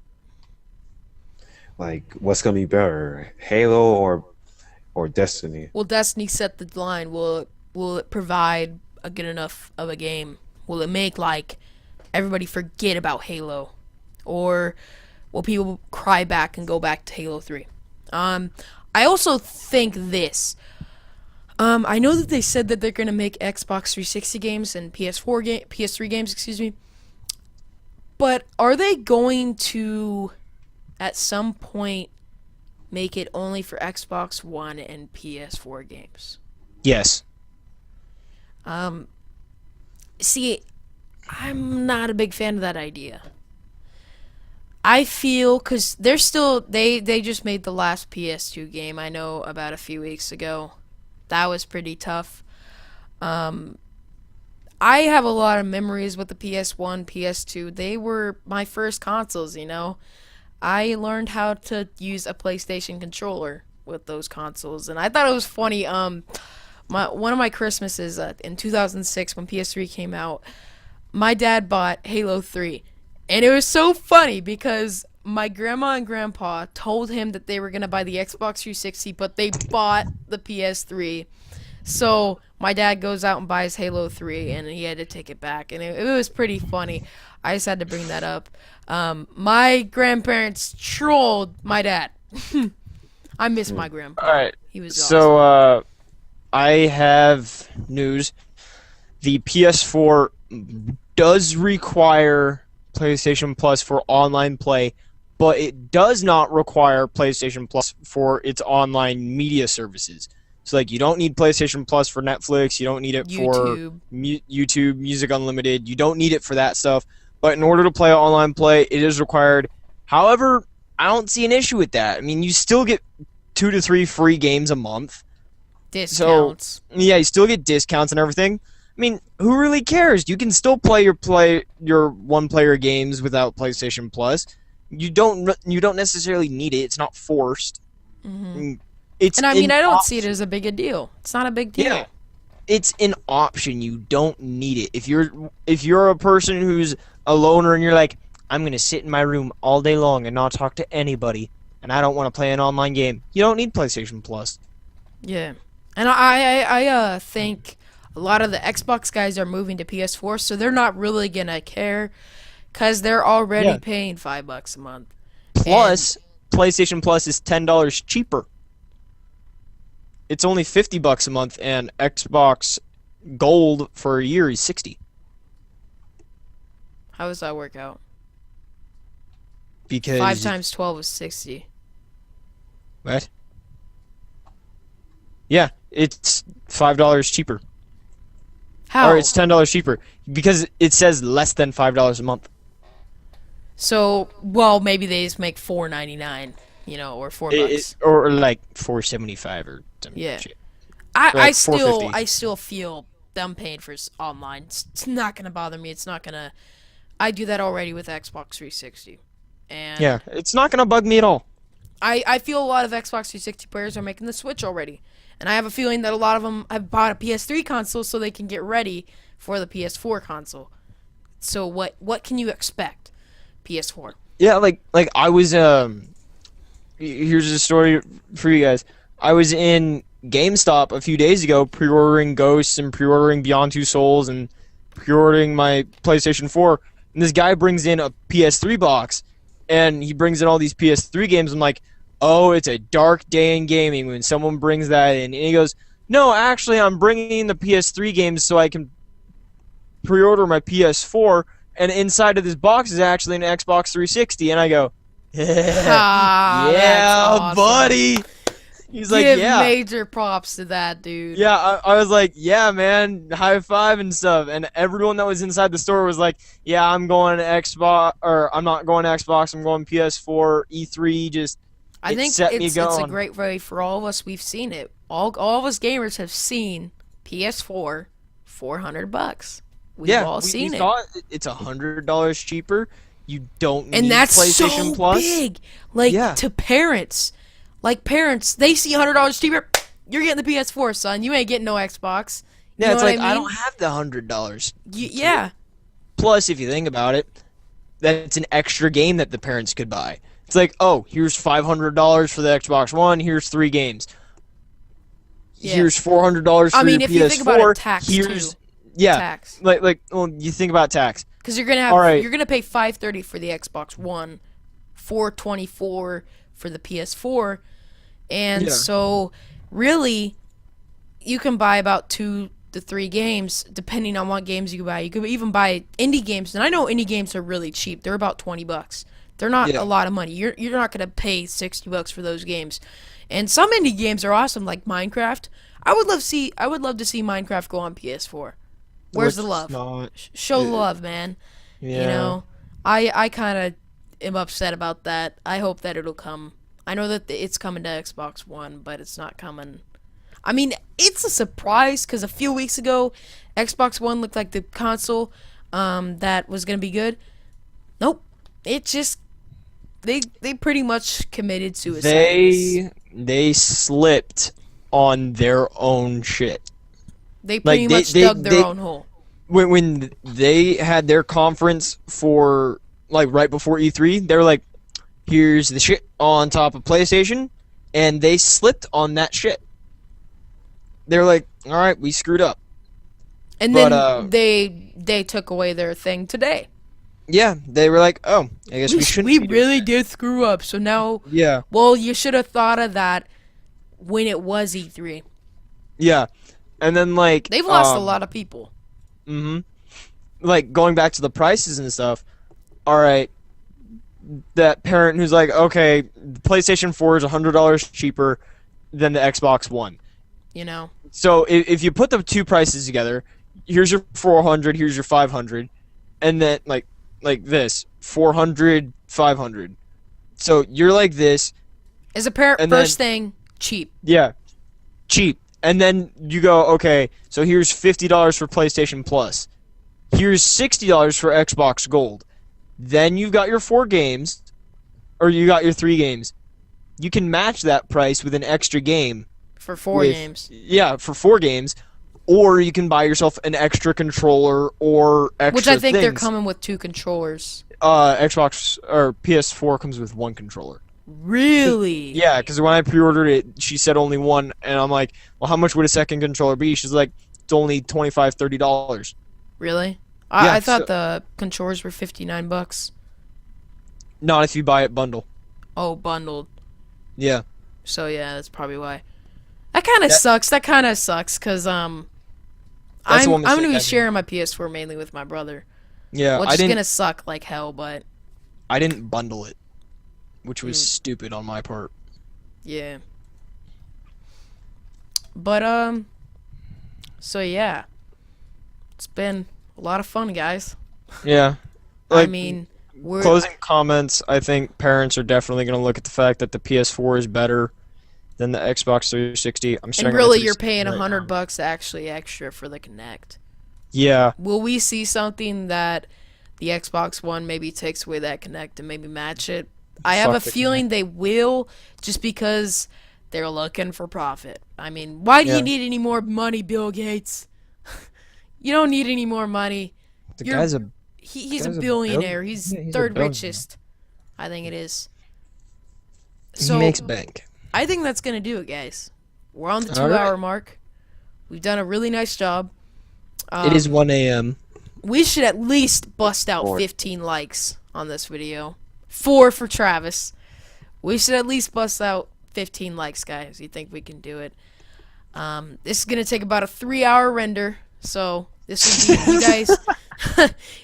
Like, what's gonna be better, Halo or Destiny? Will Destiny set the line? Will it provide a good enough of a game? Will it make like everybody forget about Halo, or will people cry back and go back to Halo 3? I also think this. I know that they said that they're gonna make Xbox 360 games and PS3 games, excuse me. But are they going to, at some point, make it only for Xbox One and PS4 games? Yes. See, I'm not a big fan of that idea. I feel, because they're still, they just made the last PS2 game, I know, about a few weeks ago. That was pretty tough. I have a lot of memories with the PS1, PS2. They were my first consoles, you know. I learned how to use a PlayStation controller with those consoles, and I thought it was funny. One of my Christmases in 2006 when PS3 came out, my dad bought Halo 3. And it was so funny because my grandma and grandpa told him that they were going to buy the Xbox 360, but they bought the PS3. So my dad goes out and buys Halo 3, and he had to take it back. And it was pretty funny. I just had to bring that up. My grandparents trolled my dad. I miss my grandpa. All right. He was So, awesome. I have news. The PS4 does require PlayStation Plus for online play, but it does not require PlayStation Plus for its online media services. So, like, you don't need PlayStation Plus for Netflix. You don't need it for YouTube, Music Unlimited. You don't need it for that stuff. But in order to play online play, it is required. However, I don't see an issue with that. I mean, you still get 2 to 3 free games a month. Discounts. So, yeah, you still get discounts and everything. I mean, who really cares? You can still play your one-player games without PlayStation Plus. I You don't necessarily need it. It's not forced. It's And I mean, an I don't option. see it as a big a deal. It's not a big deal. Yeah. It's an option. You don't need it. If you're a person who's a loner and you're like, I'm gonna sit in my room all day long and not talk to anybody, and I don't want to play an online game, you don't need PlayStation Plus. Yeah. And I think a lot of the Xbox guys are moving to PS4, so they're not really gonna care, cause they're already paying $5 a month. Plus, PlayStation Plus is $10 cheaper. It's only $50 a month, and Xbox Gold for a year is $60. How does that work out? Because 5 times 12 is 60. What? Yeah, it's $5 cheaper. How? Or it's $10 cheaper because it says less than $5 a month. So, well, maybe they just make $4.99, or $4. Or like $4.75 or something. Yeah. Shit. I like still $4.50. feel them paying for online. It's not gonna bother me. It's not gonna. I do that already with Xbox 360, and Yeah, it's not gonna bug me at all. I feel a lot of Xbox 360 players are making the switch already, and I have a feeling that a lot of them have bought a PS3 console so they can get ready for the PS4 console. So what can you expect? PS4. Yeah, like I was here's a story for you guys. I was in GameStop a few days ago pre-ordering Ghosts and pre-ordering Beyond Two Souls and pre-ordering my PlayStation 4, and this guy brings in a PS3 box and he brings in all these PS3 games. I'm like, "Oh, it's a dark day in gaming when someone brings that in." And he goes, "No, actually I'm bringing in the PS3 games so I can pre-order my PS4, and inside of this box is actually an Xbox 360." And I go, Ah, yeah, that's awesome. buddy. He's like, Give yeah. major props to that dude. Yeah, I was like, yeah, man, high five and stuff. And everyone that was inside the store was like, yeah, I'm going to Xbox, or I'm not going to Xbox, I'm going PS4, E3, just I think it's a great way for all of us. We've seen it. All of us gamers have seen PS4, $400. We've all seen we it. saw it. It's $100 cheaper. You don't need And that's PlayStation so Plus. big. Like, Yeah. to parents. Like, parents, they see $100 cheaper. You're getting the PS4, son. You ain't getting no Xbox. You Yeah, know it's what like, I mean? don't have the $100. Yeah. Plus, if you think about it, that's an extra game that the parents could buy. It's like, oh, here's $500 for the Xbox One. Here's 3 games. Yeah. Here's $400 for I mean, your if you PS4. think about it, tax, here's, too. Yeah, Tax. like, well, you think about tax. Because you're gonna All right. you're gonna pay $530 for the Xbox One, $424 for the PS4, and Yeah. so really, you can buy about 2 to 3 games depending on what games you buy. You could even buy indie games, and I know indie games are really cheap. They're about $20. They're not Yeah. a lot of money. You're not gonna pay $60 for those games, and some indie games are awesome, like Minecraft. I would love to see Minecraft go on PS4. Where's the love? Show love, man. Yeah. You know, I kind of am upset about that. I hope that it'll come. I know that it's coming to Xbox One, but it's not coming. I mean, it's a surprise because a few weeks ago, Xbox One looked like the console that was gonna be good. Nope, it just they pretty much committed suicide. They slipped on their own shit. They pretty much they- dug their they- own hole. When they had their conference for like right before E3, they were like, "Here's the shit on top of PlayStation," and they slipped on that shit. They're like, "All right, we screwed up." And but, then they took away their thing today. Yeah, they were like, "Oh, I guess we shouldn't." We be doing really did screw up. So now, Yeah, well, you should have thought of that when it was E3. yeah, and then like They've lost a lot of people. Like going back to the prices and stuff. All right, that parent who's like, "Okay, the PlayStation 4 is $100 cheaper than the Xbox One." You know, So if you put the two prices together, here's your 400, here's your 500, and then like this 400, 500. So you're like this, as a parent, And first thing, cheap. yeah, cheap, and then you go, okay, so here's $50 for PlayStation Plus, here's $60 for Xbox Gold, then you've got your 4 games, or you got your 3 games, you can match that price with an extra game. For 4 games. Yeah, for 4 games. Or you can buy yourself an extra controller or extra Which I think they're things. coming with 2 controllers. Xbox or PS4 comes with 1 controller. Really? Yeah, because when I pre-ordered it, she said only 1, and I'm like, well, how much would a second controller be? She's like, it's only $25, $30. Really? Yeah, I thought the controllers were $59. Not if you buy it bundle. Oh, bundled. Yeah. So yeah, that's probably why. That kind of sucks. That kind of sucks because I'm That's the one gonna be mistake I sharing my PS4 mainly with my brother, Yeah, which is gonna suck like hell. But I didn't bundle it, which was stupid on my part. yeah. But so yeah, it's been a lot of fun, guys. Yeah. I mean, we're Closing comments, I think parents are definitely going to look at the fact that the PS4 is better than the Xbox 360. I'm and staring at really the you're paying right now. $100 actually extra for the Kinect. Yeah. Will we see something that the Xbox One maybe takes away that Kinect and maybe match it? I have a the feeling they will, just because they're looking for profit. I mean, why do Yeah. you need any more money, Bill Gates? You don't need any more money. The You're- guy's a He's guy's a a billionaire. bill- He's yeah, he's a third billionaire. richest. I think it is. he So makes bank. I think that's gonna do it, guys. We're on the All 2 right. hour mark. We've done a really nice job. It is 1 a.m. We should at least bust out 4. 15 likes on this video. 4 for Travis. We should at least bust out 15 likes, guys. You think we can do it? This is gonna take about a 3-hour render, so this will be you guys.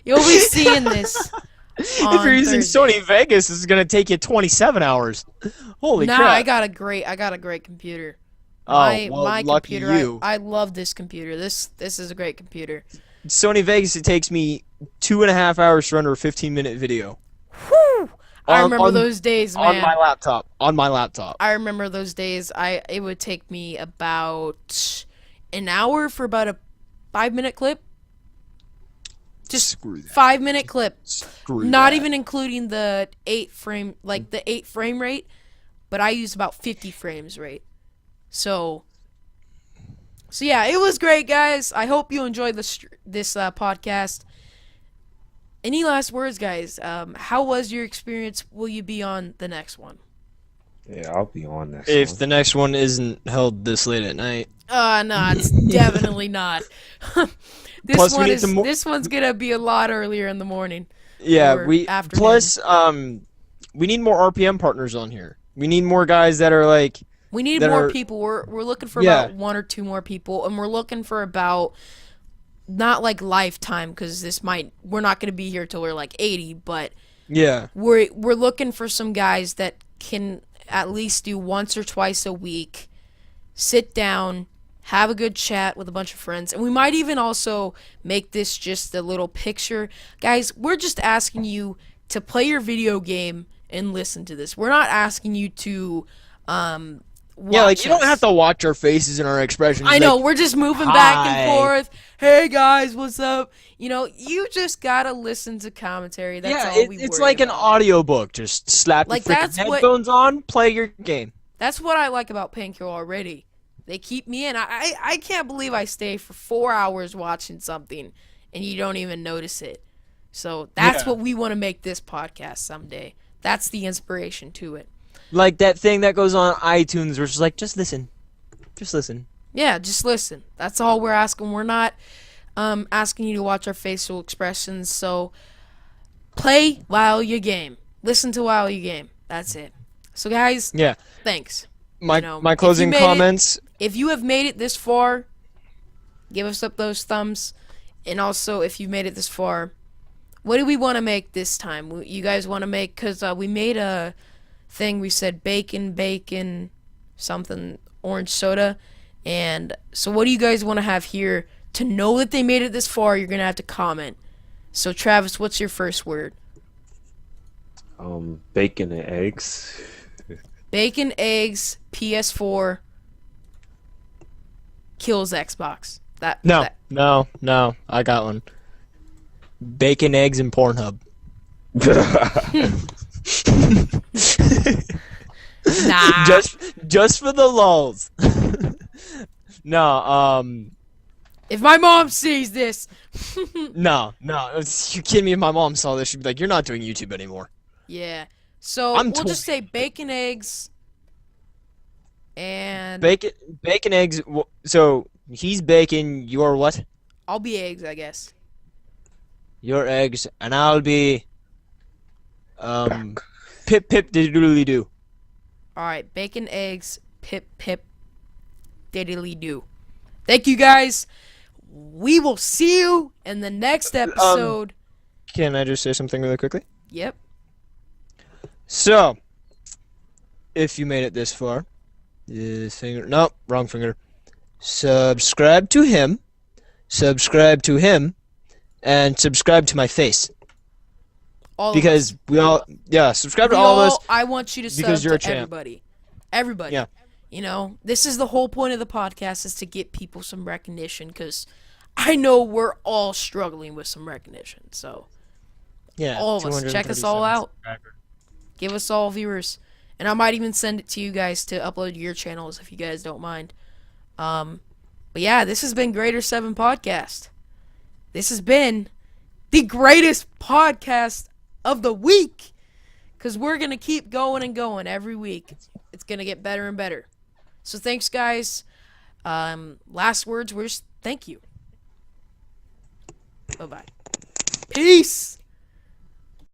You'll be seeing this. If on you're using Thursday. Sony Vegas, this is going to take you 27 hours. Holy Nah, crap. I got a great computer. Oh, My well, my lucky computer. you. I love this computer. This is a great computer. Sony Vegas, it takes me 2.5 hours to render a 15-minute video. Whew! I remember on- those days, man. On my laptop. On my laptop. I remember those days. It would take me about an hour for about a 5-minute clip. Just Screw that. 5-minute clip. Screw Not that. even including the 8 frame rate, but I used about 50 frames rate. So yeah, it was great, guys. I hope you enjoyed this podcast. Any last words, guys? How was your experience? Will you be on the next one? Yeah, I'll be on next If one. the next one isn't held this late at night. No, it's definitely not. Plus, we need some more- This one's gonna be a lot earlier in the morning. Yeah, Or we afternoon. plus we need more RPM partners on here. We need more guys that are like We need that more are- people. We're looking for Yeah. about 1 or 2 more people, and we're looking for about not like lifetime, because we're not gonna be here till we're like 80, but yeah. we're looking for some guys that can at least do once or twice a week, sit down, have a good chat with a bunch of friends, and we might even also make this just a little picture. Guys, we're just asking you to play your video game and listen to this. We're not asking you to Yeah, like you don't us. have to watch our faces and our expressions. I know, like, we're just moving back "Hi." and forth. Hey guys, what's up? You just gotta listen to commentary. That's yeah, all we it's worry like an about. audiobook. Just slap Like, your freaking that's what- headphones on, play your game. That's what I like about Painkiller already. They keep me in. I can't believe I stay for 4 hours watching something and you don't even notice it. So that's Yeah. what we want to make this podcast someday. That's the inspiration to it. Like that thing that goes on iTunes where it's just like, just listen. Just listen. Yeah, just listen. That's all we're asking. We're not asking you to watch our facial expressions. So play while you game. Listen to while you game. That's it. So guys, Yeah. thanks. My You know, my if you closing made it- comments. If you have made it this far, give us up those thumbs. And also, if you've made it this far, what do we want to make this time? You guys want to make, because we made a thing. We said bacon, something, orange soda. And so what do you guys want to have here? To know that they made it this far, you're going to have to comment. So Travis, what's your first word? Bacon and eggs. Bacon, eggs, PS4, kills Xbox. No. I got one. Bacon, eggs, and Pornhub. Nah. just for the lulz. No, If my mom sees this. no. You kidding me? If my mom saw this, she'd be like, "You're not doing YouTube anymore." Yeah. So I'm we'll just say totally- bacon, eggs, and bacon, eggs. So he's bacon. You're what? I'll be eggs, I guess. Your eggs, and I'll be pip diddly do. All right, bacon, eggs, pip diddly do. Thank you guys. We will see you in the next episode. Can I just say something really quickly? Yep. So, if you made it this far, finger, no, wrong finger. Subscribe to him, and subscribe to my face. All Because of us. we all, yeah, subscribe to We all of us. I want you to sub because you're a to champ. everybody. Yeah. You know, this is the whole point of the podcast, is to get people some recognition, because I know we're all struggling with some recognition. So Yeah, all of us, check us all 237 out. subscribers. Give us all viewers, and I might even send it to you guys to upload to your channels if you guys don't mind. But yeah, this has been Greater7 Podcast. This has been the greatest podcast of the week, because we're gonna keep going and going every week. It's gonna get better and better. So thanks, guys. Last words were just thank you. Bye-bye. Peace.